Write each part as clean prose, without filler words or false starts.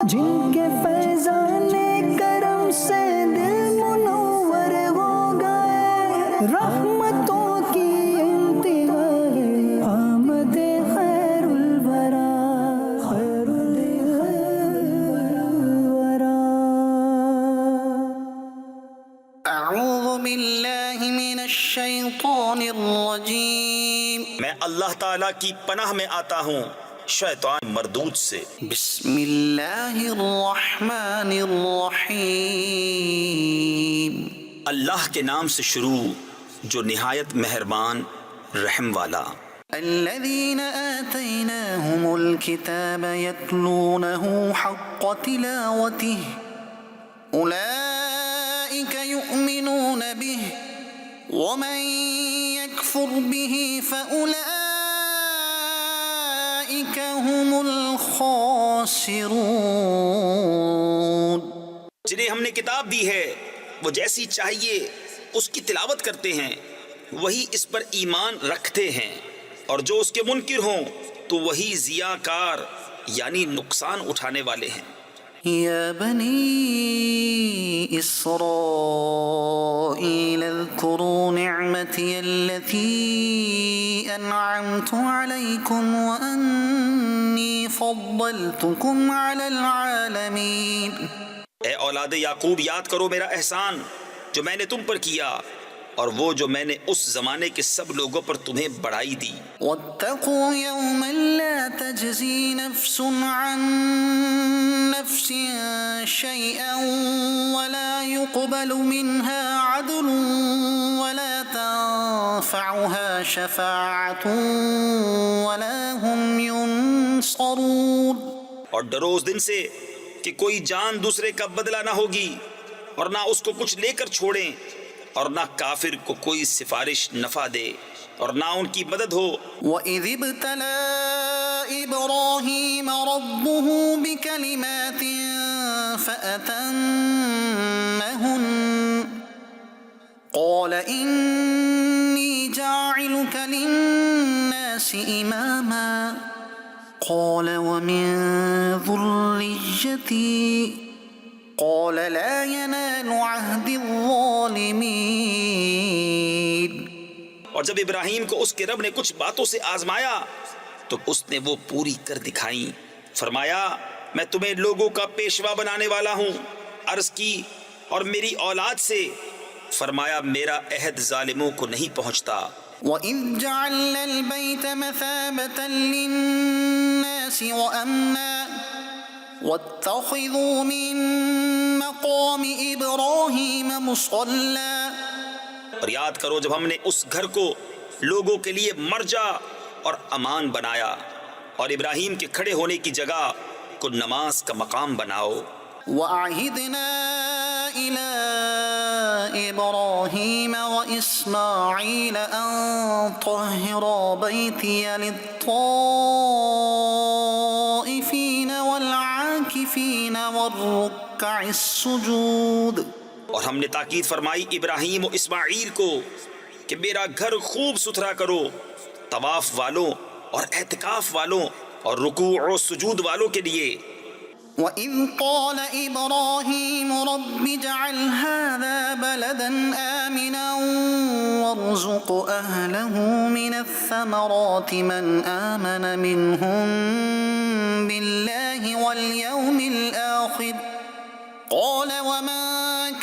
جن کے فیضان کرم سے دل منور ہو گئے، رحمتوں کی انتہا ہے آمد خیر الورا، خیر الورا۔ اعوذ باللہ من الشیطان الرجیم، میں اللہ تعالیٰ کی پناہ میں آتا ہوں شیطان مردود سے۔ بسم اللہ الرحمن الرحیم، اللہ کے نام سے شروع جو نہایت مہربان رحم والا۔ الذین آتیناہم الکتاب یتلونہ حق تلاوتہ اولئک یؤمنون بہ ومن یکفر بہ فأولئک هم الخاسرون۔ جنہیں ہم نے کتاب دی ہے وہ جیسی چاہیے اس کی تلاوت کرتے ہیں، وہی اس پر ایمان رکھتے ہیں، اور جو اس کے منکر ہوں تو وہی ضیاءکار یعنی نقصان اٹھانے والے ہیں۔ یا بنی اسرائیل اذکروا نعمتی التي انعمت علیکم وانی فضلتکم علی العالمین۔ اے اولاد یعقوب، یاد کرو میرا احسان جو میں نے تم پر کیا، اور وہ جو میں نے اس زمانے کے سب لوگوں پر تمہیں بڑھائی دی۔ واتقوا یوما لا تجزی نفس عن نفس شیئا ولا يقبل منها عدل ولا تنفعها شفاعة ولا هم ينصرون۔ اور ڈرو اس دن سے کہ کوئی جان دوسرے کا بدلہ نہ ہوگی، اور نہ اس کو کچھ لے کر چھوڑیں، اور نہ کافر کو کوئی سفارش نفع دے، اور نہ ان کی مدد ہو۔ وَإِذِ ابْتَلَىٰ إِبْرَاهِيمَ رَبُّهُ بِكَلِمَاتٍ فَأَتَمَّهُنَّ قَالَ إِنِّي جَاعِلُكَ لِلنَّاسِ إِمَامًا قَالَ وَمِن ذُرِّيَّتِي قال لا ينال عهد الظالمين۔ اور جب ابراہیم کو اس کے رب نے کچھ باتوں سے آزمایا تو اس نے وہ پوری کر دکھائیں۔ فرمایا میں تمہیں لوگوں کا پیشوا بنانے والا ہوں۔ عرض کی اور میری اولاد سے؟ فرمایا میرا عہد ظالموں کو نہیں پہنچتا۔ وَإِذْ جَعَلْنَا الْبَيْتَ مَثَابَةً لِلنَّاسِ وَأَمْنًا وَاتَّخِذُوا مِن مَّقَامِ إِبْرَاهِيمَ مُصَلًّى۔ اور یاد کرو جب ہم نے اس گھر کو لوگوں کے لیے مرجع اور امان بنایا، اور ابراہیم کے کھڑے ہونے کی جگہ کو نماز کا مقام بناؤ۔ وَعَهِدْنَا إِلَىٰ إِبْرَاهِيمَ وَإِسْمَاعِيلَ أَن طَهِّرَا بَيْتِيَ لِلطَّائِفِينَ وَالْعَاكِفِينَ وَالرُّكَّعِ السُّجُودِ۔ اور ہم نے تاکید فرمائی ابراہیم و اسماعیل کو کہ میرا گھر خوب ستھرا کرو، طواف والوں اور اعتکاف والوں اور رکوع و سجود والوں کے لیے۔ وَإِذْ قَالَ إِبْرَاهِيمُ رَبِّ اجْعَلْ هَٰذَا بَلَدًا آمِنًا وَارْزُقْ أَهْلَهُ مِنَ الثَّمَرَاتِ مَنْ آمَنَ مِنْهُم بِاللَّهِ وَالْيَوْمِ الْآخِرِ قَالَ وَمَن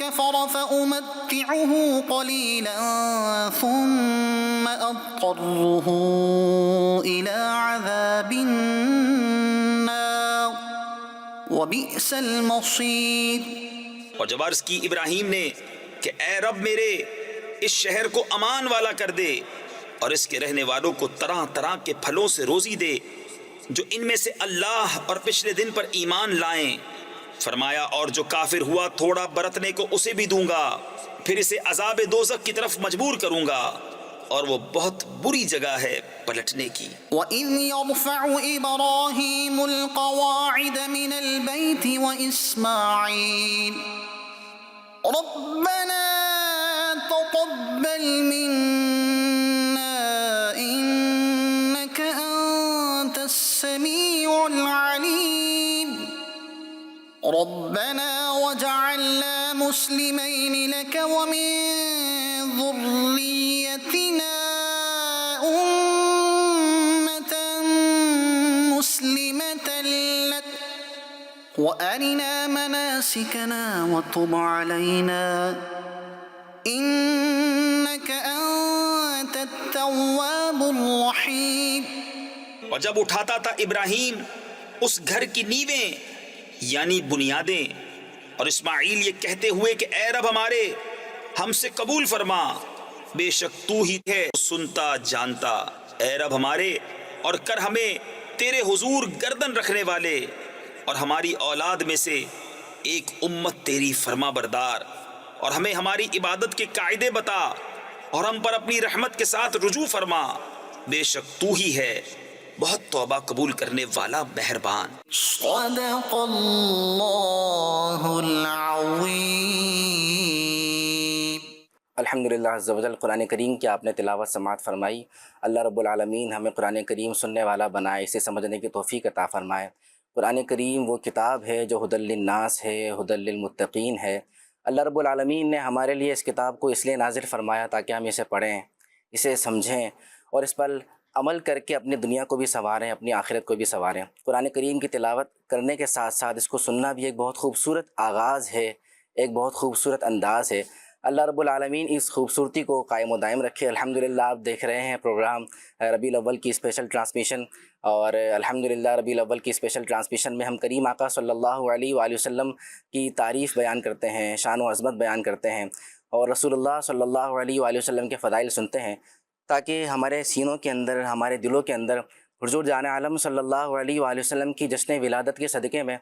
كَفَرَ فَأُمَتِّعُهُ قَلِيلًا ثُمَّ أَضْطَرُّهُ إِلَىٰ عَذَابِ النَّارِ وَبِئْسَ الْمَصِيرُ۔ اور جب عرض کی ابراہیم نے کہ اے رب میرے اس شہر کو امان والا کر دے، اور اس کے رہنے والوں کو طرح طرح کے پھلوں سے روزی دے جو ان میں سے اللہ اور پچھلے دن پر ایمان لائیں۔ فرمایا اور جو کافر ہوا تھوڑا برتنے کو اسے بھی دوں گا، پھر اسے عذاب دوزخ کی طرف مجبور کروں گا، اور وہ بہت بری جگہ ہے پلٹنے کی۔ وَإِذْ يَرْفَعُ إِبْرَاهِيمُ الْقَوَاعِدَ مِنَ الْبَيْتِ وَإِسْمَاعِيلُ رَبَّنَا تَقَبَّلْ مِنَّا إِنَّكَ أَنتَ السَّمِيعُ الْعَلِيمُ۔ ربنا وجعلنا مسلمين لك ومن ذريتنا أمة مسلمة لك وأرنا مناسكنا وتب علينا إنك أنت التواب الرحيم. اور جب اٹھاتا تھا ابراہیم اس گھر کی نیویں یعنی بنیادیں اور اسماعیل یہ کہتے ہوئے کہ اے رب ہمارے ہم سے قبول فرما، بے شک تو ہی ہے سنتا جانتا، اے رب ہمارے اور کر ہمیں تیرے حضور گردن رکھنے والے اور ہماری اولاد میں سے ایک امت تیری فرما بردار، اور ہمیں ہماری عبادت کے قاعدے بتا اور ہم پر اپنی رحمت کے ساتھ رجوع فرما، بے شک تو ہی ہے بہت توبہ قبول کرنے والا مہربان. صدق اللہ العظیم. الحمدللہ عز و جل. قرآن کریم کی آپ نے تلاوت سماعت فرمائی. اللہ رب العالمین ہمیں قرآن کریم سننے والا بنائے، اسے سمجھنے کی توفیق عطا فرمائے. قرآن کریم وہ کتاب ہے جو ہدی للناس ہے، ہدی للمتقین ہے. اللہ رب العالمین نے ہمارے لیے اس کتاب کو اس لیے نازل فرمایا تاکہ ہم اسے پڑھیں، اسے سمجھیں اور اس پر عمل کر کے اپنی دنیا کو بھی سنواریں، اپنی آخرت کو بھی سنواریں. قرآن کریم کی تلاوت کرنے کے ساتھ ساتھ اس کو سننا بھی ایک بہت خوبصورت آغاز ہے، ایک بہت خوبصورت انداز ہے. اللہ رب العالمین اس خوبصورتی کو قائم و دائم رکھے. الحمدللہ آپ دیکھ رہے ہیں پروگرام ربیع الاول کی اسپیشل ٹرانسمیشن، اور الحمدللہ ربیع الاول کی اسپیشل ٹرانسمیشن میں ہم کریم آقا صلی اللہ علیہ وآلہ وسلم کی تعریف بیان کرتے ہیں، شان و عظمت بیان کرتے ہیں، اور رسول اللہ صلی اللہ علیہ وآلہ وسلم کے فضائل سنتے ہیں، تاکہ ہمارے سینوں کے اندر، ہمارے دلوں کے اندر حضور جان عالم صلی اللہ علیہ وآلہ وسلم کی جشن ولادت کے صدقے میں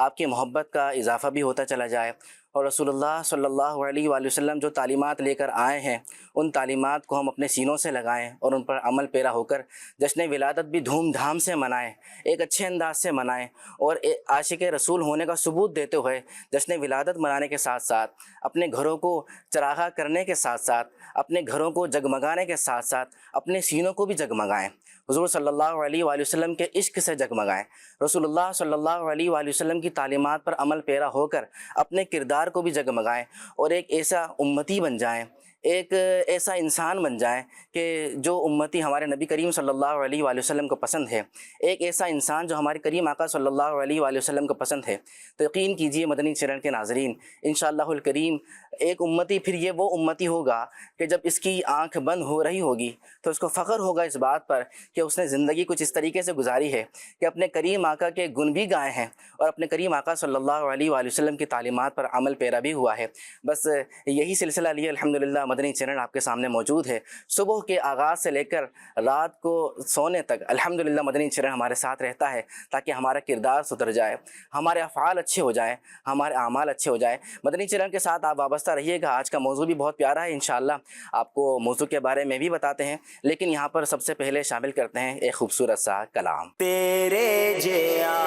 آپ کی محبت کا اضافہ بھی ہوتا چلا جائے، اور رسول اللہ صلی اللہ علیہ وآلہ وسلم جو تعلیمات لے کر آئے ہیں ان تعلیمات کو ہم اپنے سینوں سے لگائیں اور ان پر عمل پیرا ہو کر جشن ولادت بھی دھوم دھام سے منائیں، ایک اچھے انداز سے منائیں، اور عاشق رسول ہونے کا ثبوت دیتے ہوئے جشن ولادت منانے کے ساتھ ساتھ اپنے گھروں کو چراغاں کرنے کے ساتھ ساتھ، اپنے گھروں کو جگمگانے کے ساتھ ساتھ اپنے سینوں کو بھی جگمگائیں، حضور صلی اللہ علیہ وآلہ وسلم کے عشق سے جگمگائیں، رسول اللہ صلی اللہ علیہ وآلہ وسلم کی تعلیمات پر عمل پیرا ہو کر اپنے کردار کو بھی جگمگائیں، اور ایک ایسا امتی بن جائیں، ایک ایسا انسان بن جائیں کہ جو امتی ہمارے نبی کریم صلی اللہ علیہ وآلہ وسلم کو پسند ہے، ایک ایسا انسان جو ہمارے کریم آقا صلی اللہ علیہ وآلہ وسلم کو پسند ہے. تو یقین کیجئے مدنی چینل کے ناظرین، انشاءاللہ الکریم ایک امتی پھر یہ وہ امتی ہوگا کہ جب اس کی آنکھ بند ہو رہی ہوگی تو اس کو فخر ہوگا اس بات پر کہ اس نے زندگی کچھ اس طریقے سے گزاری ہے کہ اپنے کریم آقا کے گن بھی گائے ہیں اور اپنے کریم آقا صلی اللہ علیہ وآلہ وسلم کی تعلیمات پر عمل پیرا بھی ہوا ہے. بس یہی سلسلہ لیے الحمدللہ مدنی چینل آپ کے سامنے موجود ہے. صبح کے آغاز سے لے کر رات کو سونے تک الحمدللہ مدنی چینل ہمارے ساتھ رہتا ہے تاکہ ہمارا کردار سدھر جائے، ہمارے افعال اچھے ہو جائیں، ہمارے اعمال اچھے ہو جائیں. مدنی چینل کے ساتھ آپ وابستہ رہیے گا. آج کا موضوع بھی بہت پیارا ہے، انشاءاللہ آپ کو موضوع کے بارے میں بھی بتاتے ہیں، لیکن یہاں پر سب سے پہلے شامل کرتے ہیں ایک خوبصورت سا کلام. تیرے جیا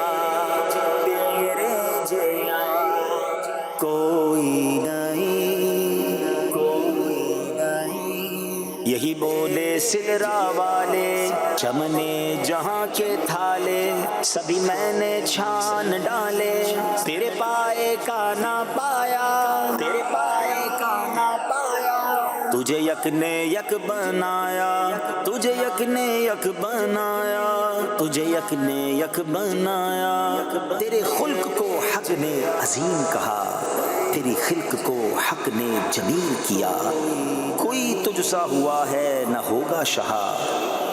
کوئی نہیں، کوئی نہیں، یہی بولے سدرا والے چمنے جہاں کے تھالے، سبھی میں نے چھان ڈالے، تیرے پائے کا نہ پایا، تیرے پائے کا نہ پایا، تجھے یک نے یک بنایا، تجھے یک نے یک بنایا، تجھے یک نے یک بنایا، تیرے خلق کو حق نے عظیم کہا، تیری خلق کو حق نے جمیل کیا، کوئی تجھ سا ہوا ہے نہ ہوگا شہا،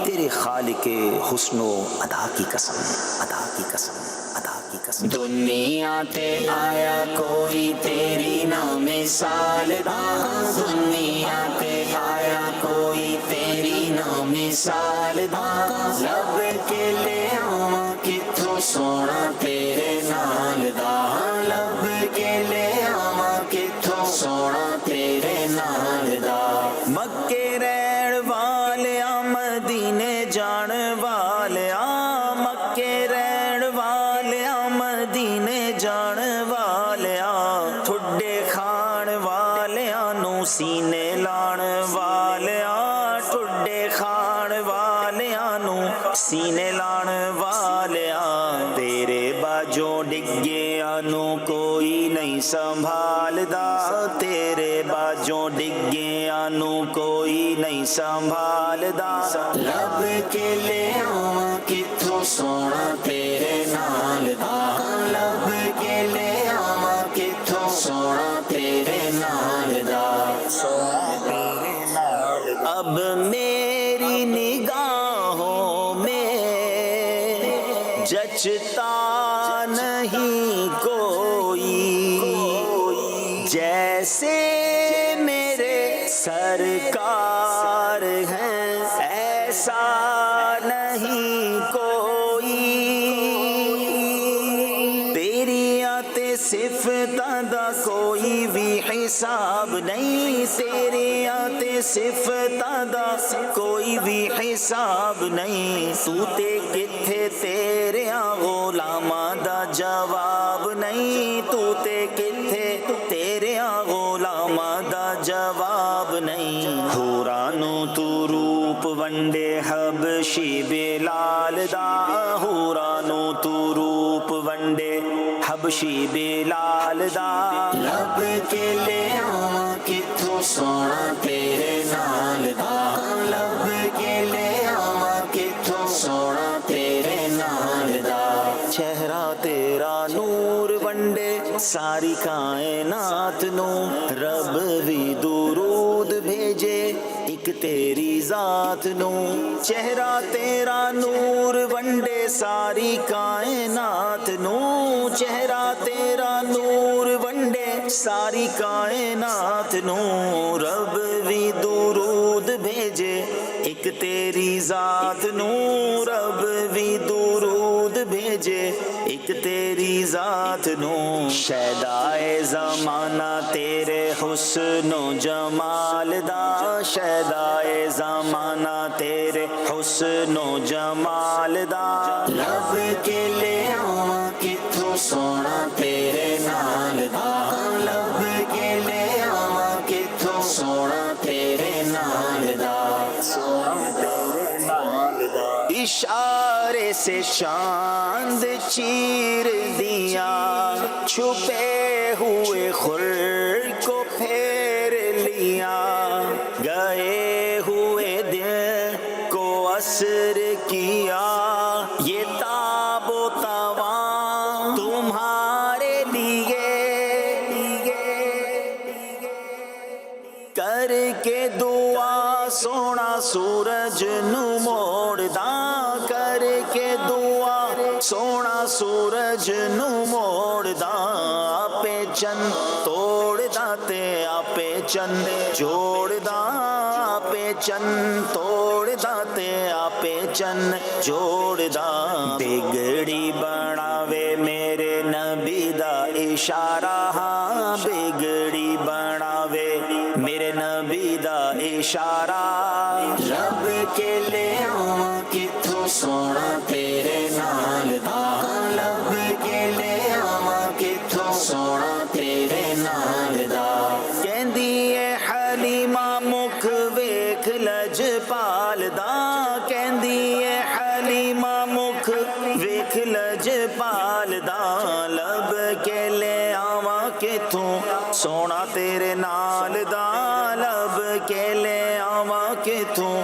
تیرے خالق حسن و ادا کی قسم، ادا کی قسم، ادا کی قسم. دنیا تے آیا کوئی تیری نہ مثال دا، دنیا تے آیا کوئی تیری نہ مثال دا، لب کے لے آواں کتھوں سونا تیرے نال دا، لب کے لے آواں کتھوں سونا تیرے نال دا. مکے رہن والیاں مدینے جان والیاں، مکے رہن والیاں مدینے جان والیاں، ٹھڈے کھان والیاں نو سینے لان والیاں، ٹھڈے کھان والیاں نو سینے لان والیاں، تیرے کوئی نہیں سنبھالدا، تیرے باجوں ڈگیاں نو کوئی نہیں سنبھالدا، لب کے لے آواں کتھوں سونا تیرے نال دا، لب کے لے آواں کتھوں سونا تیرے نال دا، اب میری نگاہوں میں جچتا نہیں کوئی، جیسے میرے سرکار ہیں ایسا نہیں کوئی، تیری آتے صفتاں دا کوئی بھی حساب نہیں، تیری آتے صفتاں دا کوئی بھی حساب نہیں، تو تے کتھے تیرے غلاماں دا جواب نہیں، تو تے کتھے تیرے غلاماں دا جواب نہیں، حورانو تو روپ ونڈے حبشی بلال دا، حورانو تو روپ ونڈے حبشی بلال دا، لب کے لے آواں کتھوں سونا تیرے نال دا، لب کے لے آواں کتھوں سونا تیرے نال دا، چہرہ تیرا نور ونڈے ساری کائنات نو، رب بھی درود بھیجے ایک تیری ذات نو، چہرہ تیرا نور ونڈے ساری کائنات نو، چہرہ تیرا نور ونڈے ساری کائنات نو، رب بھی درود بھیجے ایک تیری ذات نو، رب بھی درود بھیجے ایک تیری ذات نو، شیدائے زمانہ تیرے حسن و جمال دا، شیدائے زمانہ تیرے حسن و جمال دا، لب کے لے آواں کتھوں سونا تیرے نال دا، لب کے لے آواں کتھوں سونا تیرے نال دا، اشارے سے چاند چیر دیا، چھپے ہوئے خور کو پھیر لیا، گئے ہوئے دل کو اثر کیا، یہ تاب و تواں تمہارے لیے کر کے دعا سونا سورج نو موڑدا، کر کے دعا سونا سورج نو موڑدا، آپے چند توڑدا تے آپے چند جوڑدا، آپے چند توڑدا تے آپے چند جوڑدا، بگڑی بناوے میرے نبی دا اشارہ، ہاں بگڑی بناوے میرے نبی دا اشارہ، رب کے لے آواں کتھوں سونا تیرے نال دا، لب کے لے آواں کتھوں سونا تیرے نال دا، کہندی اے حلیمہ مکھ ویکھ لجپال دا، کہندی اے حلیمہ مکھ ویکھ لجپال دا، لب کے لے آواں کتھوں سونا تیرے نال دا، لب کے لے آواں کتھوں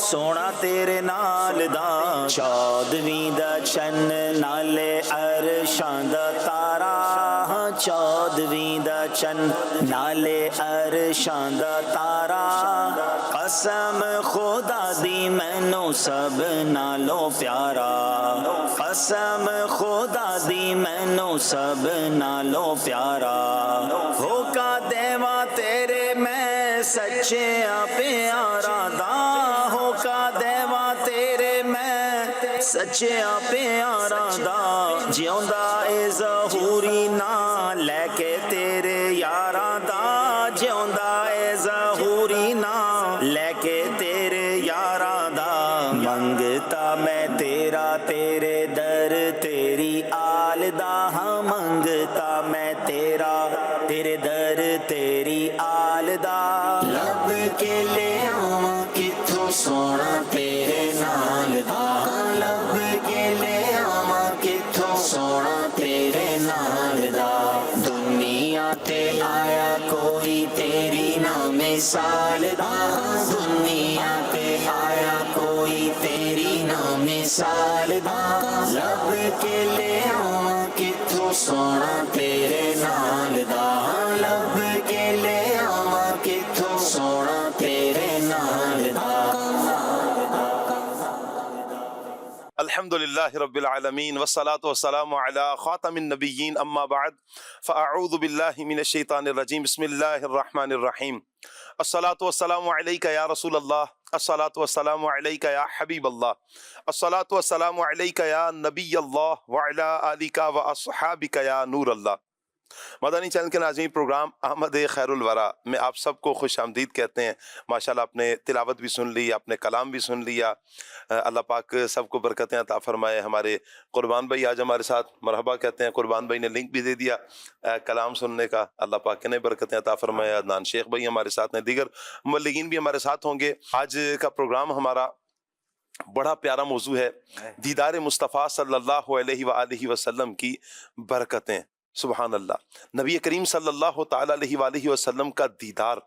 سونا تیرے نال دا، چودویں دا چن نالے عرشاں دا تارا، چودویں دا چن نالے عرشاں دا تارا، قسم خدا دی مینو سب نالوں پیارا، قسم خدا دی مینو سب نالوں پیارا، ہو کا دیوا تیرے میں سچے پیارا دا، ہو کا دیوا تیرے میں سچے پیارا دا، جیوندا اے ظہوری نا لے کے تیرے یاراں دا، جیوندا اے ظہوری نا لے کے تیرے یاراں دا، منگتا میں تیرا تیرے در تیری آل دا، ہاں منگتا میں تیرا تیرے در تیری آل دا، لب کے لے آواں کتھوں سونا تیرے نال دا، لب کے لے آواں کتھوں سونا تیرے نال دا، تے آیا کوئی تیری نہ مثال دا، دنیا تے آیا کوئی تیری نہ مثال دا، لب کے لے آواں کتھوں سونا تیرے نال دا، لب کے لے آواں کتھوں سونا تیرے نال دا۔ الحمدللہ رب العالمین والصلاة والسلام علی خاتم النبیین اما بعد فاعوذ باللہ من الشیطان الرجیم بسم اللہ الرحمن الرحیم الصلاة والسلام علیک یا رسول اللہ، الصلاة والسلام علیک یا حبیب اللہ، الصلاة والسلام علیک یا نبی اللہ وعلی آلک و اصحابک یا نور اللہ۔ مدنی چینل کے ناظرین، پروگرام احمد خیر الورا میں آپ سب کو خوش آمدید کہتے ہیں۔ ماشاءاللہ آپ نے تلاوت بھی سن لی، آپ نے کلام بھی سن لیا، اللہ پاک سب کو برکتیں عطا فرمائے۔ ہمارے قربان بھائی آج ہمارے ساتھ مرحبا کہتے ہیں، قربان بھائی نے لنک بھی دے دیا کلام سننے کا، اللہ پاک نے برکتیں عطا فرمائے۔ عدنان شیخ بھائی ہمارے ساتھ ہیں، دیگر مبلغین بھی ہمارے ساتھ ہوں گے۔ آج کا پروگرام ہمارا بڑا پیارا موضوع ہے، دیدار مصطفیٰ صلی اللہ علیہ وآلہ وسلم کی برکتیں۔ سبحان اللہ، نبی کریم صلی اللہ تعالیٰ علیہ وآلہ وسلم کا دیدار،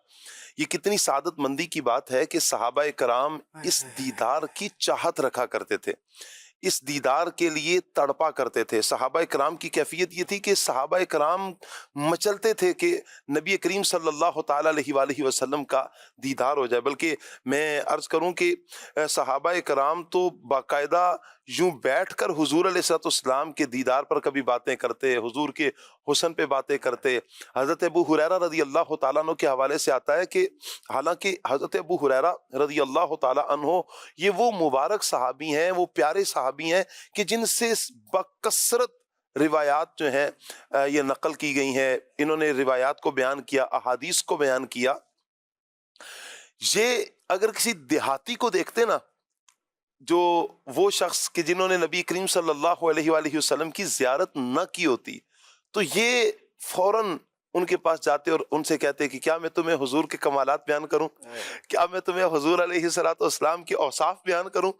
یہ کتنی سعادت مندی کی بات ہے کہ صحابہ کرام اس دیدار کی چاہت رکھا کرتے تھے، اس دیدار کے لیے تڑپا کرتے تھے۔ صحابہ کرام کی کیفیت یہ تھی کہ صحابہ کرام مچلتے تھے کہ نبی کریم صلی اللہ تعالیٰ علیہ وآلہ وسلم کا دیدار ہو جائے۔ بلکہ میں عرض کروں کہ صحابہ کرام تو باقاعدہ یوں بیٹھ کر حضور علیہ السلام کے دیدار پر کبھی باتیں کرتے، حضور کے حسن پہ باتیں کرتے۔ حضرت ابو ہریرہ رضی اللہ تعالیٰ عنہ کے حوالے سے آتا ہے کہ حالانکہ حضرت ابو ہریرہ رضی اللہ تعالیٰ عنہ یہ وہ مبارک صحابی ہیں، وہ پیارے صحابی ہیں کہ جن سے بکثرت روایات جو ہیں یہ نقل کی گئی ہیں، انہوں نے روایات کو بیان کیا، احادیث کو بیان کیا۔ یہ اگر کسی دیہاتی کو دیکھتے نا، جو وہ شخص کہ جنہوں نے نبی کریم صلی اللہ علیہ وآلہ وسلم کی زیارت نہ کی ہوتی، تو یہ فوراً ان کے پاس جاتے اور ان سے کہتے کہ کیا میں تمہیں حضور کے کمالات بیان کروں، کیا میں تمہیں حضور علیہ السلام کے اوصاف بیان کروں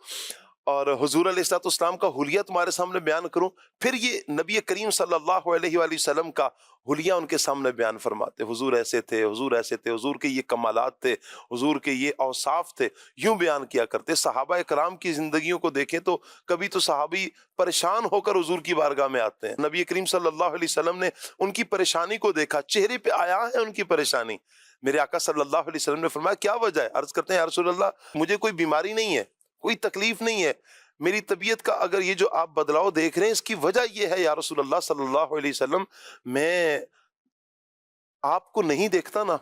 اور حضور علیہ السلام کا حلیہ تمہارے سامنے بیان کروں۔ پھر یہ نبی کریم صلی اللہ علیہ وآلہ وسلم کا حلیہ ان کے سامنے بیان فرماتے، حضور ایسے تھے، حضور ایسے تھے، حضور کے یہ کمالات تھے، حضور کے یہ اوصاف تھے، یوں بیان کیا کرتے۔ صحابہ کرام کی زندگیوں کو دیکھیں تو کبھی تو صحابی پریشان ہو کر حضور کی بارگاہ میں آتے ہیں، نبی کریم صلی اللہ علیہ وسلم نے ان کی پریشانی کو دیکھا، چہرے پہ آیا ہے ان کی پریشانی۔ میرے آقا صلی اللہ علیہ وسلم نے فرمایا کیا وجہ ہے؟ عرض کرتے ہیں یا رسول اللہ مجھے کوئی بیماری نہیں ہے، کوئی تکلیف نہیں ہے، میری طبیعت کا اگر یہ جو آپ بدلاؤ دیکھ رہے ہیں اس کی وجہ یہ ہے یا رسول اللہ صلی اللہ علیہ وسلم، میں آپ کو نہیں دیکھتا نا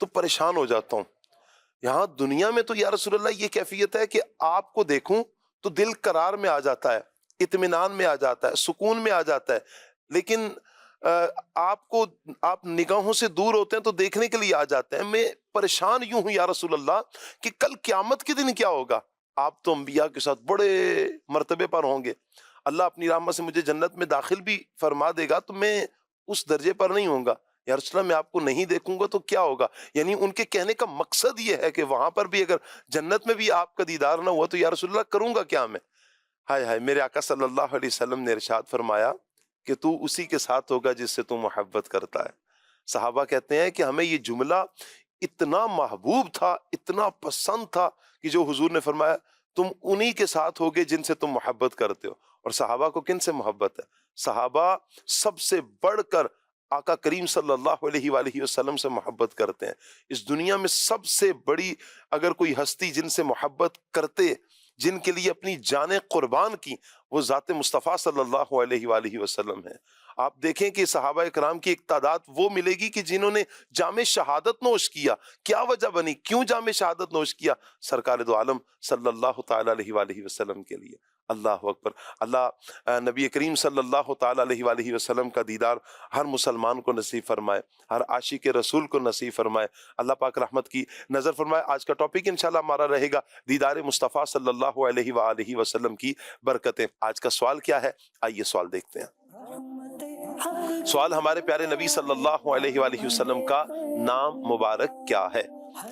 تو پریشان ہو جاتا ہوں۔ یہاں دنیا میں تو یا رسول اللہ یہ کیفیت ہے کہ آپ کو دیکھوں تو دل قرار میں آ جاتا ہے، اطمینان میں آ جاتا ہے، سکون میں آ جاتا ہے، لیکن آپ نگاہوں سے دور ہوتے ہیں تو دیکھنے کے لیے آ جاتے ہیں۔ میں پریشان یوں ہوں یا رسول اللہ کہ کل قیامت کے دن کیا ہوگا؟ آپ تو انبیاء کے ساتھ بڑے مرتبے پر ہوں گے، اللہ اپنی رحمت سے مجھے جنت میں داخل بھی فرما دے گا تو میں اس درجے پر نہیں ہوں گا، یا رسول اللہ میں آپ کو نہیں دیکھوں گا تو کیا ہوگا؟ یعنی ان کے کہنے کا مقصد یہ ہے کہ وہاں پر بھی اگر جنت میں بھی آپ کا دیدار نہ ہوا تو یا رسول اللہ کروں گا کیا میں؟ ہائے ہائے، میرے آقا صلی اللہ علیہ وسلم نے ارشاد فرمایا کہ تو اسی کے ساتھ ہوگا جس سے تو محبت کرتا ہے۔ صحابہ کہتے ہیں کہ ہمیں یہ جملہ اتنا محبوب تھا، اتنا پسند تھا کہ جو حضور نے فرمایا تم انہی کے ساتھ ہوگے جن سے تم محبت کرتے ہو۔ اور صحابہ کو کن سے محبت ہے؟ صحابہ سب سے بڑھ کر آقا کریم صلی اللہ علیہ وآلہ وسلم سے محبت کرتے ہیں۔ اس دنیا میں سب سے بڑی اگر کوئی ہستی جن سے محبت کرتے، جن کے لیے اپنی جانیں قربان کی، وہ ذات مصطفیٰ صلی اللہ علیہ وآلہ وسلم ہے۔ آپ دیکھیں کہ صحابہ کرام کی ایک تعداد وہ ملے گی کہ جنہوں نے جام شہادت نوش کیا۔ کیا وجہ بنی؟ کیوں جام شہادت نوش کیا؟ سرکار دو عالم صلی اللہ تعالیٰ علیہ وآلہ وسلم کے لیے۔ اللہ اکبر۔ اللہ نبی کریم صلی اللہ تعالیٰ علیہ وآلہ وسلم کا دیدار ہر مسلمان کو نصیب فرمائے، ہر عاشق رسول کو نصیب فرمائے، اللہ پاک رحمت کی نظر فرمائے۔ آج کا ٹاپک انشاءاللہ ہمارا رہے گا دیدار مصطفیٰ صلی اللہ علیہ وآلہ وسلم کی برکتیں۔ آج کا سوال کیا ہے؟ آئیے سوال دیکھتے ہیں۔ سوال ہمارے پیارے نبی صلی اللہ علیہ وآلہ وسلم کا نام مبارک کیا ہے؟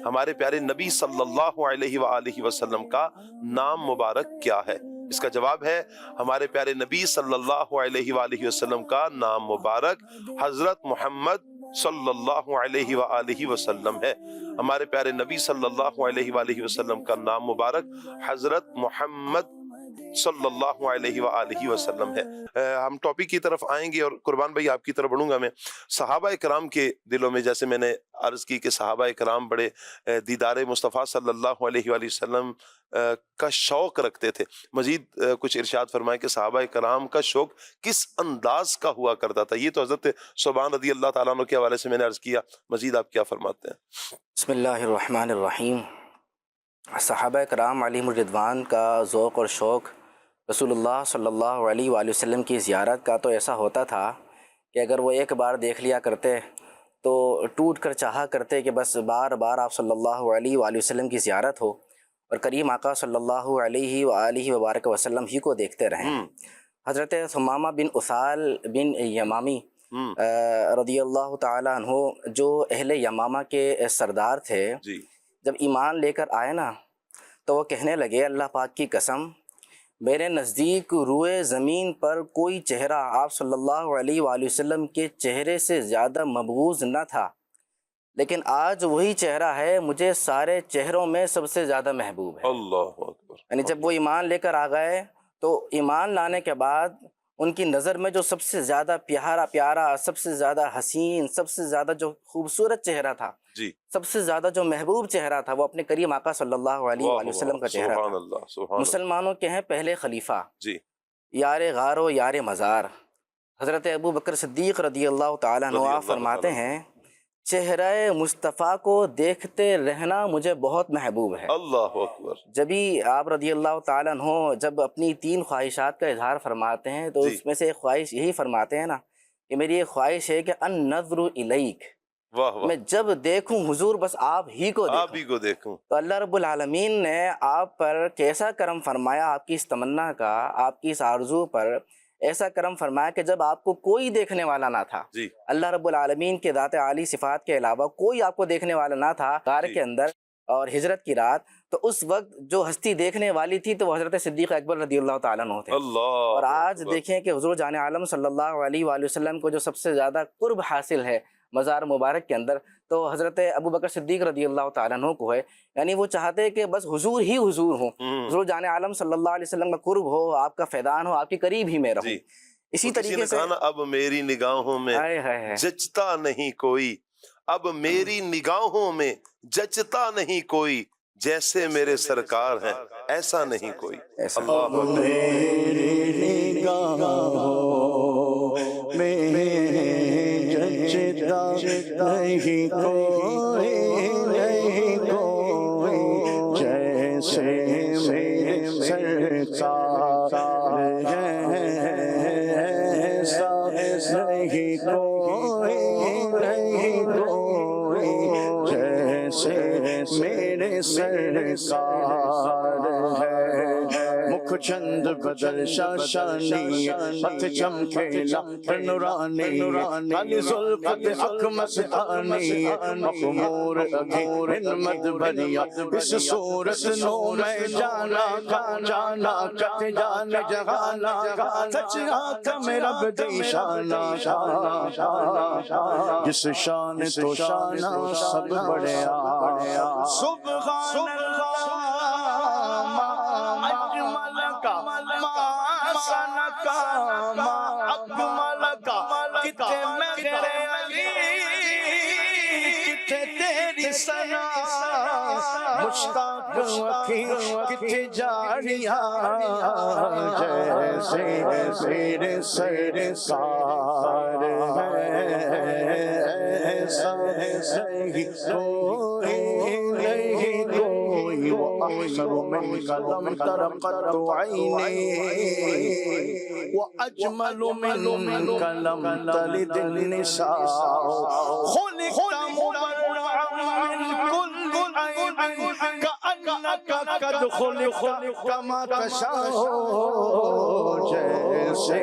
ہمارے پیارے نبی صلی اللہ علیہ وآلہ وسلم کا نام مبارک کیا ہے؟ اس کا جواب ہے ہمارے پیارے نبی صلی اللہ علیہ وآلہ وسلم کا نام مبارک حضرت محمد صلی اللہ علیہ وآلہ وسلم ہے. ہمارے پیارے نبی صلی اللہ علیہ وآلہ وسلم کا نام مبارک حضرت محمد صلی اللہ علیہ وآلہ وسلم ہے. ہم ٹاپک کی طرف آئیں گے اور قربان بھائی آپ کی طرف بڑھوں گا میں. صحابہ کرام کے دلوں میں جیسے میں نے عرض کی کہ صحابہ کرام بڑے دیدار مصطفیٰ صلی اللہ علیہ وآلہ وسلم کا شوق رکھتے تھے. مزید کچھ ارشاد فرمائیں کہ صحابہ کرام کا شوق کس انداز کا ہوا کرتا تھا. یہ تو حضرت ثوبان رضی اللہ تعالیٰ عنہ کے حوالے سے میں نے عرض کیا. مزید آپ کیا فرماتے ہیں؟ بسم اللہ الرحمن الرحیم. صحابہ کرام علیہم الرضوان کا ذوق اور شوق رسول اللہ صلی اللہ علیہ وآلہ وسلم کی زیارت کا تو ایسا ہوتا تھا کہ اگر وہ ایک بار دیکھ لیا کرتے تو ٹوٹ کر چاہا کرتے کہ بس بار بار آپ صلی اللہ علیہ وآلہ وسلم کی زیارت ہو اور کریم آقا صلی اللہ علیہ وآلہ وبارک وسلم ہی کو دیکھتے رہیں. حضرت ثمامہ بن اسال بن یمامی رضی اللہ تعالیٰ عنہ جو اہل یمامہ کے سردار تھے، جب ایمان لے کر آئے نا تو وہ کہنے لگے اللہ پاک کی قسم میرے نزدیک روئے زمین پر کوئی چہرہ آپ صلی اللہ علیہ وآلہ وسلم کے چہرے سے زیادہ مبغوض نہ تھا، لیکن آج وہی چہرہ ہے مجھے سارے چہروں میں سب سے زیادہ محبوب ہے. اللہ اکبر. یعنی جب وہ ایمان لے کر آ گئے تو ایمان لانے کے بعد ان کی نظر میں جو سب سے زیادہ پیارا سب سے زیادہ حسین سب سے زیادہ جو خوبصورت چہرہ تھا، سب سے زیادہ جو محبوب چہرہ تھا وہ اپنے کریم آقا صلی اللہ علیہ وآلہ وسلم کا چہرہ تھا. مسلمانوں کے ہیں پہلے خلیفہ، یار غار و یار مزار حضرت ابو بکر صدیق رضی اللہ تعالیٰ عنہ. آپ فرماتے ہیں چہرہ مصطفیٰ کو دیکھتے رہنا مجھے بہت محبوب ہے. اللہ اکبر. جبھی آپ رضی اللہ تعالیٰ عنہ جب اپنی 3 خواہشات کا اظہار فرماتے ہیں تو اس میں سے ایک خواہش یہی فرماتے ہیں نا کہ میری ایک خواہش ہے کہ النظر الیک، میں جب دیکھوں حضور بس آپ ہی کو دیکھوں. تو اللہ رب العالمین نے آپ پر کیسا کرم فرمایا، آپ کی اس تمنا کا، آپ کی اس آرزو پر ایسا کرم فرمایا کہ جب آپ کو کوئی دیکھنے والا نہ تھا، اللہ رب العالمین کے ذات عالی صفات کے علاوہ کوئی آپ کو دیکھنے والا نہ تھا غار کے اندر اور ہجرت کی رات، تو اس وقت جو ہستی دیکھنے والی تھی تو وہ حضرت صدیق اکبر رضی اللہ تعالیٰ عنہ تھے. اور آج دیکھیں کہ حضور جان عالم صلی اللہ علیہ وآلہ وسلم کو جو سب سے زیادہ قرب حاصل ہے مزار مبارک کے اندر تو حضرت ابو بکر صدیق رضی اللہ تعالیٰ عنہ کو ہے. یعنی وہ چاہتے کہ بس حضور ہی حضور ہوں، حضور جان عالم صلی اللہ علیہ وسلم کا قرب ہو، آپ کا فیضان ہو، آپ کے قریب ہی میں رہوں. اسی طریقے سے اب میری نگاہوں میں جچتا نہیں کوئی، اب میری نگاہوں میں جچتا نہیں کوئی، جیسے میرے سرکار ہیں ایسا نہیں کوئی. اب میری نگاہوں میں جچتا نہیں کوئی، نہیں کوئی، جیسے میرے سرکار ہیں ایسا نہیں کوئی، نہیں کوئی، جیسے میرے سرکار ہے. مکھ چند بدل شاشانی ہاتھ چمکیلا نورانی کالی زلفت اکھ مستانی مخمور اگین مد بھریا اس صورت نو میں جانا کت جان جہانا سچ آنکھ میں رب دی شانا جس شان تو شانہ سب بڑھیا سبحان اللہ اجمل کا ما سنکا ما اکمل کا کتے میرے علی کتے تیری سنا مشتاق اکھی کتے جاریاں جیسے میرے سرکار ہے ایسا نہیں کوئی نہیں کوئی وأحسن منك لم تر قط عيني وأجمل منك لم تلد النساء خلقت مبرعا من كل عيب كأنك قد خلقت كما تشاء جیسے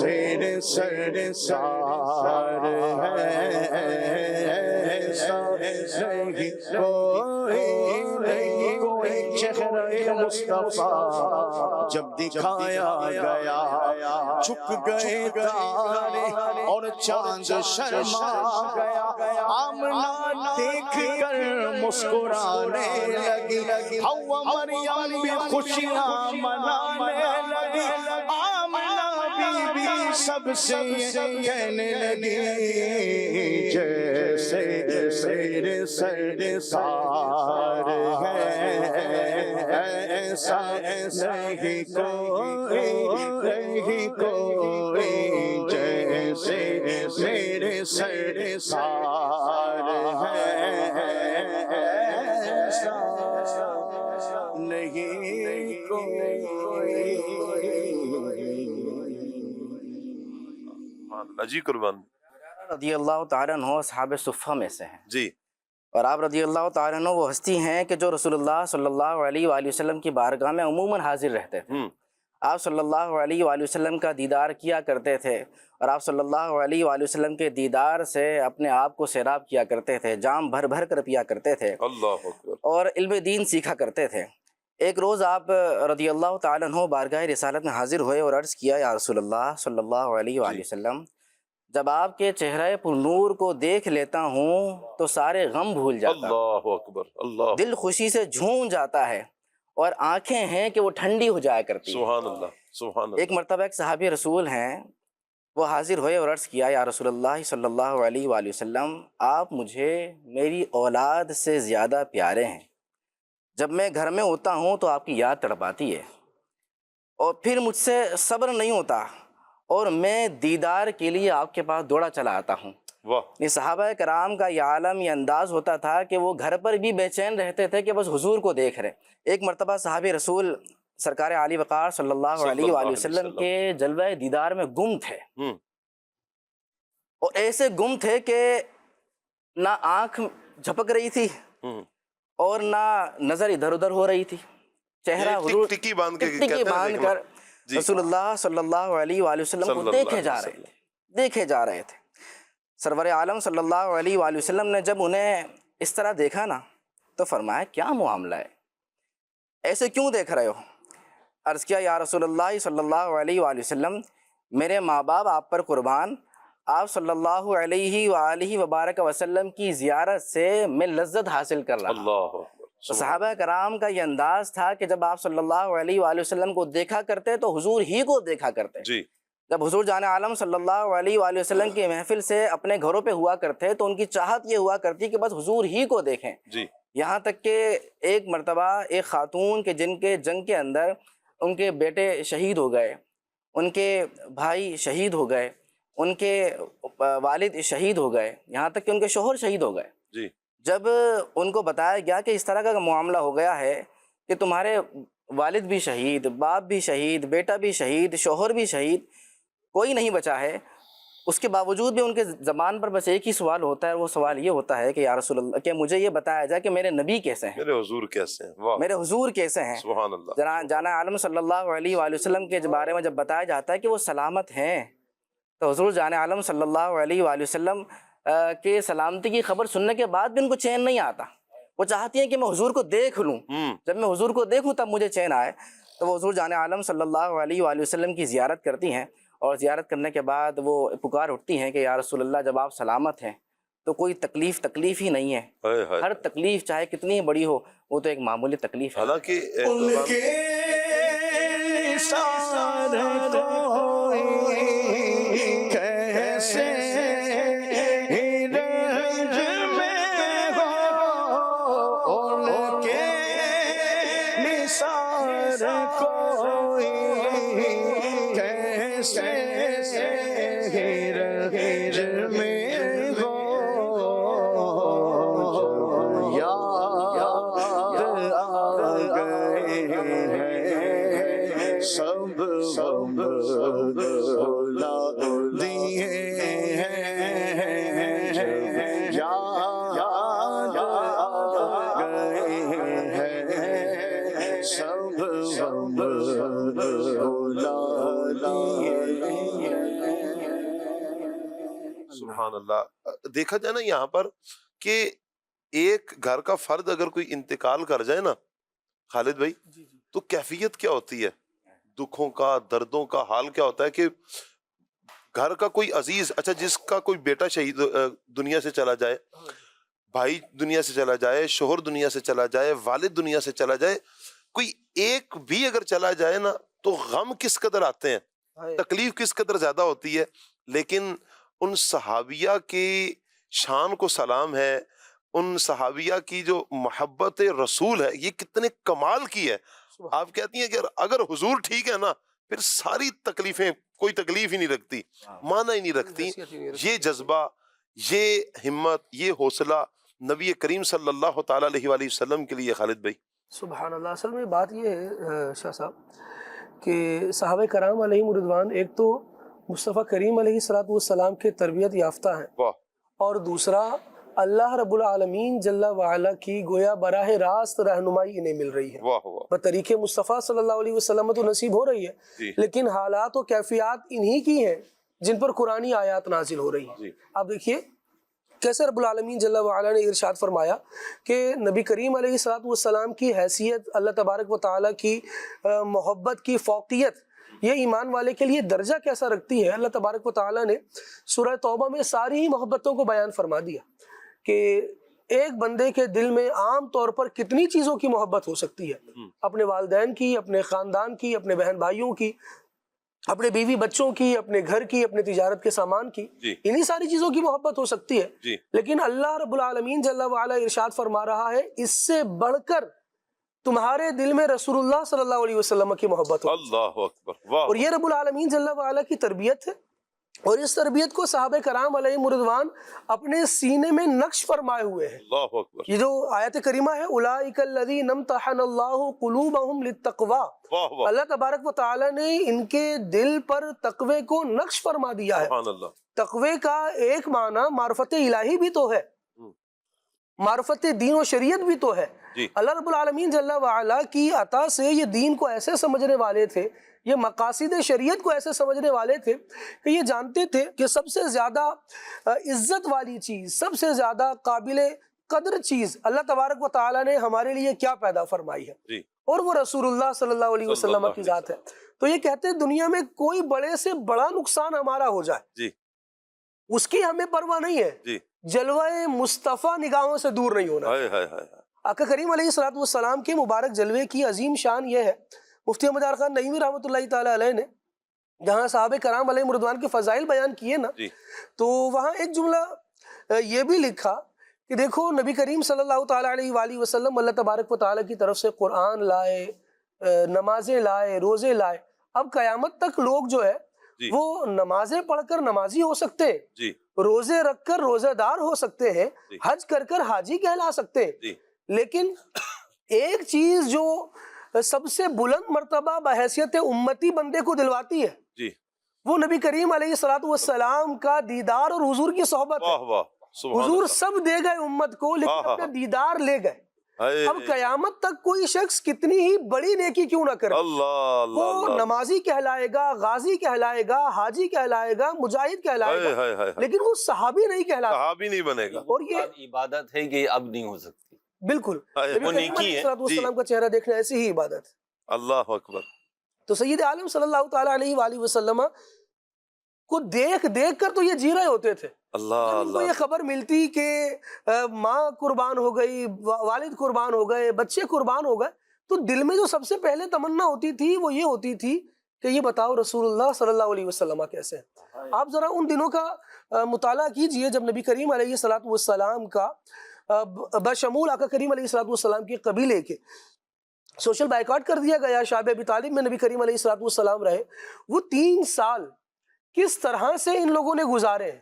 میرے سرکار ہے ایسا نہیں کوئی چہرہ مصطفیٰ جب دکھایا گیا جھک گئے تارے اور چاند شرما گیا آمنہ دیکھ کر مسکرانے لگی حوا مریم بھی خوشیاں منانے لگی آمنہ بی بی سب سے کہنے لگی جیسے میرے سرکار ہے ایسا نہیں کوئی جیسے میرے سرکار ہے ایسا نہیں کوئی جی قربان رضی اللہ تعالیٰ عنہ اصحاب صفہ میں سے ہیں، جی اور آپ رضی اللہ تعالیٰ عنہ وہ ہستی ہیں کہ جو رسول اللہ صلی اللہ علیہ وآلہ وسلم کی بارگاہ میں عموماً حاضر رہتے تھے۔ آپ صلی اللہ علیہ وآلہ وسلم کا دیدار کیا کرتے تھے، اور آپ صلی اللہ علیہ وآلہ وسلم کے دیدار سے اپنے آپ کو سیراب کیا کرتے تھے، جام بھر بھر کر پیا کرتے تھے، اللہ اکبر، اور علم دین سیکھا کرتے تھے۔ ایک روز آپ رضی اللہ تعالیٰ عنہ بارگاہ رسالت میں حاضر ہوئے اور عرض کیا، یا رسول اللہ صلی اللہ علیہ وآلہ وسلم، جب آپ کے چہرے پر نور کو دیکھ لیتا ہوں تو سارے غم بھول جاتا ہوں، اللہ اکبر، اللہ دل خوشی سے جھوم جاتا ہے، اور آنکھیں ہیں کہ وہ ٹھنڈی ہو جایا کرتی ہیں۔ سبحان اللہ، سبحان اللہ۔ ایک مرتبہ ایک صحابی رسول ہیں، وہ حاضر ہوئے اور عرض کیا، یا رسول اللہ صلی اللہ علیہ وآلہ وسلم، آپ مجھے میری اولاد سے زیادہ پیارے ہیں، جب میں گھر میں ہوتا ہوں تو آپ کی یاد تڑپاتی ہے، اور پھر مجھ سے صبر نہیں ہوتا، اور میں دیدار کے لیے آپ کے پاس دوڑا چلا آتا ہوں۔ واہ، یہ صحابہ کرام کا یہ عالم، یہ انداز ہوتا تھا کہ وہ گھر پر بھی بے چین رہتے تھے کہ بس حضور کو دیکھ رہے۔ ایک مرتبہ صحابی رسول سرکار عالی وقار صلی اللہ علیہ وآلہ وسلم کے جلوہ دیدار میں گم تھے، اور ایسے گم تھے کہ نہ آنکھ جھپک رہی تھی اور نہ نظر ادھر ادھر ہو رہی تھی، چہرہ حضور ٹکی باندھ کے ٹکی باندھ کر رسول اللہ صلی اللہ علیہ وآلہ وسلم کو دیکھے جا رہے تھے۔ سرور عالم صلی اللہ علیہ وآلہ وسلم نے جب انہیں اس طرح دیکھا نا تو فرمایا، کیا معاملہ ہے، ایسے کیوں دیکھ رہے ہو؟ عرض کیا، یا رسول اللہ صلی اللہ علیہ وآلہ وسلم، میرے ماں باپ آپ پر قربان، آپ صلی اللہ علیہ وآلہ وبارک وسلم کی زیارت سے میں لذت حاصل کر رہا ہوں۔ اللہ، تو صحابہ کرام کا یہ انداز تھا کہ جب آپ صلی اللہ علیہ وآلہ وسلم کو دیکھا کرتے تو حضور ہی کو دیکھا کرتے۔ جی، جب حضور جان عالم صلی اللہ علیہ وآلہ وسلم کی محفل سے اپنے گھروں پہ ہوا کرتے تو ان کی چاہت یہ ہوا کرتی کہ بس حضور ہی کو دیکھیں۔ جی، یہاں تک کہ ایک مرتبہ ایک خاتون کے جن کے جنگ کے اندر ان کے بیٹے شہید ہو گئے، ان کے بھائی شہید ہو گئے، ان کے والد شہید ہو گئے، یہاں تک کہ ان کے شوہر شہید ہو گئے۔ جی، جب ان کو بتایا گیا کہ اس طرح کا معاملہ ہو گیا ہے کہ تمہارے والد بھی شہید، باپ بھی شہید، بیٹا بھی شہید، شوہر بھی شہید، کوئی نہیں بچا ہے، اس کے باوجود بھی ان کے زبان پر بس ایک ہی سوال ہوتا ہے، وہ سوال یہ ہوتا ہے کہ یا رسول اللہ، کہ مجھے یہ بتایا جائے کہ میرے نبی کیسے ہیں، میرے حضور کیسے ہیں؟ واہ، میرے حضور کیسے ہیں۔ سبحان اللہ، جانا عالم صلی اللہ علیہ وآلہ وسلم کے بارے میں جب بتایا جاتا ہے کہ وہ سلامت ہیں، تو حضور جان عالم صلی اللہ علیہ وآلہ وسلم کے سلامتی کی خبر سننے کے بعد بھی ان کو چین نہیں آتا، وہ چاہتی ہیں کہ میں حضور کو دیکھ لوں، جب میں حضور کو دیکھوں تب مجھے چین آئے۔ تو وہ حضور جان عالم صلی اللہ علیہ وآلہ وسلم کی زیارت کرتی ہیں، اور زیارت کرنے کے بعد وہ پکار اٹھتی ہیں کہ یا رسول اللہ، جب آپ سلامت ہیں تو کوئی تکلیف ہی نہیں ہے، ہر تکلیف چاہے کتنی بڑی ہو وہ تو ایک معمولی تکلیف ہے۔ حالانکہ ان کے سارے کوئی کیسے رنج میں ہو، ان کے نثار کوئی کیسے رنج میں ہو، یاد آ گئے ہیں سب غم بھلا دیے ہیں، یاد آ گئے ہیں سب غم بھلا دیے ہیں۔ سبحان اللہ، دیکھا جائے نا یہاں پر کہ ایک گھر کا فرد اگر کوئی انتقال کر جائے نا خالد بھائی، تو کیفیت کیا ہوتی ہے دکھوں کا, دردوں کا حال کیا ہوتا ہے کہ گھر کا کوئی عزیز, اچھا جس کا کوئی بیٹا شہید دنیا سے چلا جائے, بھائی دنیا سے چلا جائے, شوہر دنیا سے چلا جائے, والد دنیا سے چلا جائے, کوئی ایک بھی اگر چلا جائے نا تو غم کس قدر آتے ہیں, تکلیف کس قدر زیادہ ہوتی ہے. لیکن ان صحابیہ کی شان کو سلام ہے, ان صحابیہ کی جو محبت رسول ہے یہ کتنے کمال کی ہے. آپ کہتی ہیں کہ اگر حضور ٹھیک ہے نا پھر ساری تکلیفیں کوئی تکلیف ہی نہیں رکھتی, معنی ہی نہیں رکھتی. یہ جذبہ, یہ ہمت, یہ حوصلہ نبی کریم صلی اللہ تعالیٰ علیہ وآلہ وسلم کے لیے. خالد بھائی سبحان اللہ. اصل میں بات یہ ہے شاہ صاحب کہ صحابہ کرام علیہم رضوان ایک تو مصطفیٰ کریم علیہ الصلوۃ والسلام کے تربیت یافتہ ہیں, واہ, اور دوسرا اللہ رب العالمین جل وعلا کی گویا براہ راست رہنمائی انہیں مل رہی ہے. واہ واہ, بطریق مصطفیٰ صلی اللہ علیہ وسلم تو نصیب ہو رہی ہے, جی. لیکن حالات و کیفیات انہی کی ہیں جن پر قرآنی آیات نازل ہو رہی ہیں. جی. آپ دیکھیے کیسے رب العالمین جل وعلا نے ارشاد فرمایا کہ نبی کریم علیہ الصلوۃ والسلام کی حیثیت, اللہ تبارک و تعالیٰ کی محبت کی فوقیت, یہ ایمان والے کے لیے درجہ کیسا رکھتی ہے. اللہ تبارک و تعالیٰ نے سورہ توبہ میں ساری ہی محبتوں کو بیان فرما دیا کہ ایک بندے کے دل میں عام طور پر کتنی چیزوں کی محبت ہو سکتی ہے, اپنے والدین کی, اپنے خاندان کی, اپنے بہن بھائیوں کی, اپنے بیوی بچوں کی, اپنے گھر کی, اپنے تجارت کے سامان کی, جی. انہی ساری چیزوں کی محبت ہو سکتی ہے. جی. لیکن اللہ رب العالمین جل وعلا ارشاد فرما رہا ہے اس سے بڑھ کر تمہارے دل میں رسول اللہ صلی اللہ علیہ وسلم کی محبت ہو. اللہ اکبر, واہ. اور یہ رب العالمین جل وعلا کی تربیت ہے, اور اس تربیت کو صحابہ کرام علیہم رضوان اپنے سینے میں نقش فرمائے ہوئے ہیں. اللہ اکبر, یہ جو آیت کریمہ ہے اولئک الذین امتحن اللہ قلوبہم للتقوی, واہ واہ, اللہ تبارک و تعالی نے ان کے دل پر تقوی کو نقش فرما دیا ہے. سبحان اللہ. تقوی کا ایک معنی معرفت الہی بھی تو ہے, معرفت دین و شریعت بھی تو ہے. جی. اللہ رب العالمین جل وعلا کی عطا سے یہ دین کو ایسے سمجھنے والے تھے, یہ مقاصد شریعت کو ایسے سمجھنے والے تھے کہ یہ جانتے تھے کہ سب سے زیادہ عزت والی چیز, سب سے زیادہ قابل قدر چیز اللہ تبارک و تعالیٰ نے ہمارے لیے کیا پیدا فرمائی ہے, جی. اور وہ رسول اللہ صلی اللہ علیہ وسلم کی ذات ہے. تو یہ کہتے ہیں دنیا میں کوئی بڑے سے بڑا نقصان ہمارا ہو جائے, جی. اس کی ہمیں پرواہ نہیں ہے, جی. جلوہ مصطفیٰ نگاہوں سے دور نہیں ہونا. ہائے ہائے ہائے. آقا کریم علیہ الصلوۃ والسلام کے مبارک جلوے کی عظیم شان یہ ہے, مفتی احمد یار خان نعیمی رحمۃ اللہ تعالی علیہ نے جہاں صحابہ کرام علیہ رضوان کے فضائل بیان کیے نا, جی. تو وہاں ایک جملہ یہ بھی لکھا کہ دیکھو نبی کریم صلی اللہ تعالی علیہ وآلہ وسلم اللہ تبارک و تعالیٰ کی طرف سے قرآن لائے, نمازیں لائے, روزے لائے. اب قیامت تک لوگ جو ہے جی. وہ نمازیں پڑھ کر نمازی ہو سکتے ہیں, جی. روزے رکھ کر روزہ دار ہو سکتے ہیں, جی. حج کر کر حاجی کہلا سکتے ہیں, جی. لیکن ایک چیز جو سب سے بلند مرتبہ بحیثیت امتی بندے کو دلواتی ہے, جی. وہ نبی کریم علیہ الصلوۃ والسلام کا دیدار اور حضور کی صحبت ہے. واہ واہ, سبحان حضور اللہ. سب دے گئے امت کو, لیکن اپنا دیدار لے گئے. ہائے. اب قیامت تک کوئی شخص کتنی ہی بڑی نیکی کیوں نہ کرے, اللہ اللہ وہ اللہ. نمازی کہلائے گا, غازی کہلائے گا, حاجی کہلائے گا, مجاہد کہلائے ہائے گا, ہائے ہائے. لیکن وہ صحابی نہیں کہلاتا. صحابی نہیں بنے گا. اور یہ عبادت ہے کہ اب نہیں ہو سکتی. بالکل ہائے. نبی وہ کریم نیکی علیہ ہے. الصلوۃ والسلام کا چہرہ دیکھنا ایسی ہی عبادت ہے. اللہ اکبر. تو سید عالم صلی اللہ تعالیٰ علیہ وآلہ وسلم کو دیکھ دیکھ کر تو یہ جی رہے ہوتے تھے. اللہ جب ان کو اللہ. یہ خبر ملتی کہ ماں قربان ہو گئی, والد قربان ہو گئے, بچے قربان ہو گئے, تو دل میں جو سب سے پہلے تمنا ہوتی تھی وہ یہ ہوتی تھی کہ یہ بتاؤ رسول اللہ صلی اللہ علیہ وسلم کیسے ہیں. آپ ذرا ان دنوں کا مطالعہ کیجئے جب نبی کریم علیہ الصلوۃ والسلام کا بشمول آقا کریم علیہ الصلوۃ والسلام کے قبیلے کے سوشل بائیکاٹ کر دیا گیا. شعب ابی طالب میں نبی کریم علیہ الصلوۃ والسلام رہے. وہ 3 سال کس طرح سے ان لوگوں نے گزارے ہیں.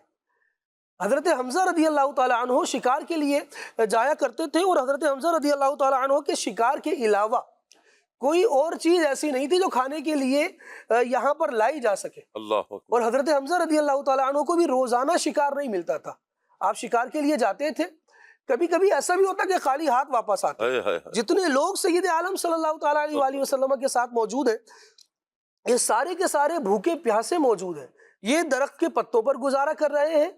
حضرت حمزہ رضی اللہ تعالیٰ عنہ شکار کے لیے جایا کرتے تھے, اور حضرت حمزہ رضی اللہ تعالیٰ عنہ کے شکار کے علاوہ کوئی اور چیز ایسی نہیں تھی جو کھانے کے لیے یہاں پر لائی جا سکے. اللہ اکبر. اور حضرت حمزہ رضی اللہ تعالیٰ عنہ کو بھی روزانہ شکار نہیں ملتا تھا. آپ شکار کے لیے جاتے تھے, کبھی کبھی ایسا بھی ہوتا کہ خالی ہاتھ واپس آتے. ہائے ہائے ہائے. جتنے لوگ سید عالم صلی اللہ تعالیٰ علیہ وآلہ وسلم کے ساتھ موجود ہیں, یہ سارے کے سارے بھوکے پیاسے موجود ہیں. یہ درخت کے پتوں پر گزارا کر رہے ہیں.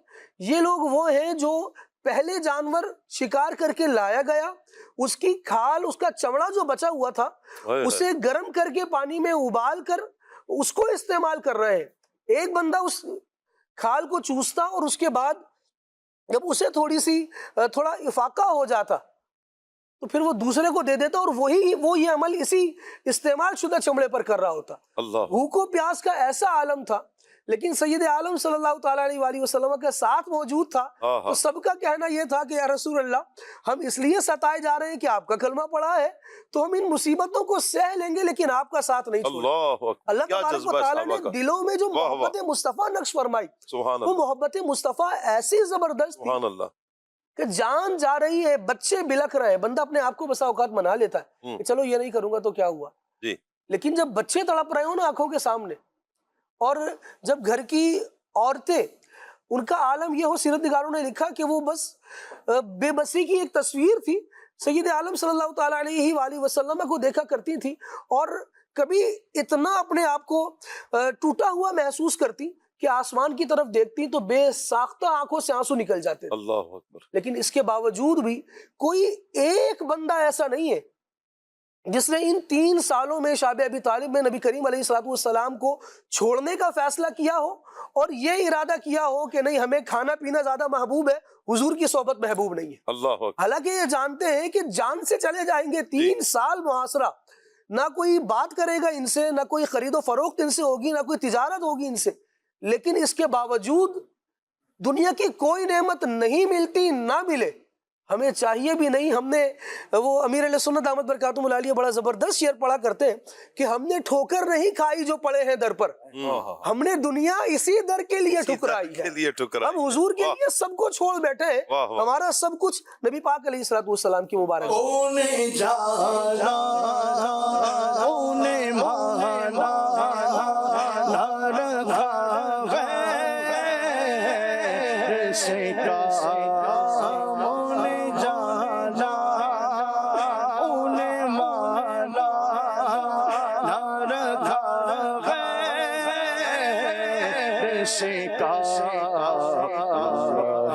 یہ لوگ وہ ہیں جو پہلے جانور شکار کر کے لایا گیا، اس کی کھال، اس کا چمڑا جو بچا ہوا تھا اسے گرم کر کے پانی میں ابال کر اس کو استعمال کر رہے ہیں۔ ایک بندہ اس کھال کو چوستا اور اس کے بعد جب اسے تھوڑا افاقہ ہو جاتا تو پھر وہ دوسرے کو دے دیتا، اور وہ یہ عمل اسی استعمال شدہ چمڑے پر کر رہا ہوتا۔ بھوک و پیاس کا ایسا عالم تھا، لیکن سید عالم صلی اللہ تعالیٰ علیہ وآلہ وسلم کے ساتھ موجود تھا تو سب کا کہنا یہ تھا کہ یا رسول اللہ، ہم اس لیے ستائے جا رہے ہیں کہ آپ کا کلمہ پڑھا ہے تو ہم ان مصیبتوں کو سہ لیں گے، لیکن آپ کا ساتھ نہیں چھوڑیں۔ اللہ تبارک و تعالیٰ نے دلوں میں جو محبت مصطفیٰ نقش فرمائی، وہ محبت مصطفیٰ ایسی زبردست تھی کہ جان جا رہی ہے، بچے بلک رہے ہیں، بندہ اپنے آپ کو بسا اوقات منا لیتا ہے کہ چلو یہ نہیں کروں گا تو کیا ہوا، لیکن جب بچے تڑپ رہے ہوں نا آنکھوں کے سامنے، اور جب گھر کی عورتیں، ان کا عالم یہ ہو، سیرت نگاروں نے لکھا کہ وہ بس بے بسی کی ایک تصویر تھی، سید عالم صلی اللہ تعالیٰ علیہ وآلہ وسلم کو دیکھا کرتی تھی اور کبھی اتنا اپنے آپ کو ٹوٹا ہوا محسوس کرتی کہ آسمان کی طرف دیکھتی تو بے ساختہ آنکھوں سے آنسو نکل جاتے۔ اللہ اکبر۔ لیکن اس کے باوجود بھی کوئی ایک بندہ ایسا نہیں ہے جس نے ان 3 سالوں میں شعب ابی طالب میں نبی کریم علیہ السلام کو چھوڑنے کا فیصلہ کیا ہو اور یہ ارادہ کیا ہو کہ نہیں، ہمیں کھانا پینا زیادہ محبوب ہے، حضور کی صحبت محبوب نہیں ہے۔ اللہ اکبر۔ حالانکہ یہ جانتے ہیں کہ جان سے چلے جائیں گے، 3 سال محاصرہ، نہ کوئی بات کرے گا ان سے، نہ کوئی خرید و فروخت ان سے ہوگی، نہ کوئی تجارت ہوگی ان سے، لیکن اس کے باوجود دنیا کی کوئی نعمت نہیں ملتی، نہ ملے، ہمیں چاہیے بھی نہیں۔ ہم نے وہ امیر علیہ سنت دامت برکاتہم العالیہ بڑا زبردست شعر پڑھا کرتے ہیں کہ ہم نے ٹھوکر نہیں کھائی جو پڑے ہیں در پر، ہم نے دنیا اسی در کے لیے ٹھکرائی ہے، ہم حضور کے لیے سب کو چھوڑ بیٹھے ہیں، ہمارا سب کچھ نبی پاک علیہ السلام کی مبارک اونے جانا اونے مانا نہ رکھا غیر سے کام، اونے جانا اونے مانا نہ رکھا غیر سے کام،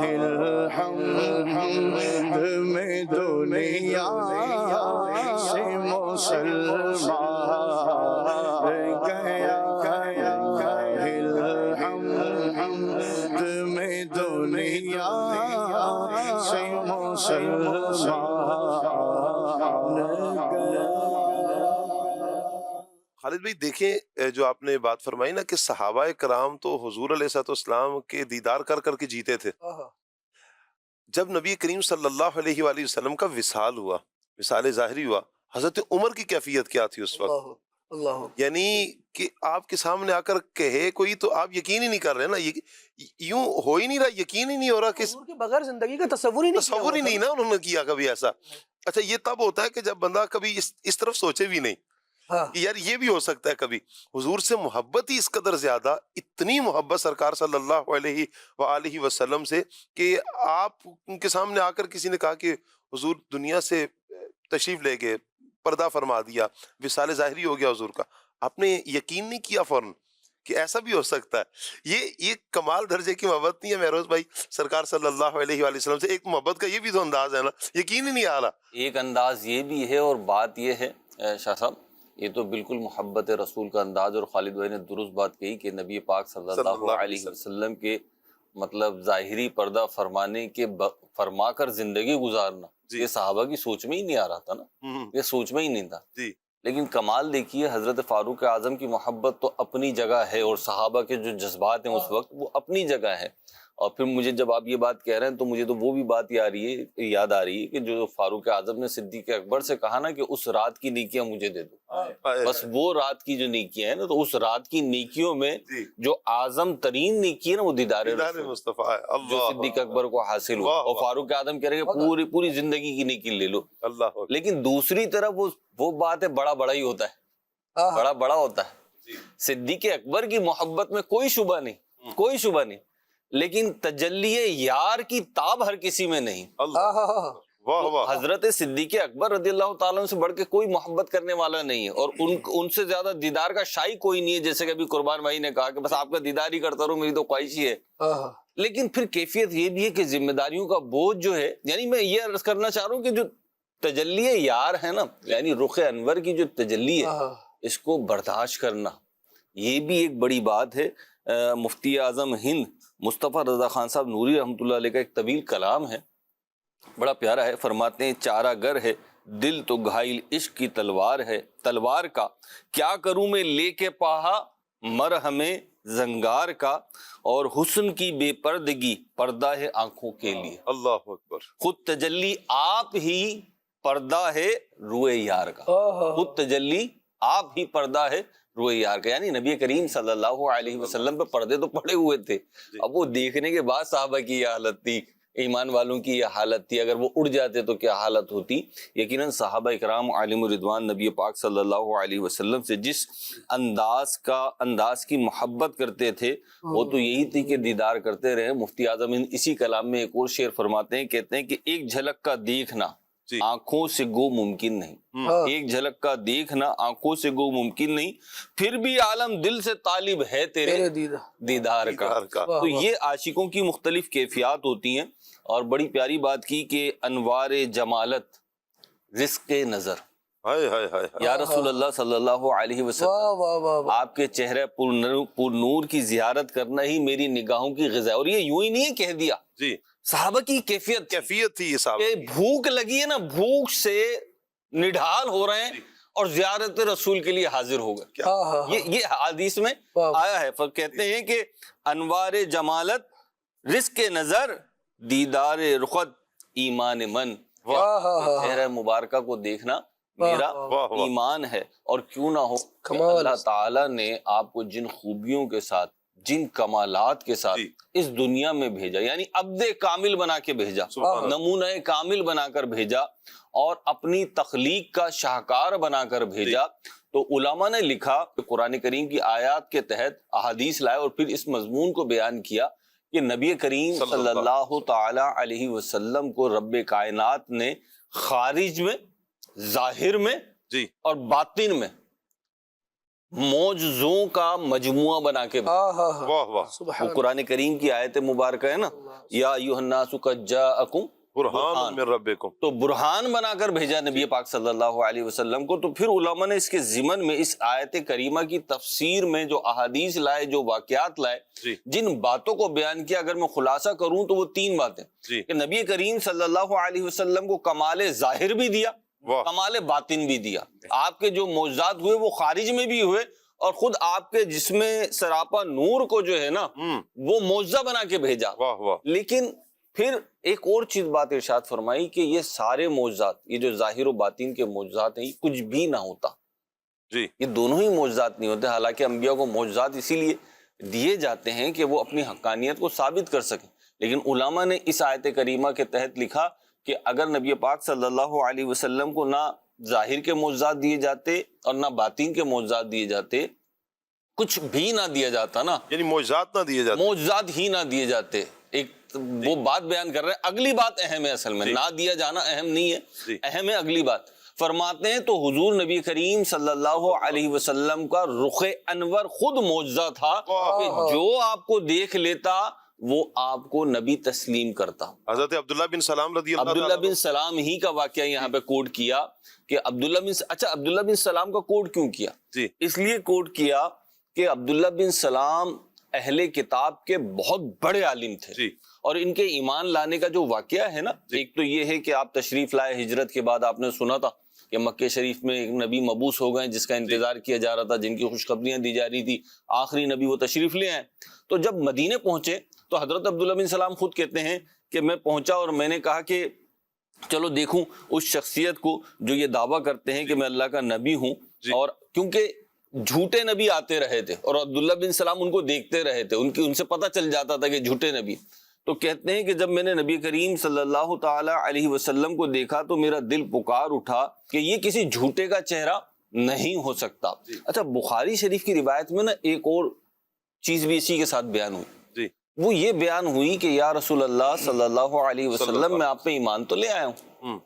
الحمد میں دنیا سے مسلمان گیا، الحمد میں دنیا سے مسلمان گیا۔ خالد بھائی دیکھیں، جو آپ نے بات فرمائی نا کہ صحابہ کرام تو حضور علیہ السلام کے دیدار کر کر کے جیتے تھے، جب نبی کریم صلی اللہ علیہ وآلہ وسلم کا وصال ہوا، وصال ظاہری ہوا، حضرت عمر کی کیفیت کیا تھی اس وقت؟ یعنی کہ آپ کے سامنے آ کر کہے کوئی تو آپ یقین ہی نہیں کر رہے نا، یوں ہو ہی نہیں رہا، یقین ہی نہیں ہو رہا کہ حضور کے بغیر زندگی کا تصور ہی نہیں نا انہوں نے کیا کبھی ایسا۔ اچھا یہ تب ہوتا ہے کہ جب بندہ کبھی اس طرف سوچے بھی نہیں کہ یار یہ بھی ہو سکتا ہے کبھی۔ حضور سے محبت ہی اس قدر زیادہ، اتنی محبت سرکار صلی اللہ علیہ وآلہ وسلم سے کہ آپ ان کے سامنے آ کر کسی نے کہا کہ حضور دنیا سے تشریف لے گئے، پردہ فرما دیا، وصال ظاہری ہو گیا حضور کا، آپ نے یقین نہیں کیا فوراً کہ ایسا بھی ہو سکتا ہے؟ یہ کمال درجے کی محبت نہیں ہے مہروز بھائی سرکار صلی اللہ علیہ وآلہ وسلم سے؟ ایک محبت کا یہ بھی تو انداز ہے نا، یقین ہی نہیں آ رہا۔ ایک انداز یہ بھی ہے، اور بات یہ ہے شاہ صاحب، یہ تو بالکل محبت رسول کا انداز، اور خالد بھائی نے درست بات کہی کہ نبی پاک صلی اللہ علیہ وسلم کے مطلب ظاہری پردہ فرمانے کے فرما کر زندگی گزارنا یہ صحابہ کی سوچ میں ہی نہیں آ رہا تھا نا، یہ سوچ میں ہی نہیں تھا۔ لیکن کمال دیکھیے، حضرت فاروق اعظم کی محبت تو اپنی جگہ ہے، اور صحابہ کے جو جذبات ہیں اس وقت وہ اپنی جگہ ہے۔ اور پھر مجھے جب آپ یہ بات کہہ رہے ہیں تو مجھے تو وہ بھی بات یاد آ رہی ہے کہ جو فاروق اعظم نے صدیق اکبر سے کہا نا کہ اس رات کی نیکیاں مجھے دے دو، بس وہ رات کی جو نیکیاں ہیں نا، تو اس رات کی نیکیوں میں جو اعظم ترین نیکی ہے نا وہ دیدار مصطفیٰ ہے، جو صدیق اکبر کو حاصل ہوا، اور فاروق اعظم کہہ رہے ہیں پوری زندگی کی نیکی لے لو۔ لیکن دوسری طرف وہ بات ہے، بڑا ہی ہوتا ہے، بڑا ہوتا ہے۔ صدیق اکبر کی محبت میں کوئی شبہ نہیں، لیکن تجلی یار کی تاب ہر کسی میں نہیں۔ حضرت صدیق اکبر رضی اللہ تعالیٰ سے بڑھ کے کوئی محبت کرنے والا نہیں ہے، اور ان سے زیادہ دیدار کا شائی کوئی نہیں ہے، جیسے کہ ابھی قربان بھائی نے کہا کہ بس آپ کا دیدار ہی کرتا رہوں، میری تو خواہش ہی ہے۔ لیکن پھر کیفیت یہ بھی ہے کہ ذمہ داریوں کا بوجھ جو ہے، یعنی میں یہ عرض کرنا چاہ رہا ہوں کہ جو تجلی یار ہے نا، یعنی رخ انور کی جو تجلی ہے، اس کو برداشت کرنا، یہ بھی ایک بڑی بات ہے۔ مفتی اعظم ہند مصطفیٰ رضا خان صاحب نوری رحمۃ اللہ علیہ کا ایک طویل کلام ہے، بڑا پیارا ہے۔ فرماتے ہیں چارہ گر ہے دل تو گھائل عشق کی تلوار ہے، تلوار کا کیا کروں میں لے کے پاہا مرہمیں زنگار کا، اور حسن کی بے پردگی پردہ ہے آنکھوں کے لیے۔ اللہ اکبر۔ خود تجلی آپ ہی پردہ ہے روئے یار کا، خود تجلی آپ ہی پردہ ہے روئے یار کا، یعنی نبی کریم صلی اللہ علیہ وسلم پہ پردے تو پڑے ہوئے تھے، اب وہ دیکھنے کے بعد صحابہ کی یہ حالت تھی، ایمان والوں کی یہ حالت تھی، اگر وہ اڑ جاتے تو کیا حالت ہوتی۔ یقیناً صحابہ اکرام علیہم الرضوان نبی پاک صلی اللہ علیہ وسلم سے جس انداز کی محبت کرتے تھے، وہ تو یہی تھی کہ دیدار کرتے رہے۔ مفتی اعظم اسی کلام میں ایک اور شعر فرماتے ہیں، کہتے ہیں کہ ایک جھلک کا دیکھنا آنکھوں سے گو ممکن نہیں، ایک جھلک کا دیکھنا آنکھوں سے گو ممکن نہیں، پھر بھی عالم دل سے طالب ہے تیرے دیدار کا۔ تو یہ عاشقوں کی مختلف کیفیات ہوتی ہیں، اور بڑی پیاری بات کی کہ انوار جمالت رزق نظر، یا رسول اللہ صلی اللہ علیہ وسلم آپ کے چہرے پر نور کی زیارت کرنا ہی میری نگاہوں کی غذا ہے۔ اور یہ یوں ہی نہیں کہہ دیا، صحابہ کی کیفیت تھی کہ بھوک لگی ہے نا، بھوک سے نڈھال ہو رہے ہیں اور زیارت رسول کے لیے حاضر ہو گئے۔ یہ حدیث میں آیا ہے، کہتے ہیں کہ انوار جمالت رزق نظر دیدار رخت ایمان من، چہرہ مبارکہ کو دیکھنا میرا ایمان ہے۔ اور کیوں نہ ہو کہ اللہ تعالیٰ نے آپ کو جن خوبیوں کے ساتھ، جن کمالات کے ساتھ اس دنیا میں بھیجا، یعنی عبد کامل بنا کے بھیجا، نمونہ کامل بنا کر بھیجا، اور اپنی تخلیق کا شاہکار بنا کر بھیجا، تو علماء نے لکھا کہ قرآن کریم کی آیات کے تحت احادیث لائے اور پھر اس مضمون کو بیان کیا کہ نبی کریم صلی اللہ تعالی علیہ وسلم کو رب کائنات نے خارج میں، ظاہر میں اور باطن میں معجزوں کا مجموعہ بنا کے وہ قرآن کریم کی آیت مبارکہ ہے نا، یا ایھا الناس قد جاءکم برہان من ربکم، تو برہان بنا کر بھیجا نبی پاک صلی اللہ علیہ وسلم کو۔ تو پھر علماء نے اس کے ضمن میں اس آیت کریمہ کی تفسیر میں جو احادیث لائے، جو واقعات لائے، جن باتوں کو بیان کیا، اگر میں خلاصہ کروں تو وہ 3 باتیں کہ نبی کریم صلی اللہ علیہ وسلم کو کمال ظاہر بھی دیا، کمال باطن بھی دیا، آپ کے جو معجزات ہوئے وہ خارج میں بھی ہوئے، اور خود آپ کے جسم سراپا نور کو جو ہے نا وہ معجزہ بنا کے بھیجا۔ لیکن پھر ایک اور چیز بات ارشاد فرمائی کہ یہ سارے معجزات، یہ جو ظاہر و باطن کے معجزات ہیں، یہ کچھ بھی نہ ہوتا، یہ دونوں ہی معجزات نہیں ہوتے۔ حالانکہ انبیاء کو معجزات اسی لیے دیے جاتے ہیں کہ وہ اپنی حقانیت کو ثابت کر سکیں، لیکن علماء نے اس آیت کریمہ کے تحت لکھا کہ اگر نبی پاک صلی اللہ علیہ وسلم کو نہ ظاہر کے معجزات دیے جاتے اور نہ باطن کے معجزات دیے جاتے، کچھ بھی نہ دیا جاتا نا، یعنی معجزات نہ دیے جاتے، معجزات ہی نہ دیے جاتے، ایک وہ بات بیان کر رہے ہیں، اگلی بات اہم ہے، اصل میں نہ دیا جانا اہم نہیں ہے، اہم ہے اگلی بات۔ فرماتے ہیں تو حضور نبی کریم صلی اللہ علیہ وسلم کا رخ انور خود معجزہ تھا کہ جو آپ کو دیکھ لیتا وہ آپ کو نبی تسلیم کرتا۔ حضرت عبداللہ بن سلام رضی اللہ عبداللہ بن سلام ہی کا واقعہ یہاں پہ کوٹ کیا کہ عبداللہ بن سلام کا کوٹ کیوں کیا؟ اس لیے کوٹ کیا کہ عبداللہ بن سلام اہل کتاب کے بہت بڑے عالم تھے، اور ان کے ایمان لانے کا جو واقعہ ہے نا، ایک تو یہ ہے کہ آپ تشریف لائے ہجرت کے بعد، آپ نے سنا تھا کہ مکہ شریف میں ایک نبی مبعوث ہو گئے جس کا انتظار کیا جا رہا تھا، جن کی خوشخبریاں دی جا رہی تھی، آخری نبی وہ تشریف لے آئے۔ تو جب مدینے پہنچے تو حضرت عبداللہ بن سلام خود کہتے ہیں کہ میں پہنچا اور میں نے کہا کہ چلو دیکھوں اس شخصیت کو جو یہ دعویٰ کرتے ہیں کہ میں اللہ کا نبی ہوں، اور کیونکہ جھوٹے نبی آتے رہے تھے اور عبداللہ بن سلام ان کو دیکھتے رہے تھے، ان سے پتہ چل جاتا تھا کہ جھوٹے نبی۔ تو کہتے ہیں کہ جب میں نے نبی کریم صلی اللہ تعالی علیہ وسلم کو دیکھا تو میرا دل پکار اٹھا کہ یہ کسی جھوٹے کا چہرہ نہیں ہو سکتا۔ اچھا، بخاری شریف کی روایت میں نا ایک اور چیز بھی اسی کے ساتھ بیان ہوئی، وہ یہ بیان ہوئی کہ یا رسول اللہ صلی اللہ علیہ وسلم میں آپ پہ ایمان تو لے آیا ہوں،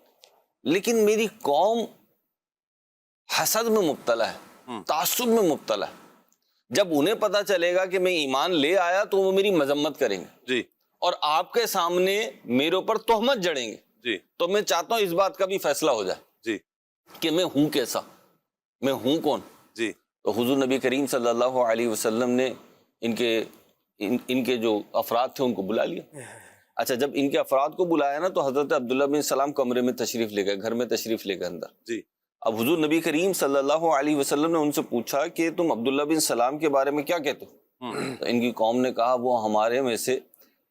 لیکن میری قوم حسد میں مبتلا ہے، تعصب میں مبتلا ہے، جب انہیں پتا چلے گا کہ میں ایمان لے آیا تو وہ میری مذمت کریں گے، اور آپ کے سامنے میرے اوپر تہمت جڑیں گے جی تو میں چاہتا ہوں اس بات کا بھی فیصلہ ہو جائے جی کہ میں ہوں کیسا، میں ہوں کون. جی تو حضور نبی کریم صلی اللہ علیہ وسلم نے ان کے جو افراد تھے ان کو بلا لیا. اچھا جب ان کے افراد کو بلایا نا تو حضرت عبداللہ بن سلام کمرے میں تشریف لے گئے، گھر میں تشریف لے گئے اندر. جی اب حضور نبی کریم صلی اللہ علیہ وسلم نے ان سے پوچھا کہ تم عبداللہ بن سلام کے بارے میں کیا کہتے ہو؟ تو ان کی قوم نے کہا وہ ہمارے میں سے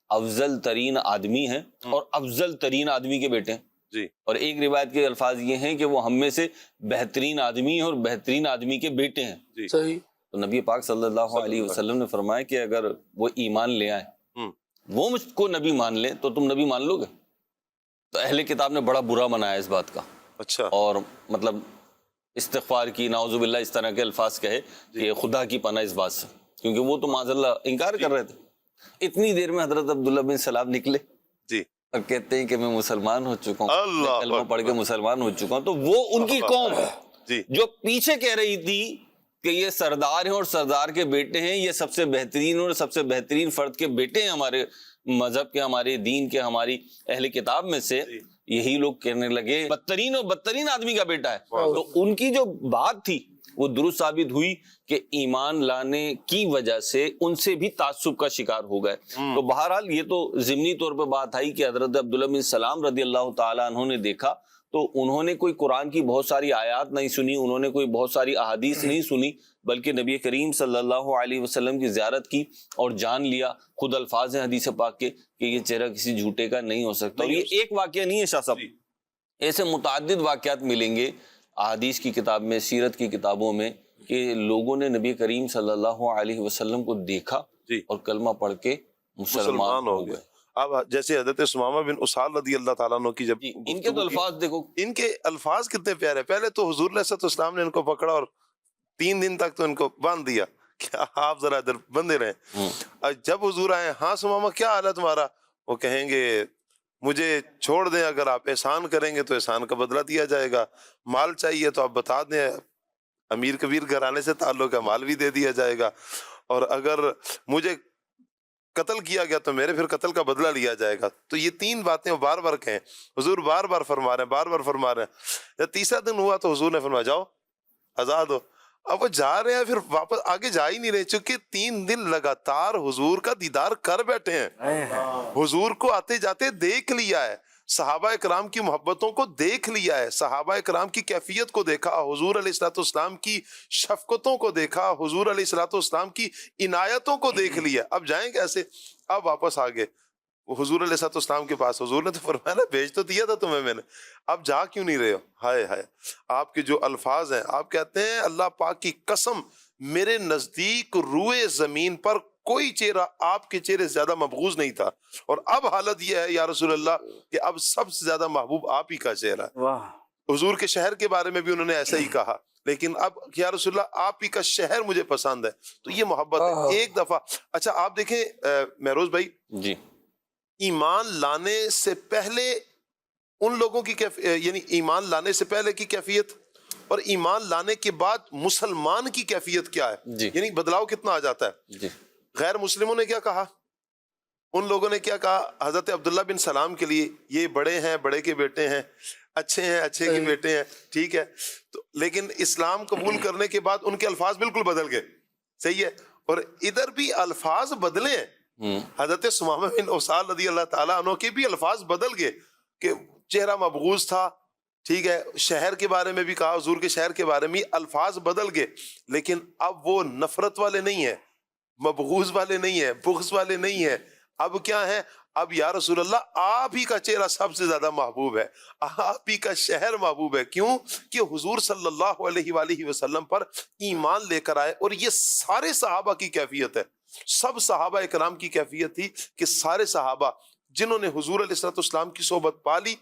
افضل ترین آدمی ہیں اور افضل ترین آدمی کے بیٹے ہیں. جی اور ایک روایت کے الفاظ یہ ہیں کہ وہ ہم میں سے بہترین آدمی ہیں اور بہترین آدمی کے بیٹے ہیں. جی صحیح. تو نبی پاک صلی اللہ علیہ وسلم نے فرمایا کہ اگر وہ ایمان لے آئیں، وہ مجھ کو نبی مان لیں تو تم نبی مان لو گے؟ تو اہل کتاب نے بڑا برا منایا اس بات کا، اچھا اور مطلب استغفار کی، نعوذ باللہ اس طرح کے الفاظ کہے کہ خدا کی پناہ اس بات سے، کیونکہ وہ تو معاذ اللہ انکار کر رہے تھے. اتنی دیر میں حضرت عبداللہ بن سلام نکلے جی اور کہتے ہیں کہ میں مسلمان ہو چکا ہوں، اللہ میں کلمہ پڑھ کے مسلمان ہو چکا ہوں. تو وہ ان کی قوم جی جو پیچھے کہہ رہی تھی کہ یہ سردار ہیں اور سردار کے بیٹے ہیں، یہ سب سے بہترین اور سب سے بہترین فرد کے بیٹے ہیں ہمارے مذہب کے، ہمارے دین کے، ہماری اہل کتاب میں سے، یہی لوگ کہنے لگے بدترین اور بدترین آدمی کا بیٹا ہے. تو ان کی جو بات تھی وہ درست ثابت ہوئی کہ ایمان لانے کی وجہ سے ان سے بھی تعصب کا شکار ہو گئے. تو بہرحال یہ تو ضمنی طور پہ بات آئی کہ حضرت عبداللہ بن سلام رضی اللہ تعالیٰ عنہ نے دیکھا تو انہوں نے کوئی قرآن کی بہت ساری آیات نہیں سنی، انہوں نے کوئی بہت ساری احادیث نہیں سنی، بلکہ نبی کریم صلی اللہ علیہ وسلم کی زیارت کی اور جان لیا. خود الفاظ ہیں حدیث پاک کے کہ یہ چہرہ کسی جھوٹے کا نہیں ہو سکتا. اور یہ ایک واقعہ نہیں ہے شاہ صاحب، ایسے متعدد واقعات ملیں گے احادیث کی کتاب میں، سیرت کی کتابوں میں، کہ لوگوں نے نبی کریم صلی اللہ علیہ وسلم کو دیکھا اور کلمہ پڑھ کے مسلمان ہو گئے. اب جیسے حضرت سمامہ بن اسال رضی اللہ تعالیٰ عنہ کی جب ان کے تو الفاظ دیکھو، ان کے الفاظ کتنے پیارے. پہلے تو حضور علیہ الصلوۃ والسلام نے ان کو پکڑا اور 3 دن تک تو ان کو باندھ دیا کہ آپ ذرا ادھر بندے رہیں. جب حضور آئے، ہاں سمامہ کیا حال ہے تمہارا؟ وہ کہیں گے مجھے چھوڑ دیں، اگر آپ احسان کریں گے تو احسان کا بدلہ دیا جائے گا، مال چاہیے تو آپ بتا دیں، امیر کبیر گھرانے سے تعلق ہے، مال بھی دے دیا جائے گا، اور اگر مجھے قتل کیا گیا تو میرے پھر قتل کا بدلہ لیا جائے گا. تو یہ 3 باتیں بار بار کہیں، حضور بار بار فرما رہے ہیں، بار بار فرما رہے ہیں. جب تیسرا دن ہوا تو حضور نے فرمایا جاؤ آزاد ہو. اب وہ جا رہے ہیں، پھر واپس آگے جا ہی نہیں رہے، چونکہ 3 دن لگاتار حضور کا دیدار کر بیٹھے ہیں، حضور کو آتے جاتے دیکھ لیا ہے، صحابہ اکرام کی محبتوں کو دیکھ لیا ہے، صحابہ اکرام کی کیفیت کو دیکھا، حضور علیہ الصلوۃ والسلام کی شفقتوں کو دیکھا، حضور علیہ الصلوۃ والسلام کی عنایتوں کو دیکھ لیا. اب جائیں کیسے؟ اب واپس آگے حضور علیہ الصلوۃ والسلام کے پاس. حضور نے تو فرمایا نا بھیج تو دیا تھا تمہیں میں نے، اب جا کیوں نہیں رہے ہو؟ ہائے ہائے، آپ کے جو الفاظ ہیں، آپ کہتے ہیں اللہ پاک کی قسم میرے نزدیک روئے زمین پر کوئی چہرہ آپ کے چہرے سے زیادہ مبغوض نہیں تھا، اور اب حالت یہ ہے یا رسول اللہ کہ اب سب سے زیادہ محبوب آپ ہی کا چہرہ ہے. حضور کے شہر کے بارے میں بھی انہوں نے ایسا ہی کہا، لیکن اب یا رسول اللہ آپ ہی کا شہر مجھے پسند ہے. تو یہ محبت ہے. ایک دفعہ اچھا آپ دیکھیں مہروز بھائی جی ایمان لانے سے پہلے ان لوگوں کی یعنی ایمان لانے سے پہلے کی کیفیت اور ایمان لانے کے بعد مسلمان کی کیفیت کیا ہے، جی. یعنی بدلاؤ کتنا آ جاتا ہے. جی غیر مسلموں نے کیا کہا، ان لوگوں نے کیا کہا حضرت عبداللہ بن سلام کے لیے، یہ بڑے ہیں، بڑے کے بیٹے ہیں، اچھے ہیں، اچھے کے بیٹے ہیں، ٹھیک ہے. تو لیکن اسلام قبول کرنے کے بعد ان کے الفاظ بالکل بدل گئے، صحیح ہے. اور ادھر بھی الفاظ بدلے ہیں، حضرت سمامہ بن اسال رضی اللہ تعالیٰ عنہ کے بھی الفاظ بدل گئے کہ چہرہ مبغوض تھا، ٹھیک ہے. شہر کے بارے میں بھی کہا، حضور کے شہر کے بارے میں الفاظ بدل گئے، لیکن اب وہ نفرت والے نہیں ہیں، مبغوض والے نہیں ہیں، بغض والے نہیں ہیں. اب کیا ہے؟ اب یا رسول اللہ آپ ہی کا چہرہ سب سے زیادہ محبوب ہے، آپ ہی کا شہر محبوب ہے. کیوں؟ کہ حضور صلی اللہ علیہ وآلہ وسلم پر ایمان لے کر آئے. اور یہ سارے صحابہ کی کیفیت ہے، سب صحابہ اکرام کی کیفیت تھی کہ سارے صحابہ جنہوں نے حضور علیہ الصلوۃ والسلام کی صحبت پالی،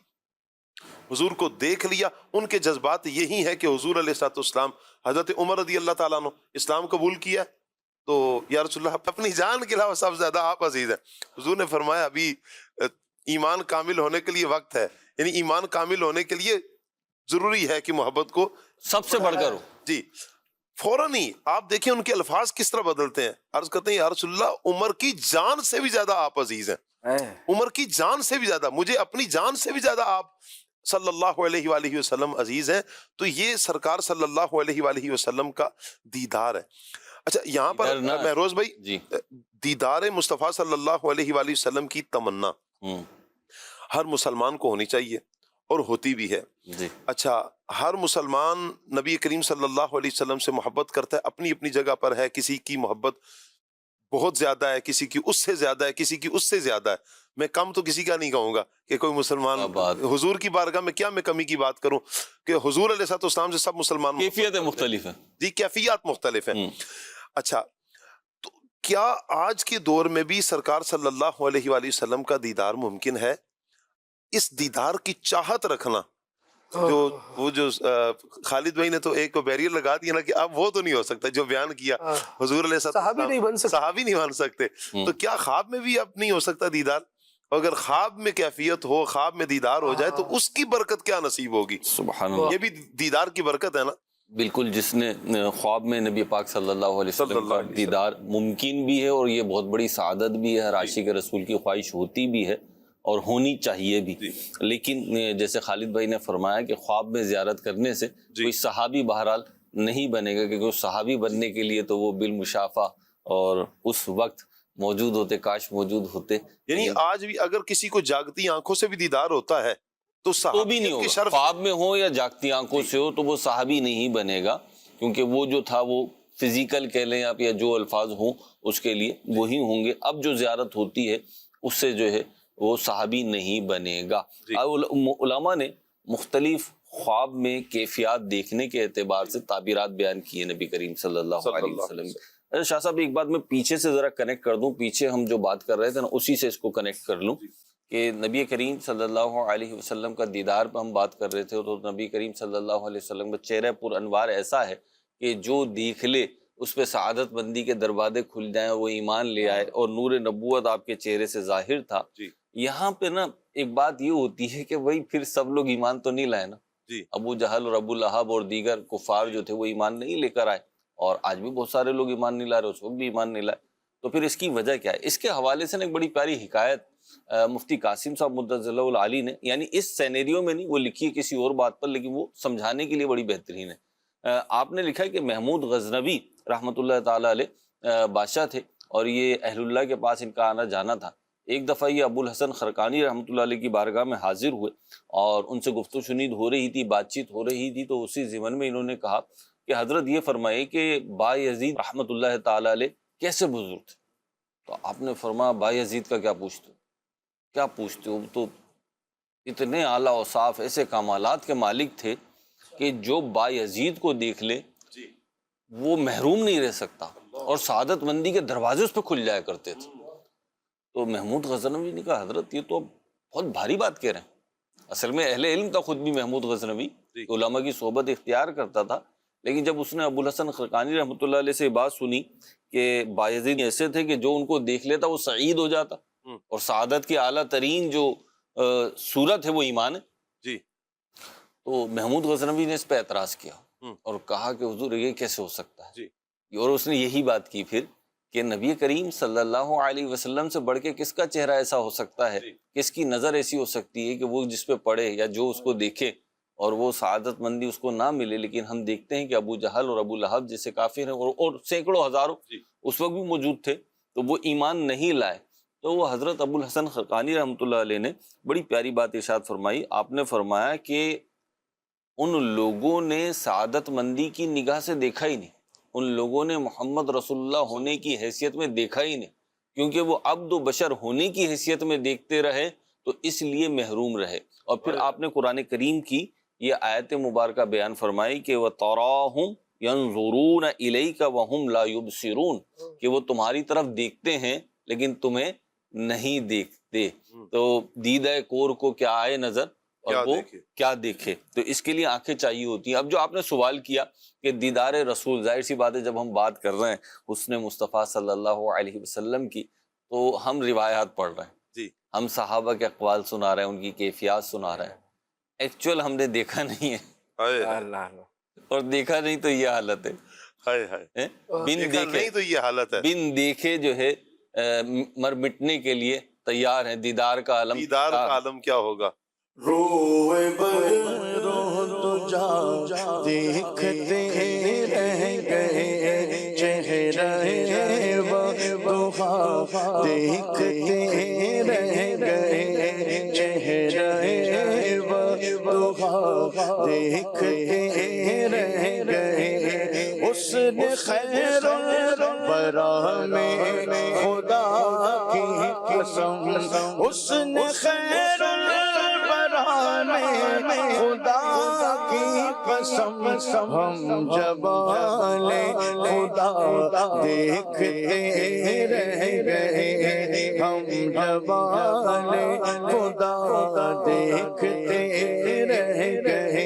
حضور کو دیکھ لیا، ان کے جذبات یہی ہے کہ حضور علیہ الصلوۃ والسلام، حضرت عمر رضی اللہ تعالیٰ عنہ اسلام قبول کیا تو یا رسول اللہ اپنی جان کے علاوہ سب سے زیادہ آپ عزیز ہیں. حضور نے فرمایا ابھی ایمان کامل ہونے کے لیے وقت ہے، یعنی ایمان کامل ہونے کے لیے ضروری ہے کہ محبت کو سب سے بڑھ کر ہو. جی فوراً ہی آپ دیکھیں ان کے الفاظ کس طرح بدلتے ہیں. عرض کرتے ہیں یا رسول اللہ عمر کی جان سے بھی زیادہ آپ عزیز ہیں. عمر کی جان سے بھی زیادہ، مجھے اپنی جان سے بھی زیادہ آپ صلی اللہ علیہ وآلہ وسلم عزیز ہیں. تو یہ سرکار صلی اللہ علیہ وآلہ وسلم کا دیدار ہے. اچھا یہاں پر مہروز بھائی، جی دیدار مصطفیٰ صلی اللہ علیہ وآلہ وسلم کی تمنا ہر مسلمان کو ہونی چاہیے اور ہوتی بھی ہے. جی اچھا ہر مسلمان نبی کریم صلی اللہ علیہ وسلم سے محبت کرتا ہے، اپنی اپنی جگہ پر ہے. کسی کی محبت بہت زیادہ ہے، کسی کی اس سے زیادہ ہے، کسی کی اس سے زیادہ ہے. میں کم تو کسی کا نہیں کہوں گا کہ کوئی مسلمان حضور کی بارگاہ میں کیا میں کمی کی بات کروں کہ حضور علیہ الصلوۃ والسلام سے سب مسلمان کیفیتیں مختلف ہیں. جی کیفیات مختلف ہیں. اچھا تو کیا آج کے دور میں بھی سرکار صلی اللہ علیہ وآلہ وسلم کا دیدار ممکن ہے؟ اس دیدار کی چاہت رکھنا جو خالد بھائی نے تو ایک بیریئر لگا دیا نا کہ اب وہ تو نہیں ہو سکتا جو بیان کیا حضور علیہ السلام، صحابی نہیں بن سکتے، صحابی نہیں بن سکتے. تو کیا خواب میں بھی اب نہیں ہو سکتا دیدار؟ اگر خواب میں کیفیت ہو، خواب میں دیدار ہو جائے تو اس کی برکت کیا نصیب ہوگی؟ سبحان اللہ. یہ بھی دیدار کی برکت ہے نا. بالکل، جس نے خواب میں نبی پاک صلی اللہ علیہ وسلم کا دیدار ممکن بھی ہے اور یہ بہت بڑی سعادت بھی ہے، ہر عاشق رسول کی خواہش ہوتی بھی ہے اور ہونی چاہیے بھی. لیکن جیسے خالد بھائی نے فرمایا کہ خواب میں زیارت کرنے سے کوئی صحابی بہرحال نہیں بنے گا، کیونکہ صحابی بننے کے لیے تو وہ بالمشافہ اور اس وقت موجود ہوتے، کاش موجود ہوتے. یعنی آج بھی اگر کسی کو جاگتی آنکھوں سے بھی دیدار ہوتا ہے تو بھی نہیں ہوگا. خواب میں ہو یا جاگتی آنکھوں سے ہو تو وہ صحابی نہیں بنے گا، کیونکہ وہ جو تھا وہ فزیکل کہہ لیں آپ یا جو الفاظ ہوں اس کے لیے وہی ہوں گے. اب جو زیارت ہوتی ہے اس سے جو ہے وہ صحابی نہیں بنے گا. علماء نے مختلف خواب میں کیفیات دیکھنے کے اعتبار سے تعبیرات بیان کیے نبی کریم صلی اللہ علیہ وسلم. شاہ صاحب ایک بات میں پیچھے سے ذرا کنیکٹ کر دوں، پیچھے ہم جو بات کر رہے تھے نا اسی سے اس کو کنیکٹ کر لوں کہ نبی کریم صلی اللہ علیہ وسلم کا دیدار پہ ہم بات کر رہے تھے. تو نبی کریم صلی اللہ علیہ وسلم کا چہرہ پر انوار ایسا ہے کہ جو دیکھ لے اس پہ سعادت مندی کے دروازے کھل جائیں، وہ ایمان لے آئے، اور نور نبوت آپ کے چہرے سے ظاہر تھا. یہاں پہ نا ایک بات یہ ہوتی ہے کہ وہی پھر سب لوگ ایمان تو نہیں لائے نا. ابو جہل اور ابو لہب اور دیگر کفار جو تھے وہ ایمان نہیں لے کر آئے، اور آج بھی بہت سارے لوگ ایمان نہیں لا رہے، اس وقت بھی ایمان نہیں لائے. تو پھر اس کی وجہ کیا ہے؟ اس کے حوالے سے ایک بڑی پیاری حکایت مفتی قاسم صاحب مدظلہ العالی نے، یعنی اس سینیریو میں نہیں، وہ لکھی ہے کسی اور بات پر، لیکن وہ سمجھانے کے لیے بڑی بہترین ہے. آپ نے لکھا ہے کہ محمود غزنوی رحمۃ اللہ تعالی علیہ بادشاہ تھے، اور یہ اہل اللہ کے پاس ان کا آنا جانا تھا. ایک دفعہ یہ ابو الحسن خرقانی رحمۃ اللہ علیہ کی بارگاہ میں حاضر ہوئے اور ان سے گفت و شنید ہو رہی تھی، بات چیت ہو رہی تھی. تو اسی ضمن میں انہوں نے کہا کہ حضرت یہ فرمائے کہ با یزید رحمۃ اللہ تعالی علیہ کیسے بزرگ تھے؟ تو آپ نے فرمایا با یزید کا کیا پوچھتے ہو، تو اتنے اعلیٰ اوصاف، ایسے کمالات کے مالک تھے کہ جو با یزید کو دیکھ لے وہ محروم نہیں رہ سکتا، اور سعادت مندی کے دروازے اس پہ کھل جایا کرتے تھے. تو محمود غزنوی نے کہا حضرت یہ تو بہت بھاری بات کہہ رہے ہیں. اصل میں اہل علم تھا خود بھی محمود غزنوی، علماء کی صحبت اختیار کرتا تھا. لیکن جب اس نے ابو الحسن خرقانی رحمۃ اللہ علیہ سے بات سنی کہ بایزید ایسے تھے کہ جو ان کو دیکھ لیتا وہ سعید ہو جاتا، اور سعادت کی اعلیٰ ترین جو صورت ہے وہ ایمان ہے. تو محمود غزنوی نے اس پہ اعتراض کیا اور کہا کہ حضور یہ کیسے ہو سکتا ہے. اور اس نے یہی بات کی پھر کہ نبی کریم صلی اللہ علیہ وسلم سے بڑھ کے کس کا چہرہ ایسا ہو سکتا ہے، کس کی نظر ایسی ہو سکتی ہے کہ وہ جس پہ پڑھے یا جو اس کو دیکھے اور وہ سعادت مندی اس کو نہ ملے. لیکن ہم دیکھتے ہیں کہ ابو جہل اور ابو لہب جیسے کافر ہیں اور سینکڑوں ہزاروں اس وقت بھی موجود تھے، تو وہ ایمان نہیں لائے. تو وہ حضرت ابو الحسن خرقانی رحمۃ اللہ علیہ نے بڑی پیاری بات ارشاد فرمائی. آپ نے فرمایا کہ ان لوگوں نے سعادت مندی کی نگاہ سے دیکھا ہی نہیں، ان لوگوں نے محمد رسول اللہ ہونے کی حیثیت میں دیکھا ہی نہیں، کیونکہ وہ عبد و بشر ہونے کی حیثیت میں دیکھتے رہے تو اس لیے محروم رہے. اور پھر آپ نے قرآن کریم کی یہ آیت مبارکہ بیان فرمائی کہ وَتَرَاهُمْ يَنْظُرُونَ إِلَيْكَ وَهُمْ لَا يُبْصِرُونَ، کہ وہ تمہاری طرف دیکھتے ہیں لیکن تمہیں نہیں دیکھتے. تو دیدہ کور کو کیا آئے نظر اور وہ کیا دیکھے، تو اس کے لیے آنکھیں چاہیے ہوتی ہیں. اب جو آپ نے سوال کیا کہ دیدار رسول، ظاہر سی بات ہے جب ہم بات کر رہے ہیں حسن مصطفیٰ صلی اللہ علیہ وسلم کی تو ہم روایات پڑھ رہے ہیں، ہم صحابہ کے اقوال سنا رہے ہیں، ان کی کیفیات سنا رہے ہیں. ایکچوئل ہم نے دیکھا نہیں ہے، اور دیکھا نہیں تو یہ حالت ہے، بن دیکھے تو یہ حالت ہے، بن دیکھے جو ہے مر مٹنے کے لیے تیار ہیں دیدار کا عالم دیدار کا عالم کیا ہوگا؟ روئے بدرو تجا دیکھتے رہ گئے، چہرے وضحا دیکھتے رہ گئے، چہرے وضحا دیکھتے رہ گئے، اس نے خیر برا میں خدا کی قسم، اس نے خیر خدا کی قسم، ہم جبال خدا دیکھتے رہ گئے، ہم جبال خدا دیکھتے رہ گئے،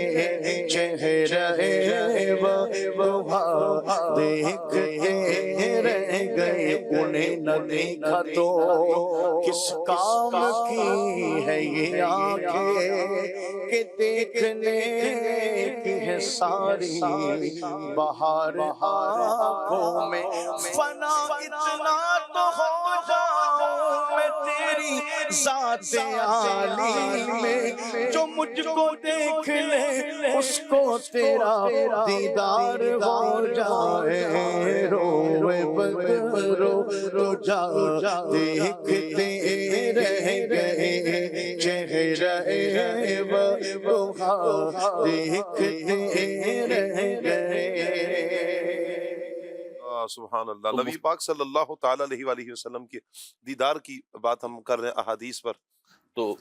چہرے وضحا دیکھتے رہ گئے، انہیں نہ دیکھا تو کس کام کی ہے یہ آنکھیں کہ دیکھنے کی ہے ساری بہار آنکھوں میں، فنا اتنا تو ہو جاؤں میں تیری ذات عالی میں، جو مجھ کو دیکھ لے اس کو تیرا دیدار ہو جائے، روئے بدرو تجا دیکھتے رہ گئے، چہرے وضحا دیکھتے رہ گئے۔ سبحان اللہ۔ نبی پاک صلی اللہ تعالی علیہ وآلہ وسلم کے دیدار کی بات ہم کر رہے ہیں احادیث پر، تو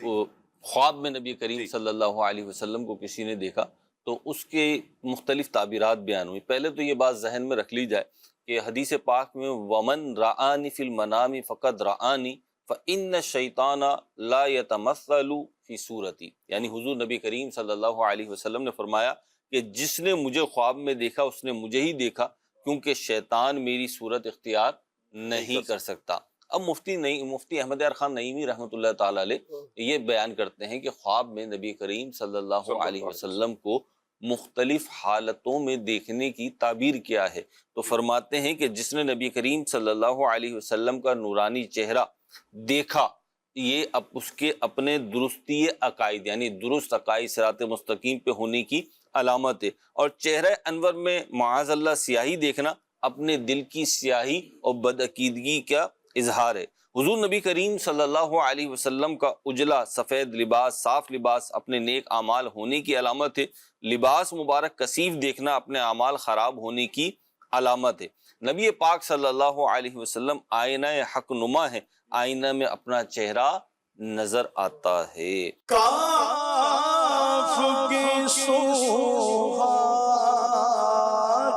خواب میں نبی کریم صلی اللہ علیہ وسلم کو کسی نے دیکھا تو اس کے مختلف تعبیرات بیان ہوئی۔ پہلے تو یہ بات ذہن میں رکھ لی جائے کہ حدیث پاک میں ومن رآنی فی المنام فقد رآنی فإن الشیطان لا يتمثل فی صورتی، یعنی حضور نبی کریم صلی اللہ علیہ وسلم نے فرمایا کہ جس نے مجھے خواب میں دیکھا اس نے مجھے ہی دیکھا، کیونکہ شیطان میری صورت اختیار نہیں کر سکتا۔ اب مفتی احمد یار خان نعیمی رحمۃ اللہ تعالی علیہ یہ بیان کرتے ہیں کہ خواب میں نبی کریم صلی اللہ علیہ وسلم کو مختلف حالتوں میں دیکھنے کی تعبیر کیا ہے، تو فرماتے ہیں کہ جس نے نبی کریم صلی اللہ علیہ وسلم کا نورانی چہرہ دیکھا، یہ اب اس کے اپنے درستی عقائد یعنی درست عقائد صراط مستقیم پہ ہونے کی علامت ہے، اور چہرہ انور میں معاذ اللہ سیاہی دیکھنا اپنے دل کی سیاہی اور بدعقیدگی کا اظہار ہے۔ حضور نبی کریم صلی اللہ علیہ وسلم کا اجلا سفید لباس، صاف لباس اپنے نیک اعمال ہونے کی علامت ہے، لباس مبارک کثیف دیکھنا اپنے اعمال خراب ہونے کی علامت ہے۔ نبی پاک صلی اللہ علیہ وسلم آئینہ حق نما ہے، آئینہ میں اپنا چہرہ نظر آتا ہے۔ کاف کے سوہا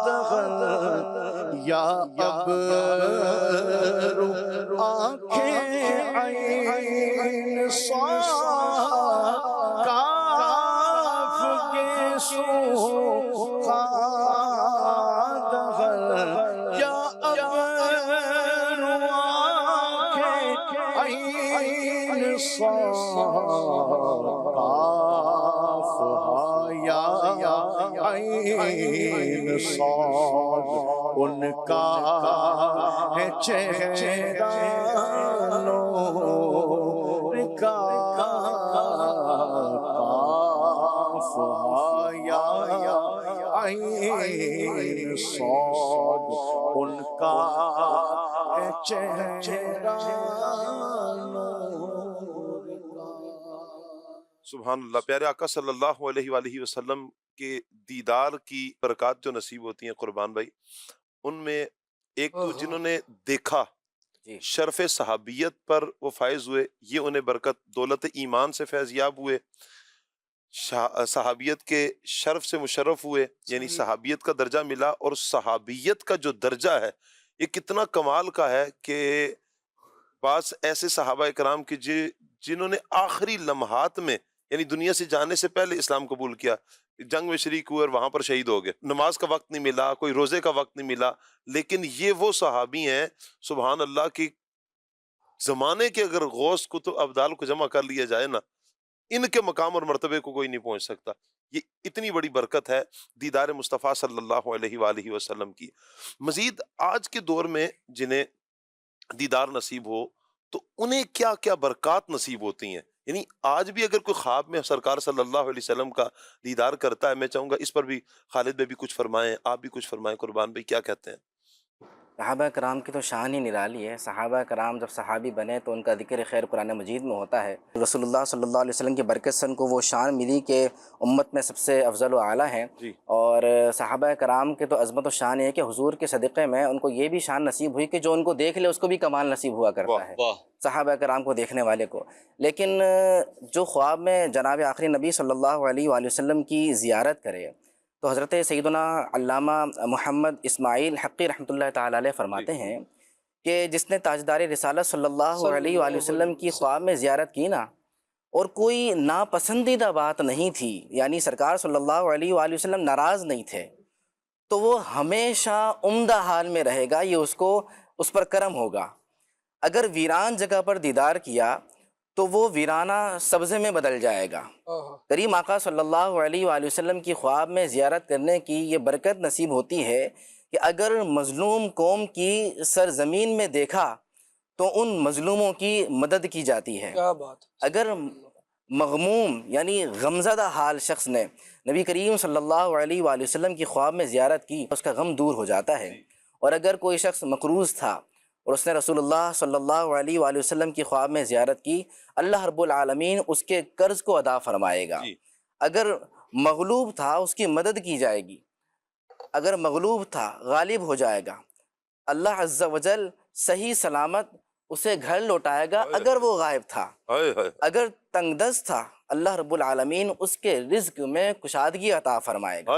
دغل یا ابر آنکھیں عین صاد، کاف کے سوہا دغل یا ابر آنکھیں عین صاد، کاف یا عین صاد، ان کا ہے چہرہ نور کا، کاف یا عین صاد، ان کا ہے چہرہ نور کا۔ سبحان اللہ۔ پیارے آقا صلی اللہ علیہ وآلہ وسلم کے دیدار کی برکات جو نصیب ہوتی ہیں قربان بھائی، ان میں ایک تو جنہوں نے دیکھا شرف صحابیت پر وہ فائز ہوئے، یہ انہیں برکت دولت ایمان سے فیض یاب ہوئے، صحابیت کے شرف سے مشرف ہوئے، یعنی صحابیت کا درجہ ملا، اور صحابیت کا جو درجہ ہے یہ کتنا کمال کا ہے کہ بعض ایسے صحابہ اکرام کی جنہوں نے آخری لمحات میں یعنی دنیا سے جانے سے پہلے اسلام قبول کیا، جنگ میں شریک ہوئے اور وہاں پر شہید ہو گئے، نماز کا وقت نہیں ملا، کوئی روزے کا وقت نہیں ملا، لیکن یہ وہ صحابی ہیں سبحان اللہ کی زمانے کے اگر غوث کتب ابدال کو جمع کر لیا جائے نا، ان کے مقام اور مرتبے کو کوئی نہیں پہنچ سکتا۔ یہ اتنی بڑی برکت ہے دیدار مصطفیٰ صلی اللہ علیہ وآلہ وسلم کی۔ مزید آج کے دور میں جنہیں دیدار نصیب ہو تو انہیں کیا کیا برکات نصیب ہوتی ہیں. یعنی آج بھی اگر کوئی خواب میں سرکار صلی اللہ علیہ وسلم کا دیدار کرتا ہے، میں چاہوں گا اس پر بھی خالد بھائی بھی کچھ فرمائیں، آپ بھی کچھ فرمائیں. قربان بھائی کیا کہتے ہیں؟ صحابہ کرام کی تو شان ہی نرالی ہے. صحابہ کرام جب صحابی بنے تو ان کا ذکر خیر قرآن مجید میں ہوتا ہے. رسول اللہ صلی اللہ علیہ وسلم کی برکت سے ان کو وہ شان ملی کہ امت میں سب سے افضل و اعلیٰ ہیں. جی. اور صحابہ کرام کے تو عظمت و شان ہے کہ حضور کے صدقے میں ان کو یہ بھی شان نصیب ہوئی کہ جو ان کو دیکھ لے اس کو بھی کمال نصیب ہوا کرتا ہے، صحابہ کرام کو دیکھنے والے کو. لیکن جو خواب میں جناب آخری نبی صلی اللہ علیہ وآلہ وسلم کی زیارت کرے تو حضرت سیدنا علامہ محمد اسماعیل حقی رحمۃ اللہ تعالی علیہ فرماتے ہیں کہ جس نے تاجدار رسالت صلی اللہ علیہ وآلہ وسلم کی خواب میں زیارت کی نا، اور کوئی ناپسندیدہ بات نہیں تھی، یعنی سرکار صلی اللہ علیہ وآلہ وسلم ناراض نہیں تھے، تو وہ ہمیشہ عمدہ حال میں رہے گا، یہ اس پر کرم ہوگا. اگر ویران جگہ پر دیدار کیا تو وہ ویرانہ سبزے میں بدل جائے گا. کریم آقا صلی اللہ علیہ وآلہ وسلم کی خواب میں زیارت کرنے کی یہ برکت نصیب ہوتی ہے کہ اگر مظلوم قوم کی سرزمین میں دیکھا تو ان مظلوموں کی مدد کی جاتی ہے. کیا بات. اگر مغموم یعنی غمزدہ حال شخص نے نبی کریم صلی اللہ علیہ وآلہ وسلم کی خواب میں زیارت کی اس کا غم دور ہو جاتا ہے. اور اگر کوئی شخص مقروض تھا اور اس نے رسول اللہ صلی اللہ علیہ وآلہ وسلم کی خواب میں زیارت کی، اللہ رب العالمین اس کے قرض کو ادا فرمائے گا. اگر مغلوب تھا اس کی مدد کی جائے گی، اگر مغلوب تھا غالب ہو جائے گا، اللہ عز و جل صحیح سلامت اسے گھر لوٹائے گا. اگر وہ غائب تھا، اگر تنگ دست تھا، اللہ رب العالمین اس کے رزق میں کشادگی عطا فرمائے گا.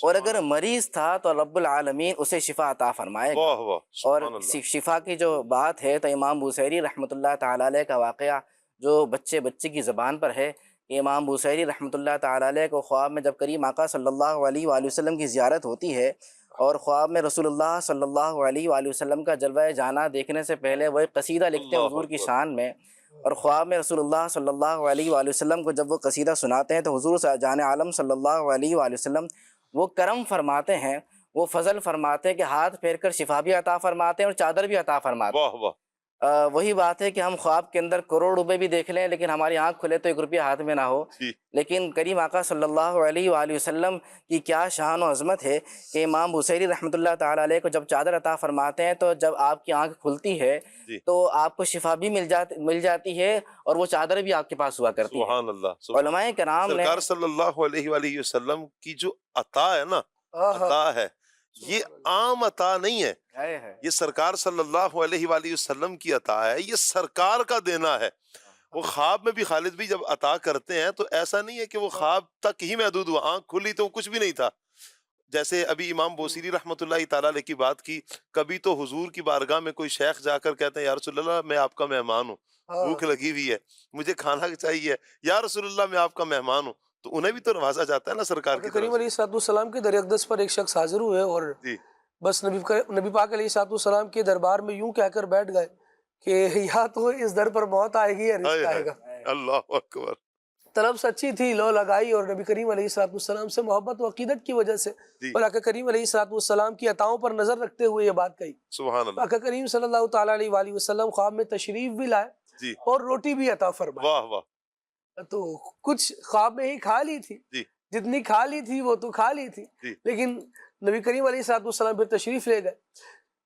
اور اگر مریض تھا تو رب العالمین اسے شفا عطا فرمائے گا. اور شفا کی جو بات ہے تو امام بوصیری رحمۃ اللہ تعالی علیہ کا واقعہ جو بچے کی زبان پر ہے، امام بوصیری رحمۃ اللہ تعالی علیہ کو خواب میں جب کریم آقا صلی اللہ علیہ وآلہ وسلم کی زیارت ہوتی ہے اور خواب میں رسول اللہ صلی اللہ علیہ وآلہ وسلم کا جلوہ جانا دیکھنے سے پہلے وہ ایک قصیدہ لکھتے ہیں حضور کی شان میں، اور خواب میں رسول اللہ صلی اللہ علیہ وآلہ وسلم کو جب وہ قصیدہ سناتے ہیں تو حضور جان عالم صلی اللہ علیہ وآلہ وسلم وہ کرم فرماتے ہیں، وہ فضل فرماتے ہیں کہ ہاتھ پھیر کر شفا بھی عطا فرماتے ہیں اور چادر بھی عطا فرماتے ہیں. وہی بات ہے کہ ہم خواب کے اندر کروڑ روپے بھی دیکھ لیں لیکن ہماری آنکھ کھلے تو 1 روپیہ ہاتھ میں نہ ہو. لیکن کریم آقا صلی اللہ علیہ وآلہ وسلم کی کیا شان و عظمت ہے کہ امام بوصیری رحمۃ اللہ تعالی علیہ کو جب چادر عطا فرماتے ہیں تو جب آپ کی آنکھ کھلتی ہے تو آپ کو شفا بھی مل جاتی ہے اور وہ چادر بھی آپ کے پاس ہوا کرتی ہے. سبحان اللہ. علماء کرام نے سرکار صلی اللہ علیہ وآلہ وسلم کی جو عطا ہے نا، عطا ہے، یہ عام عطا نہیں ہے، یہ سرکار صلی اللہ علیہ وآلہ وسلم کی عطا ہے، یہ سرکار کا دینا ہے. وہ خواب میں بھی خالد بھی جب عطا کرتے ہیں تو ایسا نہیں ہے کہ وہ خواب تک ہی محدود ہوا، آنکھ کھلی تو کچھ بھی نہیں تھا. جیسے ابھی امام بوصیری رحمۃ اللہ تعالیٰ علیہ کی بات کی، کبھی تو حضور کی بارگاہ میں کوئی شیخ جا کر کہتے ہیں یا رسول اللہ میں آپ کا مہمان ہوں، بھوک لگی ہوئی ہے، مجھے کھانا چاہیے، یا رسول اللہ میں آپ کا مہمان ہوں، تو انہیں بھی تو نوازا جاتا ہے نا سرکار کی کریم علیہ السلام کے در اقدس پر ایک شخص حاضر ہوئے اور بس نبی پاک علیہ السلام کے دربار میں یوں کہہ کر بیٹھ گئے کہ یا تو اس در پر موت آئے گی یا رزق آئے گا. اللہ اکبر. طلب سچی تھی، لو لگائی، اور نبی کریم علیہ السلام سے محبت و عقیدت کی وجہ سے اور آقا کریم علیہ السلام کی عطاؤں پر نظر رکھتے ہوئے یہ بات کہی. سبحان اللہ. آقا کریم صلی اللہ تعالی علیہ وآلہ وسلم خواب میں تشریف بھی لائے اور روٹی بھی عطا فرمائے. واہ واہ. تو کچھ خواب میں ہی کھا لی تھی، جتنی کھا لی تھی وہ تو کھا لی تھی، لیکن نبی کریم علیہ السلام پھر تشریف لے گئے.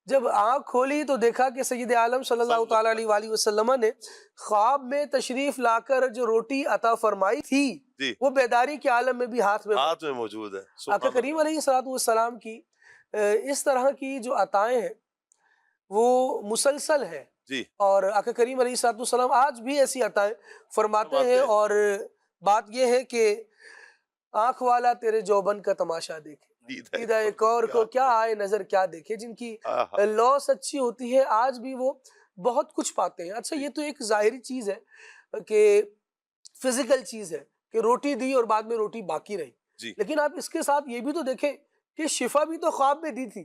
جب آنکھ کھولی تو دیکھا کہ سید عالم صلی اللہ تعالی علیہ وآلہ وسلم نے خواب میں تشریف لا کر جو روٹی عطا فرمائی تھی وہ بیداری کے عالم میں بھی ہاتھ میں موجود ہے. آقا کریم علیہ السلام کی اس طرح کی جو عطائیں ہیں وہ مسلسل ہیں، اور آقا کریم علیہ السلام آج بھی ایسی عطائیں فرماتے ہیں. اور بات یہ ہے کہ آنکھ والا تیرے جوبن کا تماشا دیکھے، دیدہ ایک اور کو کیا آئے نظر کیا دیکھے. جن کی لو سچی ہوتی ہے آج بھی وہ بہت کچھ پاتے ہیں. اچھا یہ تو ایک ظاہری چیز ہے کہ فزیکل چیز ہے کہ روٹی دی اور بعد میں روٹی باقی رہی، لیکن آپ اس کے ساتھ یہ بھی تو دیکھیں کہ شفا بھی تو خواب میں دی تھی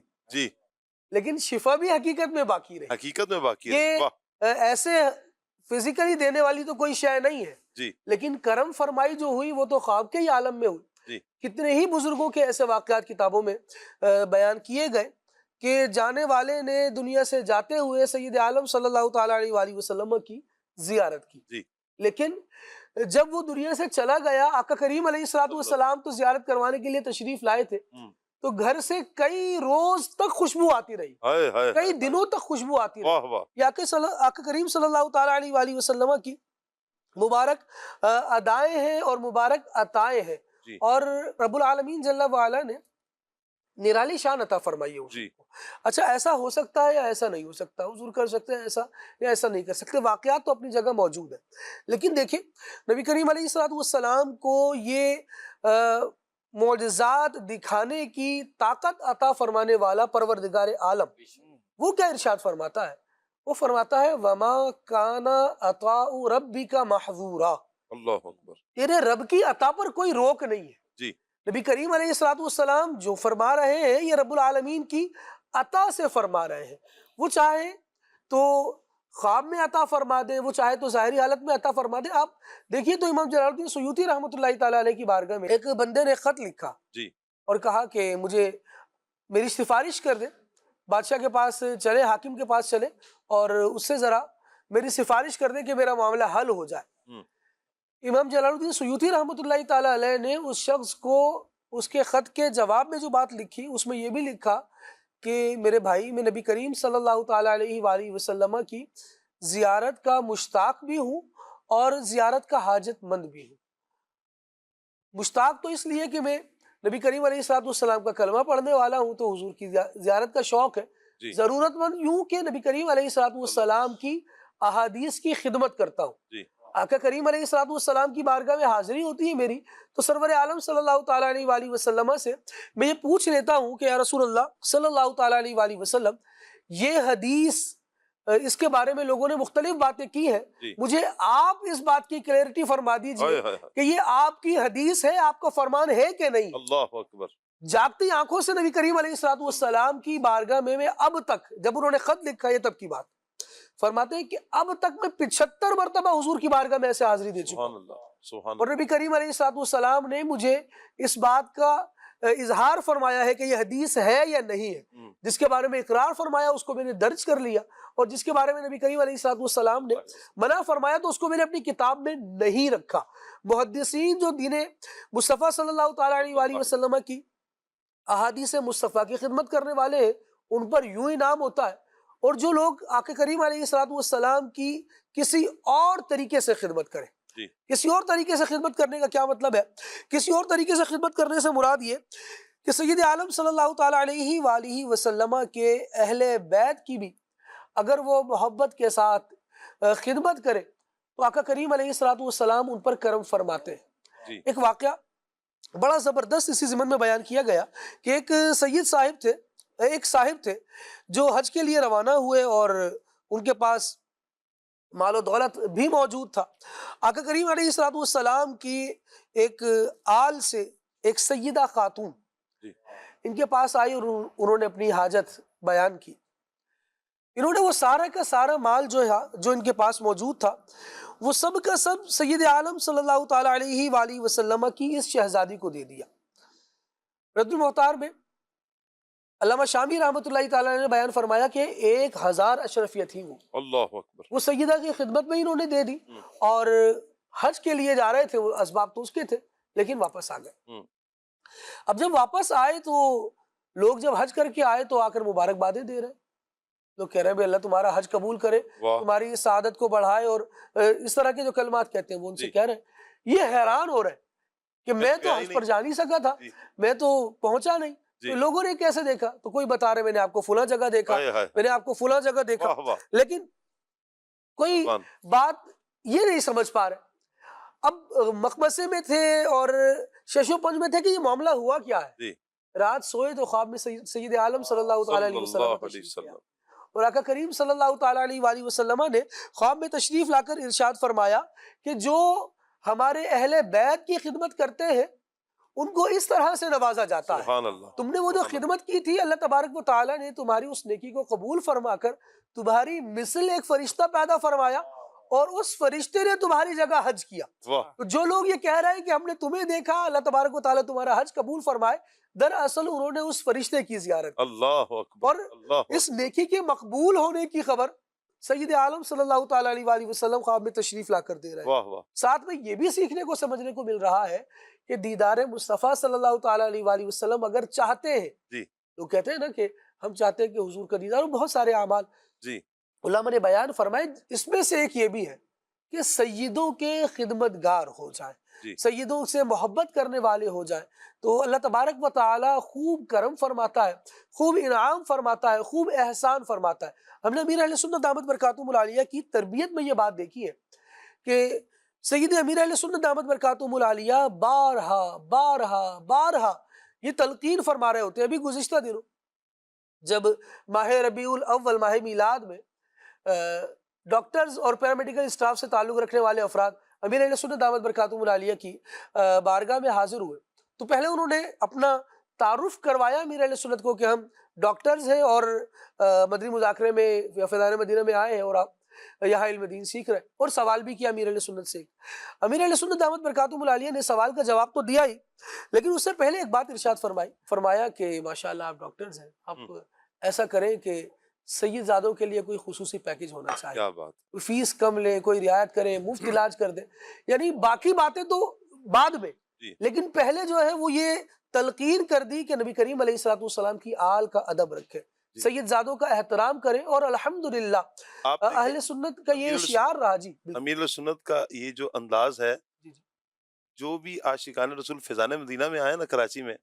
لیکن شفا بھی حقیقت میں باقی رہی. یہ ایسے فزیکلی دینے والی تو کوئی شے نہیں ہے، لیکن کرم فرمائی جو ہوئی وہ تو خواب کے ہی عالم میں ہوئی. کتنے ہی بزرگوں کے ایسے واقعات کتابوں میں بیان کیے گئے کہ جانے والے نے دنیا سے جاتے ہوئے سید عالم صلی اللہ تعالیٰ علیہ وآلہ وسلم کی زیارت کی، جی لیکن جب وہ دنیا سے چلا گیا آقا کریم علیہ الصلوۃ والسلام تو زیارت کروانے کے لیے تشریف لائے تھے، تو گھر سے کئی روز تک خوشبو آتی رہی، ہائے ہائے کئی دنوں تک خوشبو آتی رہی۔ واہ واہ یہ آقا کریم صلی اللہ تعالیٰ علیہ وآلہ وسلم کی مبارک ادائیں ہیں اور مبارک عطائیں ہیں، جی اور رب العالمین جل وعلا نے نرالی شان عطا فرمائی ہے حضور جی کو۔ اچھا ایسا ہو سکتا ہے یا ایسا نہیں ہو سکتا، حضور کر سکتے ہیں ایسا یا ایسا نہیں کر سکتے، واقعات تو اپنی جگہ موجود ہیں، لیکن دیکھیں نبی کریم علیہ الصلوۃ والسلام کو یہ معجزات دکھانے کی طاقت عطا فرمانے والا پروردگار عالم وہ کیا ارشاد فرماتا ہے؟ وہ فرماتا ہے وَمَا كَانَ عَطَاءُ رَبِّكَ مَحْظُورًا، اللہ اکبر تیرے رب کی عطا پر کوئی روک نہیں ہے۔ جی نبی کریم علیہ الصلوۃ والسلام جو فرما رہے ہیں یہ رب العالمین کی عطا سے فرما رہے ہیں، وہ چاہے تو خواب میں عطا فرما دے، وہ چاہے تو ظاہری حالت میں عطا فرما دے۔ آپ دیکھیے تو امام جلال الدین سیوطی رحمۃ اللہ تعالیٰ علیہ کی بارگاہ میں ایک بندے نے خط لکھا جی اور کہا کہ مجھے میری سفارش کر دے، بادشاہ کے پاس چلے، حاکم کے پاس چلے اور اس سے ذرا میری سفارش کر دے کہ میرا معاملہ حل ہو جائے۔ امام جلال الدین سیوطی رحمۃ اللہ تعالیٰ علیہ نے اس شخص کو اس کے خط کے جواب میں جو بات لکھی اس میں یہ بھی لکھا کہ میرے بھائی میں نبی کریم صلی اللہ تعالیٰ علیہ وآلہ وسلم کی زیارت کا مشتاق بھی ہوں اور زیارت کا حاجت مند بھی ہوں۔ مشتاق تو اس لیے کہ میں نبی کریم علیہ الصلوۃ والسلام کا کلمہ پڑھنے والا ہوں تو حضور کی زیارت کا شوق ہے، جی ضرورت مند یوں کہ نبی کریم علیہ الصلوۃ والسلام کی احادیث کی خدمت کرتا ہوں، جی آقا کریم علیہ الصلوۃ والسلام کی بارگاہ میں حاضری ہوتی ہے میری، تو سرور عالم صلی اللہ تعالیٰ علیہ وآلہ وسلم سے میں یہ پوچھ لیتا ہوں کہ یا رسول اللہ صلی اللہ تعالیٰ علیہ وآلہ وسلم یہ حدیث اس کے بارے میں لوگوں نے مختلف باتیں کی ہیں، جی مجھے آپ اس بات کی کلیئرٹی فرما دیجئے ہائے ہائے ہائے کہ یہ آپ کی حدیث ہے، آپ کا فرمان ہے کہ نہیں۔ اللہ اکبر جاگتی آنکھوں سے نبی کریم علیہ الصلوۃ والسلام کی بارگاہ میں اب تک، جب انہوں نے خط لکھا یہ تب کی بات، فرماتے ہیں کہ اب تک میں 75 مرتبہ حضور کی بارگاہ میں ایسے حاضری دے چکا سبحان ہوں، اللہ سبحان اور نبی کریم علیہ الصلوۃ والسلام نے مجھے اس بات کا اظہار فرمایا ہے کہ یہ حدیث ہے یا نہیں ہے، جس کے بارے میں اقرار فرمایا اس کو میں نے درج کر لیا، اور جس کے بارے میں نبی کریم علیہ الصلوۃ والسلام نے منع فرمایا تو اس کو میں نے اپنی کتاب میں نہیں رکھا۔ محدثین جو دین مصطفیٰ صلی اللہ تعالیٰ علیہ وآلہ وسلم کی احادیث مصطفیٰ کی خدمت کرنے والے ہیں ان پر یوں ہی نام ہوتا ہے، اور جو لوگ آقا کریم علیہ الصلوۃ والسلام کی کسی اور طریقے سے خدمت کریں، جی کسی اور طریقے سے خدمت کرنے کا کیا مطلب ہے؟ کسی اور طریقے سے خدمت کرنے سے مراد یہ کہ سید عالم صلی اللہ تعالیٰ علیہ وآلہ وسلم کے اہل بیت کی بھی اگر وہ محبت کے ساتھ خدمت کرے تو آقا کریم علیہ الصلوۃ والسلام ان پر کرم فرماتے ہیں۔ جی ایک واقعہ بڑا زبردست اسی ضمن میں بیان کیا گیا کہ ایک صاحب تھے جو حج کے لیے روانہ ہوئے اور ان کے پاس مال و دولت بھی موجود تھا۔ آقا کریم علیہ الصلوۃ والسلام کی ایک آل سے ایک سیدہ خاتون جی ان کے پاس آئی اور انہوں نے اپنی حاجت بیان کی۔ انہوں نے وہ سارا کا سارا مال جو ان کے پاس موجود تھا وہ سب کا سب سید عالم صلی اللہ تعالیٰ علیہ وآلہ وسلم کی اس شہزادی کو دے دیا۔ رد المختار میں علامہ شامی رحمۃ اللہ تعالیٰ نے بیان فرمایا کہ 1000 اشرفیہ تھی اللہ اکبر وہ سیدہ کی خدمت میں انہوں نے دے دی، اور حج کے لیے جا رہے تھے، وہ اسباب تو اس کے تھے لیکن واپس آ گئے۔ اب جب واپس آئے تو لوگ جب حج کر کے آئے تو آ کر مبارکبادیں دے رہے، لوگ کہہ رہے ہیں اللہ تمہارا حج قبول کرے، تمہاری اس سعادت کو بڑھائے، اور اس طرح کے جو کلمات کہتے ہیں وہ ان سے کہہ رہے ہیں۔ یہ حیران ہو رہے ہیں کہ میں تو حج پر جا نہیں سکا تھا، میں تو پہنچا نہیں، تو لوگوں نے کیسے دیکھا؟ تو کوئی بتا رہے میں نے آپ کو فلاں جگہ دیکھا، میں نے آپ کو فلاں جگہ دیکھا، لیکن کوئی بات یہ نہیں سمجھ پا رہے۔ اب مقبسے میں تھے اور شش و پنج میں تھے کہ یہ معاملہ ہوا کیا ہے۔ رات سوئے تو خواب میں سید عالم صلی اللہ تعالیٰ علیہ وسلم اور آقا کریم صلی اللہ تعالیٰ علیہ وآلہ وسلم نے خواب میں تشریف لا کر ارشاد فرمایا کہ جو ہمارے اہل بیت کی خدمت کرتے ہیں ان کو اس طرح سے نوازا جاتا ہے۔ تم نے وہ جو خدمت کی تھی اللہ تبارک و تعالیٰ نے تمہاری اس نیکی کو قبول فرما کر تمہاری مثل ایک فرشتہ پیدا فرمایا اور اس فرشتے نے تمہاری جگہ حج کیا. واہ تو جو لوگ یہ کہہ رہے ہیں کہ ہم نے تمہیں دیکھا، اللہ تبارک و تعالیٰ تمہارا حج قبول فرمائے، دراصل انہوں نے اس فرشتے کی زیارت کی. اللہ اکبر اور اللہ اس نیکی کے مقبول ہونے کی خبر سید عالم صلی اللہ تعالیٰ علیہ وآلہ وسلم خواب میں تشریف لا کر دے رہے ہیں. واہ واہ ساتھ میں یہ بھی سیکھنے کو سمجھنے کو مل رہا ہے کہ دیدار مصطفیٰ صلی اللہ تعالیٰ علیہ وآلہ وسلم اگر چاہتے ہیں، جی لوگ کہتے ہیں نا کہ ہم چاہتے ہیں کہ حضور کا دیدار، بہت سارے اعمال جی علماء نے بیان فرمائے، اس میں سے ایک یہ بھی ہے کہ سیدوں کے خدمت گار ہو جائیں، جی سیدوں سے محبت کرنے والے ہو جائیں، تو اللہ تبارک و تعالی خوب کرم فرماتا ہے، خوب انعام فرماتا ہے، خوب احسان فرماتا ہے. ہم نے امیر اہل سنت دامت برکاتہم العالیہ کی تربیت میں یہ بات دیکھی ہے کہ سید امیر اہل سنت دامت برکاتہم العالیہ بارہا بارہا بارہا یہ تلقین فرما رہے ہوتے ہیں. ابھی گزشتہ دنوں جب ماہ ربیع الاول، ماہ میلاد میں ڈاکٹرز اور پیرامیڈیکل اسٹاف سے تعلق رکھنے والے افراد امیر اہل سنت دامت برکاتہم العالیہ کی بارگاہ میں حاضر ہوئے، تو پہلے انہوں نے اپنا تعارف کروایا امیر اہل سنت کو کہ ہم ڈاکٹرز ہیں اور مدنی مذاکرے میں یا فیضان مدینہ میں آئے ہیں اور آپ یہاں علم دین سیکھ رہے ہیں، اور سوال بھی کیا امیر اہل سنت سے. امیر اہل سنت دامت برکاتہم العالیہ نے سوال کا جواب تو دیا ہی، لیکن اس سے پہلے ایک بات ارشاد فرمایا کہ ماشاءاللہ آپ ڈاکٹرز ہیں، آپ ایسا کریں کہ سید زادوں کے لیے کوئی خصوصی پیکج ہونا چاہیے، کیا بات کوئی فیس کم لیں، کوئی رعایت کریں، مفت علاج کر دیں. یعنی باقی باتیں تو بعد میں، جی لیکن پہلے جو ہے وہ یہ تلقین کر دی کہ نبی کریم علیہ الصلوۃ والسلام کی آل کا ادب رکھیں، جی سید زادوں کا احترام کریں، اور الحمدللہ آپ دیکھیں اہل سنت کا یہ امیر شعار رہا. جی بالکل. امیر السنت کا یہ جو انداز ہے، جی جی جو بھی عاشقان رسول فیضان مدینہ میں آئے نا کراچی میں،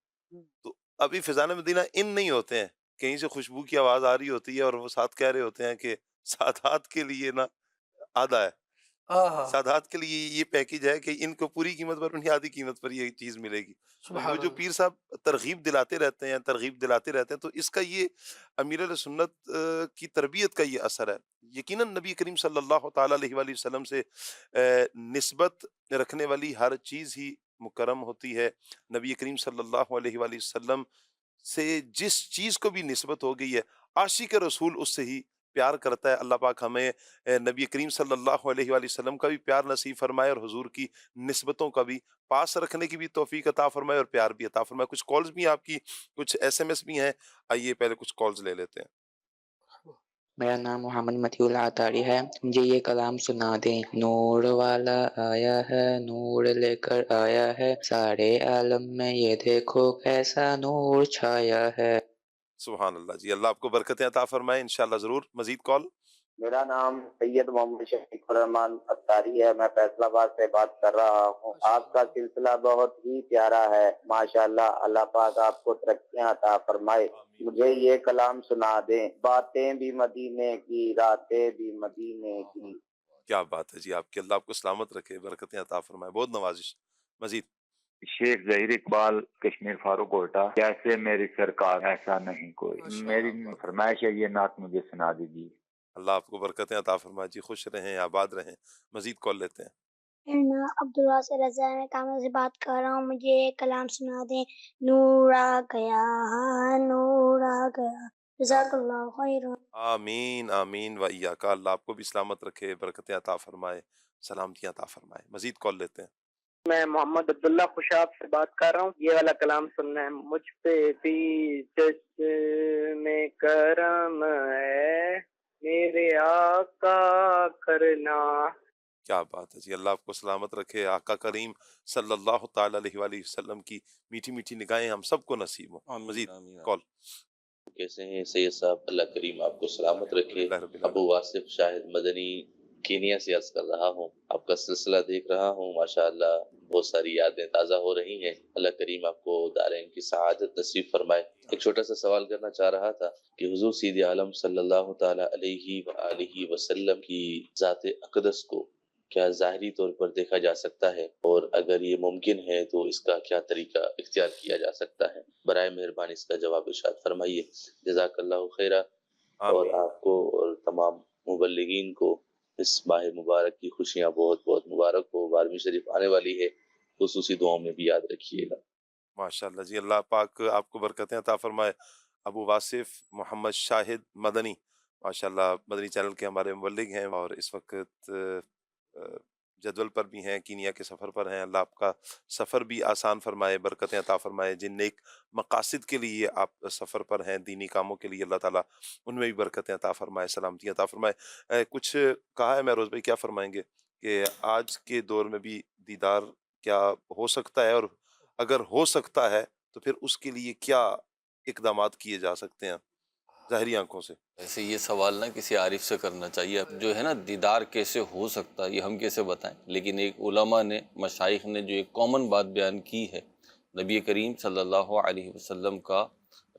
تو ابھی فیضان مدینہ ان نہیں ہوتے ہیں، کہیں سے خوشبو کی آواز آ رہی ہوتی ہے اور وہ ساتھ کہہ رہے ہوتے ہیں کہ سادات کے لیے نا آدھا ہے، ہاں سادات کے لیے یہ پیکج ہے کہ ان کو پوری قیمت پر، انہیں آدھی قیمت پر یہ چیز ملے گی. وہ سبحان جو اللہ. پیر صاحب ترغیب دلاتے رہتے ہیں تو اس کا یہ امیر علیہ سنت کی تربیت کا یہ اثر ہے. یقیناً نبی کریم صلی اللہ تعالیٰ علیہ وآلہ وسلم سے نسبت رکھنے والی ہر چیز ہی مکرم ہوتی ہے. نبی کریم صلی اللہ علیہ وآلہ وسلم سے جس چیز کو بھی نسبت ہو گئی ہے، عاشق رسول اس سے ہی پیار کرتا ہے. اللہ پاک ہمیں نبی کریم صلی اللہ علیہ وآلہ وسلم کا بھی پیار نصیب فرمائے اور حضور کی نسبتوں کا بھی پاس رکھنے کی بھی توفیق عطا فرمائے اور پیار بھی عطا فرمائے. کچھ کالز بھی آپ کی، کچھ SMS بھی ہیں، آئیے پہلے کچھ کالز لے لیتے ہیں. میرا نام محمد مطیع اللہ عطاری ہے. مجھے یہ کلام سنا دیں. نور والا آیا ہے، نور لے کر آیا ہے، سارے عالم میں یہ دیکھو کیسا نور چھایا ہے. سبحان اللہ جی، اللہ آپ کو برکتیں عطا فرمائے. انشاءاللہ ضرور مزید کال. میرا نام سید محمد شفیق الرحمان عطاری ہے، میں فیصل آباد سے بات کر رہا ہوں. آپ کا سلسلہ بہت ہی پیارا ہے ماشاءاللہ، اللہ پاک آپ کو ترقیاں عطا فرمائے. مجھے یہ کلام سنا دیں. باتیں بھی مدینے کی، راتیں بھی مدینے کی. کیا بات ہے جی، آپ کے اللہ آپ کو سلامت رکھے، برکتیں عطا فرمائے. بہت نوازش. مزید. شیخ ظہیر اقبال، کشمیر فاروق کوئٹہ. کیسے میری سرکار ایسا نہیں کوئی. میری فرمائش ہے یہ نعت مجھے سنا دیجیے. اللہ آپ کو برکتیں عطا فرمائے جی، خوش رہیں، آباد رہیں. مزید کال لیتے ہیں. میرا نام عبدالواسع رضا ہے، میں کامل سے بات کر رہا ہوں. مجھے ایک کلام سنا دیں. نور آ گیا، نور آ گیا. جزاک اللہ خیر. آمین آمین و ایاک. اللہ آپ کو بھی سلامت رکھے، برکتیں عطا فرمائے، سلامتیاں عطا فرمائے. مزید کال لیتے ہیں. میں محمد عبداللہ خوشاب سے بات کر رہا ہوں. یہ والا کلام سننا ہے. مجھ پہ بھی چشم کرم ہے، میرے آقا کرنا. کیا بات ہے جی، اللہ آپ کو سلامت رکھے. آقا کریم صلی اللہ تعالیٰ علیہ وآلہ وسلم کی میٹھی میٹھی نگاہیں ہم سب کو نصیب ہوں. مزید کال. کیسے ہیں سید صاحب؟ اللہ کریم آپ کو سلامت رکھے. ابو واصف شاہد مدنی کینیا سے عرض کر رہا ہوں. آپ کا سلسلہ دیکھ رہا ہوں، ماشاءاللہ بہت ساری یادیں تازہ ہو رہی ہیں. اللہ کریم آپ کو دارین کی سعادت نصیب فرمائے. ایک چھوٹا سا سوال کرنا چاہ رہا تھا کہ حضور سید عالم صلی اللہ تعالی علیہ وآلہ وسلم کی ذات اقدس کو کیا ظاہری طور پر دیکھا جا سکتا ہے، اور اگر یہ ممکن ہے تو اس کا کیا طریقہ اختیار کیا جا سکتا ہے؟ برائے مہربانی اس کا جواب ارشاد فرمائیے. جزاک اللہ خیرہ. اور آپ کو اور تمام مبلغین کو اس ماہ مبارک کی خوشیاں بہت بہت مبارک ہو. 12ویں شریف آنے والی ہے، خصوصی دعاؤں میں بھی یاد رکھیے گا. ماشاءاللہ جی، اللہ پاک آپ کو برکتیں عطا فرمائے. ابو واصف محمد شاہد مدنی ماشاءاللہ مدنی چینل کے ہمارے مبلغ ہیں، اور اس وقت جدول پر بھی ہیں، کینیا کے سفر پر ہیں، اللہ آپ کا سفر بھی آسان فرمائے، برکتیں عطا فرمائے. جن نیک مقاصد کے لیے آپ سفر پر ہیں، دینی کاموں کے لیے، اللہ تعالیٰ ان میں بھی برکتیں عطا فرمائے، سلامتی عطا فرمائے. کچھ کہا ہے مہروز بھائی، کیا فرمائیں گے کہ آج کے دور میں بھی دیدار کیا ہو سکتا ہے، اور اگر ہو سکتا ہے تو پھر اس کے لیے کیا اقدامات کیے جا سکتے ہیں ظاہری آنکھوں سے؟ ایسے یہ سوال نہ کسی عارف سے کرنا چاہیے. جو ہے نا دیدار کیسے ہو سکتا ہے یہ ہم کیسے بتائیں، لیکن ایک علماء نے، مشائخ نے جو ایک کامن بات بیان کی ہے، نبی کریم صلی اللہ علیہ وسلم کا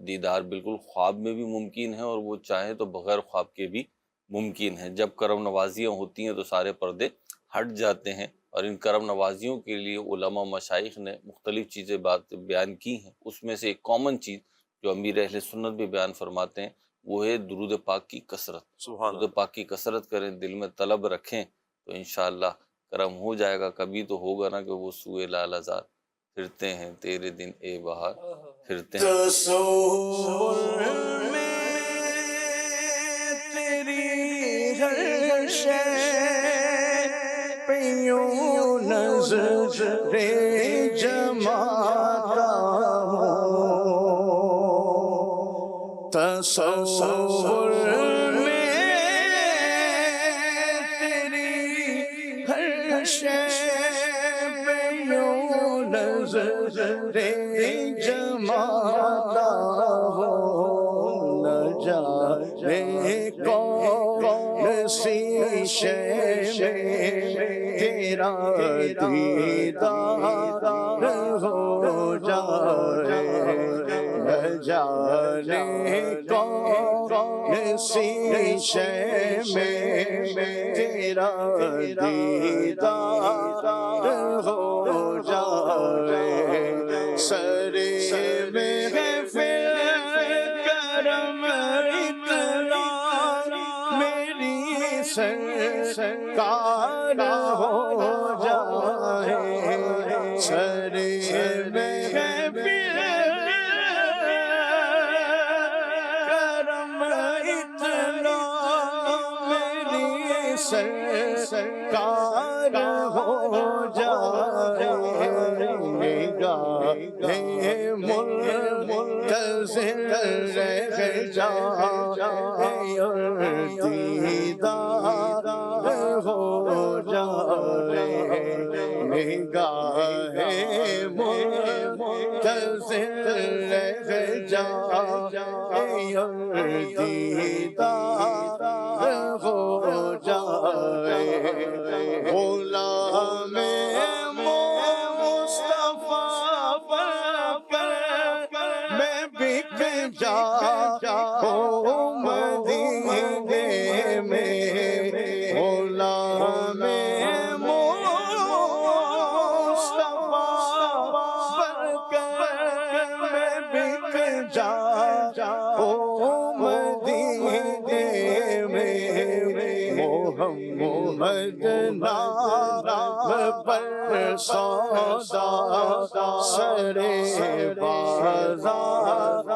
دیدار بالکل خواب میں بھی ممکن ہے، اور وہ چاہے تو بغیر خواب کے بھی ممکن ہے. جب کرم نوازیاں ہوتی ہیں تو سارے پردے ہٹ جاتے ہیں، اور ان کرم نوازیوں کے لیے علماء مشائخ نے مختلف چیزیں بات بیان کی ہیں. اس میں سے ایک کامن چیز جو امیر اہل سنت بھی بیان فرماتے ہیں وہ ہے درود پاک کی کثرت. درود پاک کی کثرت کریں، دل میں طلب رکھیں تو انشاءاللہ کرم ہو جائے گا. کبھی تو ہوگا نا کہ وہ سوئے لال آزار پھرتے ہیں تیرے دن اے بہار پھرتے ہیں. تصور میں تیری ہر شے پہ یوں نظر جماتا ہوں. تصور میں تیری ہر شے پہ یوں نظر جماتا ہوں. نہ جانے کون سی شے میں تیرا دیدار ہو جائے. نہ جانے کون سی شے میں تیرا دیدار ہو جائے. سرے میں پھر کرم اتنا میری سرکار ہو جائے. سرے میں پھر کرم اتنا میری سرکار ہو جائے. نگاہیں منتظر رہ جائے اور دیدار ہو جائے. نگاہیں منتظر رہ جائے اور دیدار ہو جائے. غلام مصطفیٰ پر میں بک جاؤں مدینے میں. غلام مصطفیٰ پر میں بک جاؤں مدینے میں. محمد نام پر سودا سرے بازار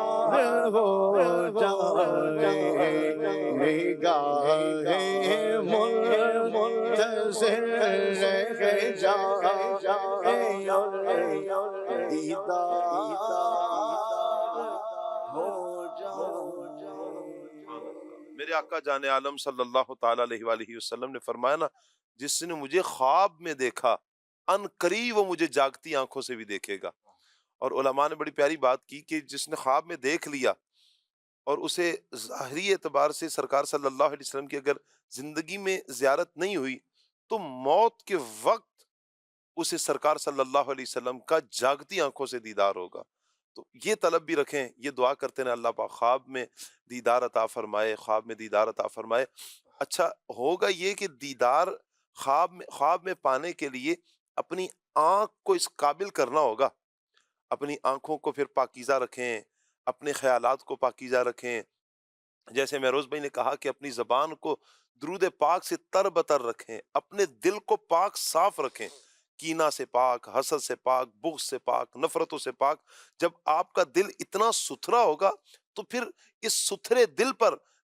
ہو جائے. نگاہیں منتظر رہ جائے اور دیدار ہو جائے. میرے آقا جان عالم صلی اللہ تعالیٰ علیہ وآلہ وسلم نے فرمایا نا، جس نے مجھے خواب میں دیکھا ان قریب وہ مجھے جاگتی آنکھوں سے بھی دیکھے گا. اور علماء نے بڑی پیاری بات کی کہ جس نے خواب میں دیکھ لیا اور اسے ظاہری اعتبار سے سرکار صلی اللہ علیہ وسلم کی اگر زندگی میں زیارت نہیں ہوئی تو موت کے وقت اسے سرکار صلی اللہ علیہ وسلم کا جاگتی آنکھوں سے دیدار ہوگا. تو یہ طلب بھی رکھیں، یہ دعا کرتے ہیں اللہ پاک خواب میں دیدار عطا فرمائے، خواب میں دیدار عطا فرمائے. اچھا ہوگا یہ کہ دیدار خواب میں پانے کے لیے اپنی آنکھ کو اس قابل کرنا ہوگا. اپنی آنکھوں کو پھر پاکیزہ رکھیں، اپنے خیالات کو پاکیزہ رکھیں. جیسے مہروز بھائی نے کہا کہ اپنی زبان کو درود پاک سے تر بتر رکھیں، اپنے دل کو پاک صاف رکھیں، کینہ سے پاک، حسد سے پاک، بغض سے پاک، نفرتوں سے پاک. جب آپ کا دل اتنا ستھرا ہوگا تو پھر اس ستھرے دل پر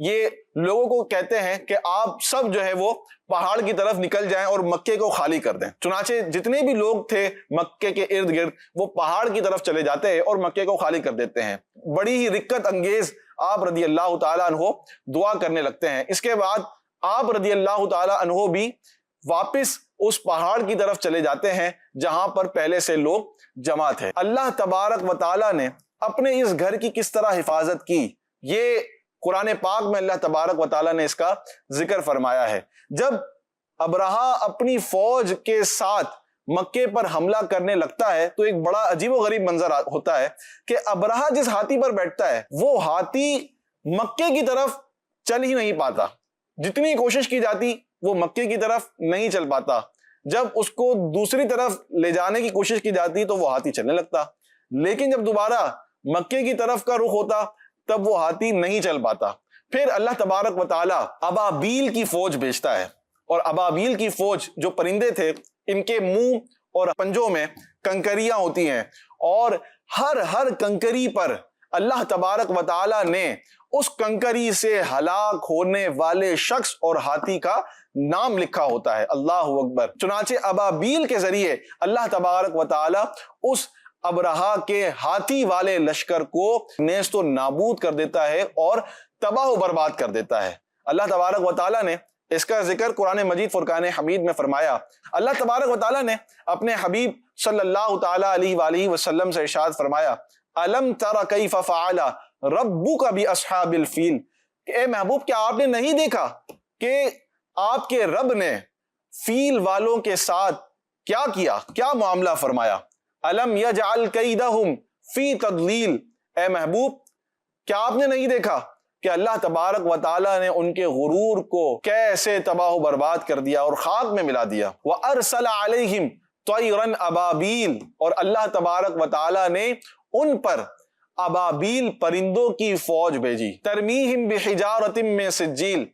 یہ لوگوں کو کہتے ہیں کہ آپ سب جو ہے وہ پہاڑ کی طرف نکل جائیں اور مکے کو خالی کر دیں. چنانچہ جتنے بھی لوگ تھے مکے کے ارد گرد وہ پہاڑ کی طرف چلے جاتے ہیں اور مکے کو خالی کر دیتے ہیں. بڑی ہی رکت انگیز آپ رضی اللہ تعالیٰ عنہ دعا کرنے لگتے ہیں. اس کے بعد آپ رضی اللہ تعالیٰ عنہ بھی واپس اس پہاڑ کی طرف چلے جاتے ہیں جہاں پر پہلے سے لوگ جمع تھے. اللہ تبارک و تعالیٰ نے اپنے اس گھر کی کس طرح حفاظت کی یہ قرآن پاک میں اللہ تبارک و تعالیٰ نے اس کا ذکر فرمایا ہے. جب ابرہہ اپنی فوج کے ساتھ مکے پر حملہ کرنے لگتا ہے تو ایک بڑا عجیب و غریب منظر ہوتا ہے کہ ابرہہ جس ہاتھی پر بیٹھتا ہے وہ ہاتھی مکے کی طرف چل ہی نہیں پاتا. جتنی کوشش کی جاتی وہ مکے کی طرف نہیں چل پاتا. جب اس کو دوسری طرف لے جانے کی کوشش کی جاتی تو وہ ہاتھی چلنے لگتا. لیکن جب دوبارہ مکے کی طرف کا رخ ہوتا تب وہ ہاتھی نہیں چل پاتا. پھر اللہ تبارک و تعالیٰ ابابیل کی فوج بھیجتا ہے اور ابابیل کی فوج جو پرندے تھے ان کے منہ اور پنجوں میں کنکریاں ہوتی ہیں اور ہر کنکری پر اللہ تبارک و تعالیٰ نے اس کنکری سے ہلاک ہونے والے شخص اور ہاتھی کا نام لکھا ہوتا ہے. اللہ اکبر. چنانچہ ابابیل کے ذریعے اللہ تبارک و تعالیٰ اس ابرہہ کے ہاتھی والے لشکر کو نیست و نابود کر دیتا ہے اور تباہ و برباد کر دیتا ہے. اللہ تبارک و تعالیٰ نے اس کا ذکر قرآن مجید فرقان حمید میں فرمایا. اللہ تبارک و تعالیٰ نے اپنے حبیب صلی اللہ تعالیٰ علیہ وآلہ وسلم سے ارشاد فرمایا الم تر کیف فعل ربک باصحاب الفیل. اے محبوب کیا آپ نے نہیں دیکھا کہ آپ کے رب نے فیل والوں کے ساتھ کیا کیا, کیا معاملہ فرمایا. الم یجعل کیدہم فی تضلیل. اے محبوب کیا آپ نے نہیں دیکھا کہ اللہ تبارک و تعالیٰ نے ان کے غرور کو کیسے تباہ و برباد کر دیا اور خاک میں ملا دیا. وَأَرْسَلَ عَلَيْهِمْ طَيْرًا أَبَابِيل. اور اللہ تبارک و تعالیٰ نے ان پر ابابیل پرندوں کی فوج بھیجی. ترمیہم بحجارۃ من سجیل.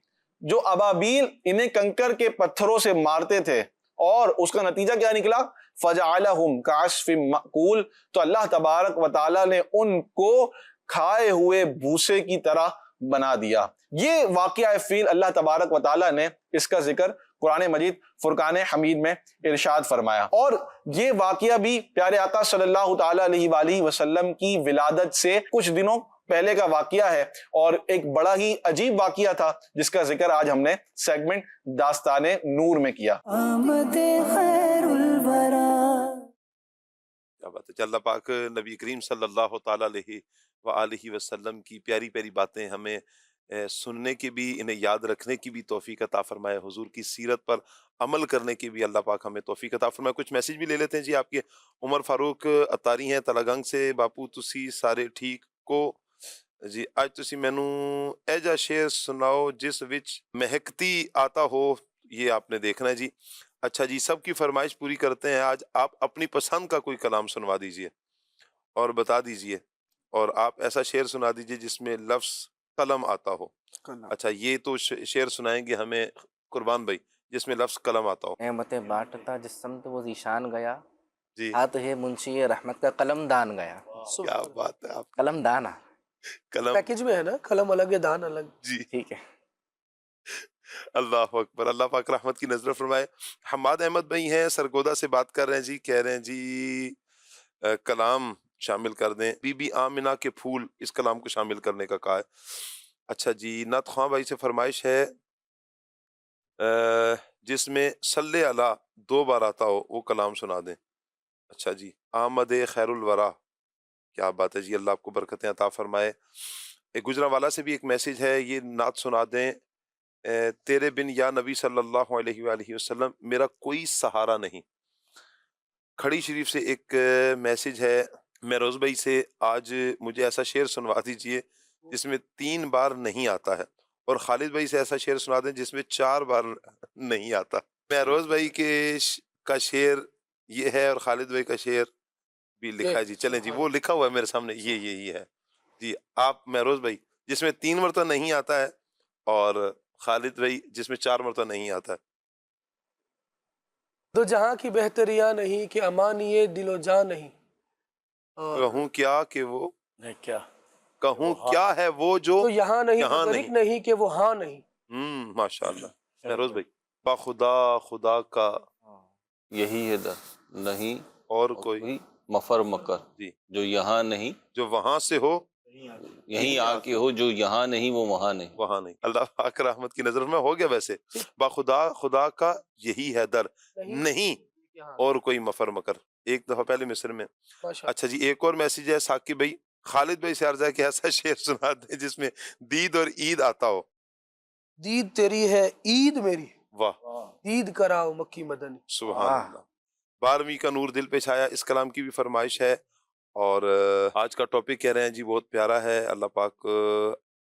جو ابابیل انہیں کنکر کے پتھروں سے مارتے تھے اور اس کا نتیجہ کیا نکلا فجعلہم کعصف مأکول. تو اللہ تبارک و تعالیٰ نے ان کو کھائے ہوئے بھوسے کی طرح بنا دیا. یہ واقعہ فیل اللہ تبارک و تعالیٰ نے اس کا ذکر قرآن مجید فرقان حمید میں ارشاد فرمایا. اور یہ واقعہ بھی پیارے آقا صلی اللہ تعالیٰ علیہ وآلہ وسلم کی ولادت سے کچھ دنوں پہلے کا واقعہ ہے اور ایک بڑا ہی عجیب واقعہ تھا جس کا ذکر آج ہم نے سیگمنٹ داستان نور میں کیا. آمد خیر الورا. کیا بات ہے. اللہ پاک نبی کریم صلی اللہ تعالیٰ علیہ وآلہ وسلم کی پیاری پیاری باتیں ہمیں سننے کی بھی انہیں یاد رکھنے کی بھی توفیق عطا فرمائے. حضور کی سیرت پر عمل کرنے کی بھی اللہ پاک ہمیں توفیق عطا فرمائے. کچھ میسیج بھی لے لیتے ہیں جی. آپ کے عمر فاروق اتاری ہیں تلاگنگ سے. باپو تسی سارے ٹھیک کو جی. اج تسی مینوں اے جا شعر سناؤ جس وچ مہکتی آتا ہو. یہ آپ نے دیکھنا ہے جی. اچھا جی, سب کی فرمائش پوری کرتے ہیں. آج آپ اپنی پسند کا کوئی کلام سنوا دیجئے اور بتا دیجئے, اور آپ ایسا شعر سنا دیجئے جس میں لفظ قلم آتا ہو. اچھا یہ تو شعر سنائیں گے ہمیں قربان بھائی جس میں لفظ قلم آتا ہو. نعمت بانٹتا جس سمت وہ ذیشان گیا جی. ہاتھ ہے منشی رحمت کا قلم دان گیا. کیا بات ہے. آپ قلم دانا قلم پیکج میں ہے نا, قلم الگ ہے دان الگ. جی ٹھیک ہے. اللہ اکبر. اللہ پاک رحمت کی نظر فرمائے. حماد احمد بھائی ہیں سرگودا سے بات کر رہے ہیں جی. کہہ رہے ہیں جی کلام شامل کر دیں. بی بی آمنہ کے پھول اس کلام کو شامل کرنے کا کہا ہے. اچھا جی. نعت خواں بھائی سے فرمائش ہے جس میں صلی اللہ 2 بار آتا ہو وہ کلام سنا دیں. اچھا جی. آمد خیر الورا. کیا بات ہے جی. اللہ آپ کو برکتیں عطا فرمائے. گجرانوالا سے بھی ایک میسیج ہے, یہ نعت سنا دیں. تیرے بن یا نبی صلی اللہ علیہ وآلہ وسلم میرا کوئی سہارا نہیں. کھڑی شریف سے ایک میسیج ہے مہروز بھائی سے, آج مجھے ایسا شعر سنوا دیجئے جس میں 3 بار نہیں آتا ہے, اور خالد بھائی سے ایسا شعر سنا دیں جس میں 4 بار نہیں آتا. مہروز بھائی کا شعر یہ ہے اور خالد بھائی کا شعر بھی لکھا ہے جی. چلیں جی, وہ لکھا ہوا ہے میرے سامنے, یہ ہے جی. آپ مہروز بھائی جس میں 3 مرتبہ نہیں آتا ہے, اور خالد بھائی جس میں 4 مرتبہ نہیں آتا ہے. دو جہاں کی بہتریاں نہیں کہ امانی دل و جان نہیں. کہوں کیا کہ وہ کیا کہوں کیا ہے وہ جو تو یہاں نہیں، یہاں مدرک نہیں کہ وہ ہاں نہیں. ماشاء اللہ. فیروز بھائی، با خدا، خدا کا یہی ہے در نہیں اور کوئی مفر مکر، جی جو یہاں نہیں جو وہاں سے ہو یہیں آ کے ہو، جو یہاں نہیں وہ وہاں نہیں. وہاں نہیں. اللہ پاک رحمت کی نظر میں ہو گیا. ویسے با خدا، خدا کا یہی ہے در نہیں اور کوئی مفر مکر. ایک دفعہ پہلے مصر میں. اچھا جی، ایک اور میسیج ہے ثاقب بھائی، خالد بھائی سے عرض ہے کہ ایسا شعر سنا دیں جس میں دید اور عید آتا ہو. دید تیری ہے عید میری، واہ، دید کراؤ مکی مدنی. سبحان اللہ. 12ویں کا نور دل پہ چھایا، اس کلام کی بھی فرمائش ہے. اور آج کا ٹاپک کہہ رہے ہیں جی بہت پیارا ہے. اللہ پاک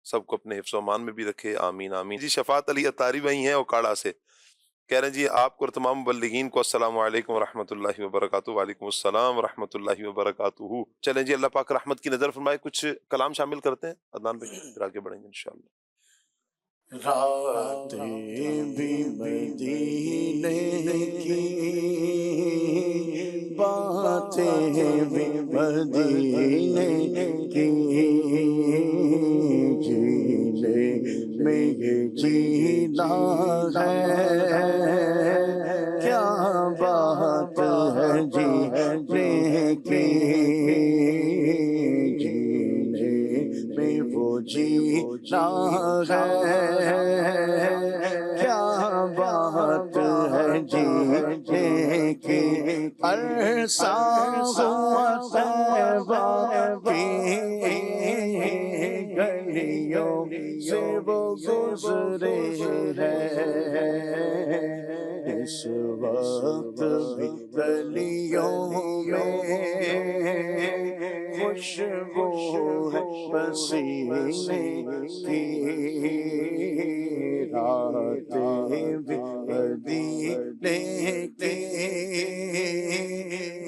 سب کو اپنے حفظ و امان میں بھی رکھے، آمین آمین. جی شفاعت علی اتاری بھائی ہیں اوکاڑا سے، کہہ رہے ہیں جی آپ کو اور تمام مبلغین کو السلام علیکم ورحمۃ اللہ وبرکاتہ. وعلیکم السلام ورحمۃ اللہ وبرکاتہ. چلیں جی، اللہ پاک رحمت کی نظر فرمائے. کچھ کلام شامل کرتے ہیں عدنان بھائی، پھر آگے بڑھیں گے انشاءاللہ. راتیں بھی مدینے کی، باتیں بھی مدینے کی، جینے میں یہ جینا ہے، کیا بات ہے جینے کی، جینے میں وہ جینا ہے، کیا بات ہے جینے کی. عرصہ ہوا طیبہ کی گلیوں سے وہ گزرے ہیں، اس وقت بھی گلیوں میں خوشبو ہے پسینے کی. راتیں بھی مدینے کی،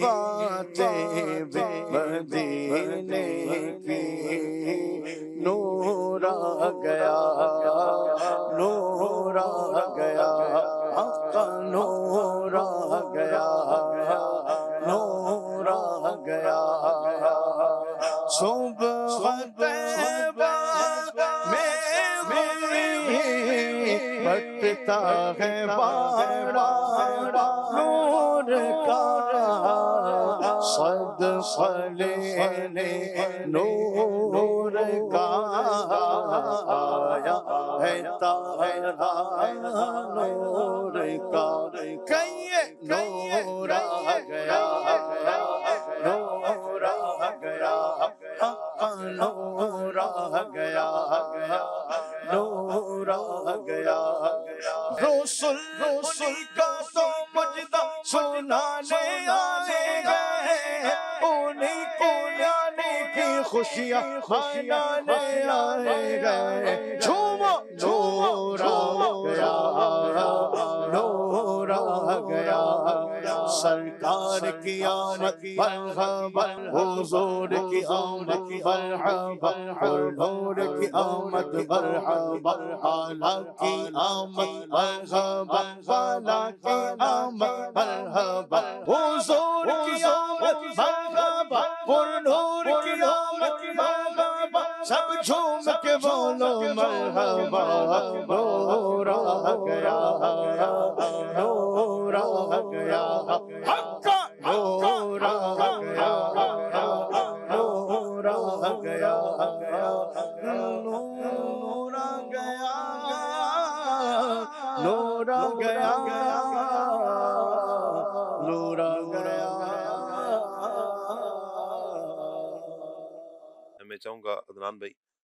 باتیں بھی مدینے کی. نور آ گیا، نور آ گیا، حق کا نور آ گیا، نور آ گیا. صبح طیبہ بٹتا ہے باڑا نور کا، صدقہ لینے نور کا آیا ہے تارا نور کا. کہیے نور آ گیا، نور آ گیا، نور آ گیا، نور آ گیا. رسول کا تو مجدہ سنانے آنے گئے، انہیں کو آنے کی خوشیاں منانے آئے گئے. جھومو، نور آ گیا، نور آ گیا. سرکار کی آمد مرحبا، حضور کی آمد مرحبا، نور کی آمد مرحبا، اعلیٰ کی آمد مرحبا، بالا کی آمد مرحبا، حضور کی آمد مرحبا، نور کی آمد مرحبا. سب جھوم کے بولو مرحبا. نور آ گیا، نور آ گیا، حق کا نور آ گیا، نور آ گیا، نور آ گیا، نور آ گیا، نور آ گیا. میں چاہوں گا عدنان بھائی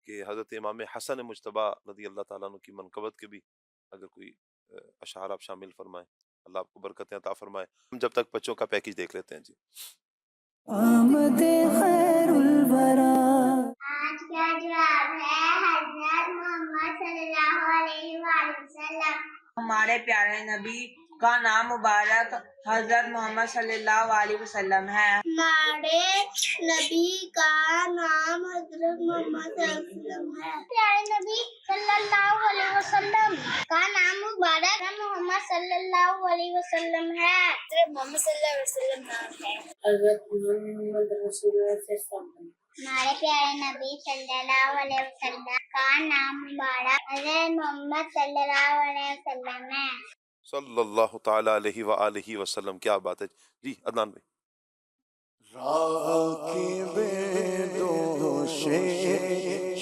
کہ حضرت امام حسن مجتبی رضی اللہ تعالیٰ عنہ کی منقبت کے بھی اگر کوئی اشعار آپ شامل فرمائیں، اللہ آپ کو برکتیں عطا فرمائے. ہم جب تک بچوں کا پیکج دیکھ لیتے ہیں. جی آمد خیر الورا. آج کا جواب ہے حضرت محمد صلی اللہ علیہ وآلہ وسلم. ہمارے پیارے نبی کا نام مبارک حضرت محمد صلی اللہ علیہ وسلم ہے؟ ہمارے نبی کا نام حضرت محمد صلی اللہ علیہ وسلم ہے۔ پیارے نبی صلی اللہ علیہ وسلم کا نام مبارک محمد صلی اللہ علیہ وسلم ہے۔ حضرت محمد صلی اللہ علیہ وسلم نام ہے۔ حضرت محمد رسول اللہ صلی اللہ علیہ وسلم۔ ہمارے پیارے نبی صلی اللہ علیہ وسلم کا نام مبارک حضرت محمد صلی اللہ علیہ وسلم ہے۔ صلی اللہ تعالی علیہ وآلہ وسلم. کیا بات ہے جی عدنان بھائی. راکب دوش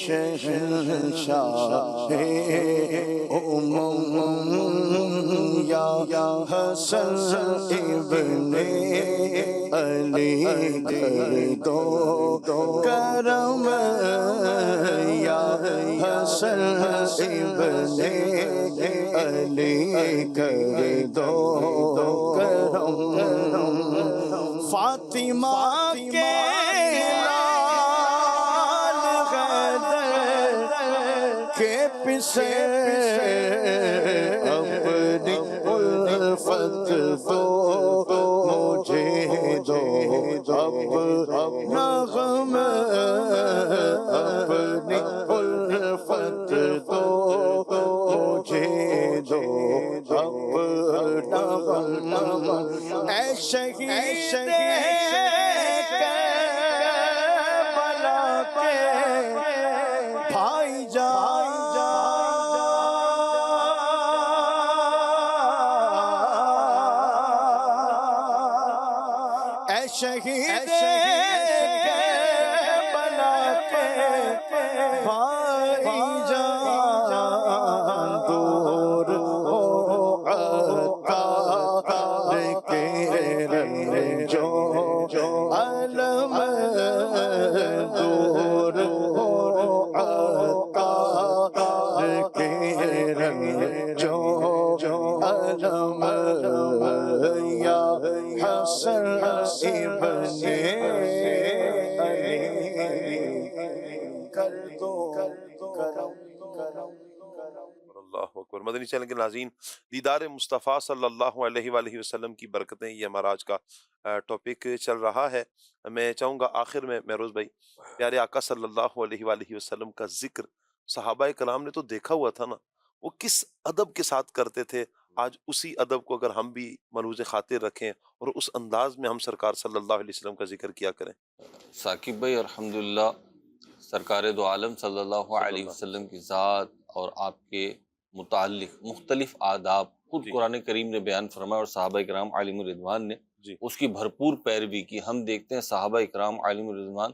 شہنشاہ یا حسن ابن علی کر دو کرم یا حسن ابن علی کر دو کرم فاطمہ کے لال حیدر کے پسے اپنی الفت دو مجھے دو اب نغم اپنی الفت دو مجھے دو اب نغم اے شہید کربلا کے بھائی جان اے شہید کربلا کے بھائی جان دور ہو عطار کے جو علم دور ہو عطار کے جو علم یا حسن ابن کر دو اللہ اکبر. مدنی چینل کے ناظرین، دیدار مصطفیٰ صلی اللہ علیہ وآلہ وسلم کی برکتیں، یہ معراج کا ٹاپک چل رہا ہے. میں چاہوں گا آخر میں مہروز بھائی، پیارے آقا صلی اللہ علیہ وآلہ وسلم کا ذکر صحابہ کرام نے تو دیکھا ہوا تھا نا، وہ کس ادب کے ساتھ کرتے تھے. آج اسی ادب کو اگر ہم بھی ملحوظ خاطر رکھیں اور اس انداز میں ہم سرکار صلی اللہ علیہ وسلم کا ذکر کیا کریں. ثاقب بھائی الحمدللہ سرکار دو عالم صلی اللہ علیہ وسلم کی ذات اور آپ کے متعلق مختلف آداب خود قرآن کریم نے بیان فرمایا اور صحابہ کرام علیہم الرضوان نے اس کی بھرپور پیروی کی. ہم دیکھتے ہیں صحابہ کرام علیہم الرضوان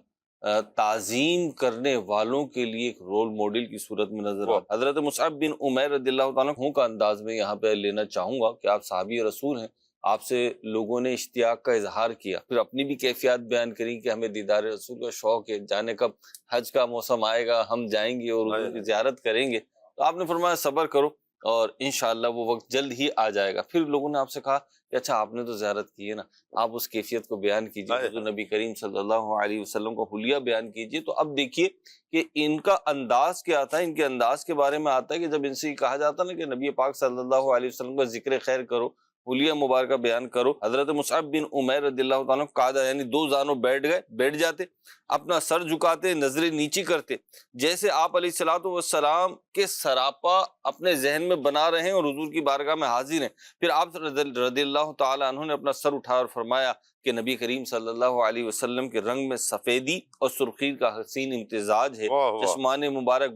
تعظیم کرنے والوں کے لیے ایک رول ماڈل کی صورت میں نظر آتے. حضرت مصعب بن عمیر رضی اللہ تعالیٰ عنہ کا انداز میں یہاں پہ لینا چاہوں گا کہ آپ صحابی رسول ہیں، آپ سے لوگوں نے اشتیاق کا اظہار کیا، پھر اپنی بھی کیفیات بیان کریں کہ ہمیں دیدار رسول کا شوق ہے، جانے کب حج کا موسم آئے گا ہم جائیں گے اور ان کی زیارت کریں گے. تو آپ نے فرمایا صبر کرو اور انشاءاللہ وہ وقت جلد ہی آ جائے گا. پھر لوگوں نے آپ سے کہا کہ اچھا آپ نے تو زیارت کی ہے نا، آپ اس کیفیت کو بیان کیجیے، جو نبی کریم صلی اللہ علیہ وسلم کا حلیہ بیان کیجیے. تو اب دیکھیے کہ ان کا انداز کیا تھا. ان کے انداز کے بارے میں آتا ہے کہ جب ان سے کہا جاتا نا کہ نبی پاک صلی اللہ علیہ وسلم کا ذکر خیر کرو، حلیہ مبارکہ بیان کرو، حضرت مصعب بن عمیر رضی اللہ تعالیٰ قاعدہ یعنی دو زانوں بیٹھ جاتے، اپنا سر جھکاتے، نظریں نیچی کرتے، جیسے آپ علیہ الصلوۃ والسلام کے سراپا اپنے ذہن میں بنا رہے ہیں اور حضور کی بارگاہ میں حاضر ہیں. پھر آپ رضی اللہ تعالیٰ عنہ نے اپنا سر اٹھا اور فرمایا کہ نبی کریم صلی اللہ علیہ وسلم کے رنگ میں سفیدی اور سرخی کا حسین امتزاج ہے، چشمان مبارک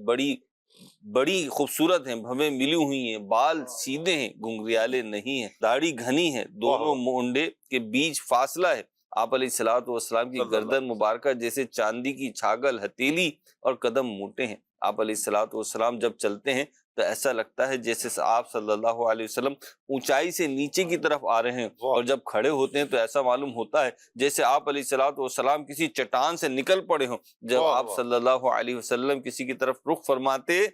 بڑی خوبصورت ہیں، بھویں ملی ہوئی ہیں، بال سیدھے ہیں، گنگریالے نہیں ہیں، داڑھی گھنی ہے، دونوں مونڈے کے بیچ فاصلہ ہے. آپ علیہ الصلوۃ والسلام کی گردن مبارکہ جیسے چاندی کی چھاگل ہتھیلی اور قدم موٹے ہیں. آپ علیہ الصلوۃ والسلام جب چلتے ہیں تو ایسا لگتا ہے جیسے آپ صلی اللہ علیہ وسلم اونچائی سے نیچے کی طرف آ رہے ہیں، اور جب کھڑے ہوتے ہیں تو ایسا معلوم ہوتا ہے جیسے آپ علیہ الصلوۃ والسلام کسی چٹان سے نکل پڑے ہوں. جب آپ صلی اللہ علیہ وسلم کسی کی طرف رخ فرماتے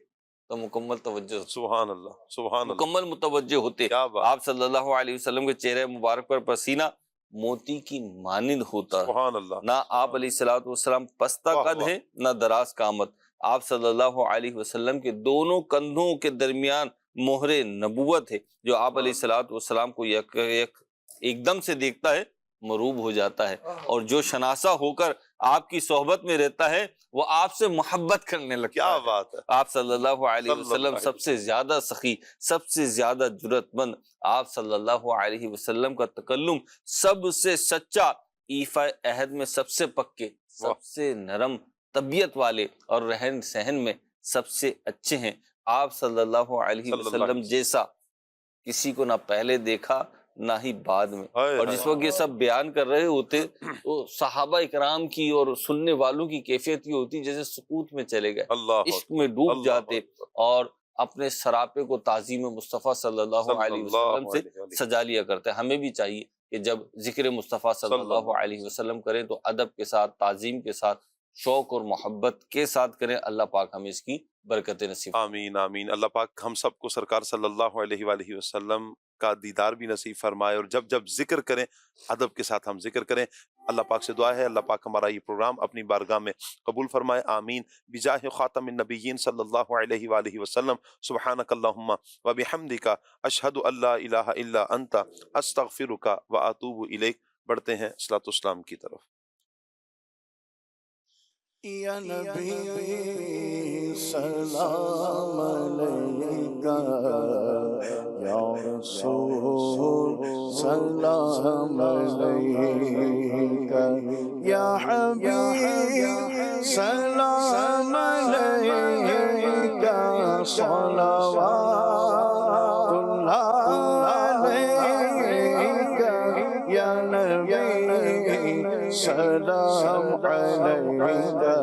تو مکمل توجہ، سبحان اللہ سبحان اللہ، مکمل متوجہ ہوتے. آپ صلی اللہ علیہ وسلم کے چہرے مبارک پر پسینہ موتی کی مانند ہوتا. سبحان اللہ. نہ آپ علیہ الصلوۃ والسلام پستہ قد ہیں نہ دراز قامت. آپ صلی اللہ علیہ وسلم کے دونوں کندھوں کے درمیان مہر نبوت ہے، جو آپ علیہ الصلوۃ والسلام کو ایک دم سے دیکھتا ہے مروب ہو جاتا ہے، اور جو شناسا ہو کر آپ کی صحبت میں رہتا ہے وہ آپ سے محبت کرنے لگتا ہے۔ کیا بات ہے! آپ صلی اللہ علیہ وسلم سب سے زیادہ سخی، سب سے زیادہ جرأت مند، آپ صلی اللہ علیہ وسلم کا تکلم سب سے سچا، ایفا عہد میں سب سے پکے، سب سے نرم طبیعت والے، اور رہن سہن میں سب سے اچھے ہیں۔ آپ صلی اللہ علیہ وسلم جیسا کسی کو نہ پہلے دیکھا نہ ہی بعد میں۔ اور جس وقت یہ سب بیان کر رہے ہوتے تو صحابہ اکرام کی اور سننے والوں کی کیفیت یہ ہوتی جیسے سکوت میں چلے گئے، عشق میں ڈوب جاتے اور اپنے سراپے کو تعظیم مصطفیٰ صلی اللہ علیہ وسلم سے سجا لیا کرتے۔ ہمیں بھی چاہیے کہ جب ذکر مصطفیٰ صلی اللہ علیہ وسلم کریں تو ادب کے ساتھ، تعظیم کے ساتھ، شوق اور محبت کے ساتھ کریں۔ اللہ پاک ہمیں اس کی برکت نصیب۔ آمین آمین۔ اللہ پاک ہم سب کو سرکار صلی اللہ علیہ وآلہ وسلم کا دیدار بھی نصیب فرمائے، اور جب جب ذکر کریں ادب کے ساتھ ہم ذکر کریں۔ اللہ پاک سے دعا ہے اللہ پاک ہمارا یہ پروگرام اپنی بارگاہ میں قبول فرمائے، آمین۔ بجاہ خاتم النبیین صلی اللہ علیہ وآلہ وسلم، سبحانک اللہم و بحمدک، اشہد ان لا الہ الا انت، استغفرک و اتوب الیک۔ بڑھتے ہیں صلاۃ والسلام کی طرف۔ یا نبی سلام علیکہ، یا رسول سلام علیکہ، یا حبیب سلام علیکہ، صلوات اللہ علیکہ، یا نبی سلام علیکہ،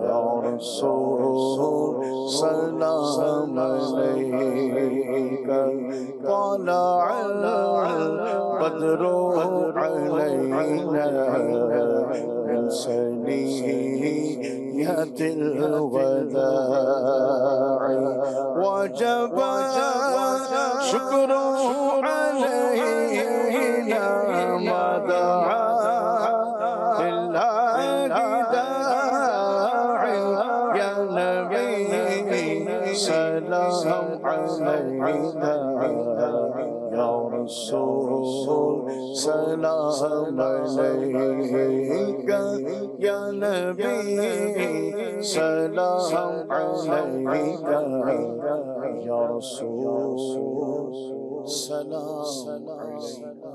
یا رسول سلام علیکہ، طلع البدر علینا من ثنیۃ الوداع، وجب شکر علینا ما دعا سلام علیکہ، یا رسول سلام علیکہ، یا نبی سلام علیکہ، یا رسول سلام علیکہ۔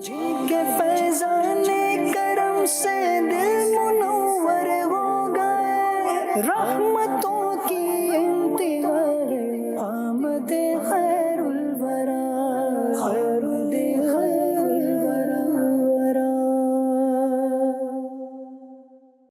جن کے فیضان کرم سے دل منور ہو گئے، رحمتوں کی انتہا آمد ہے۔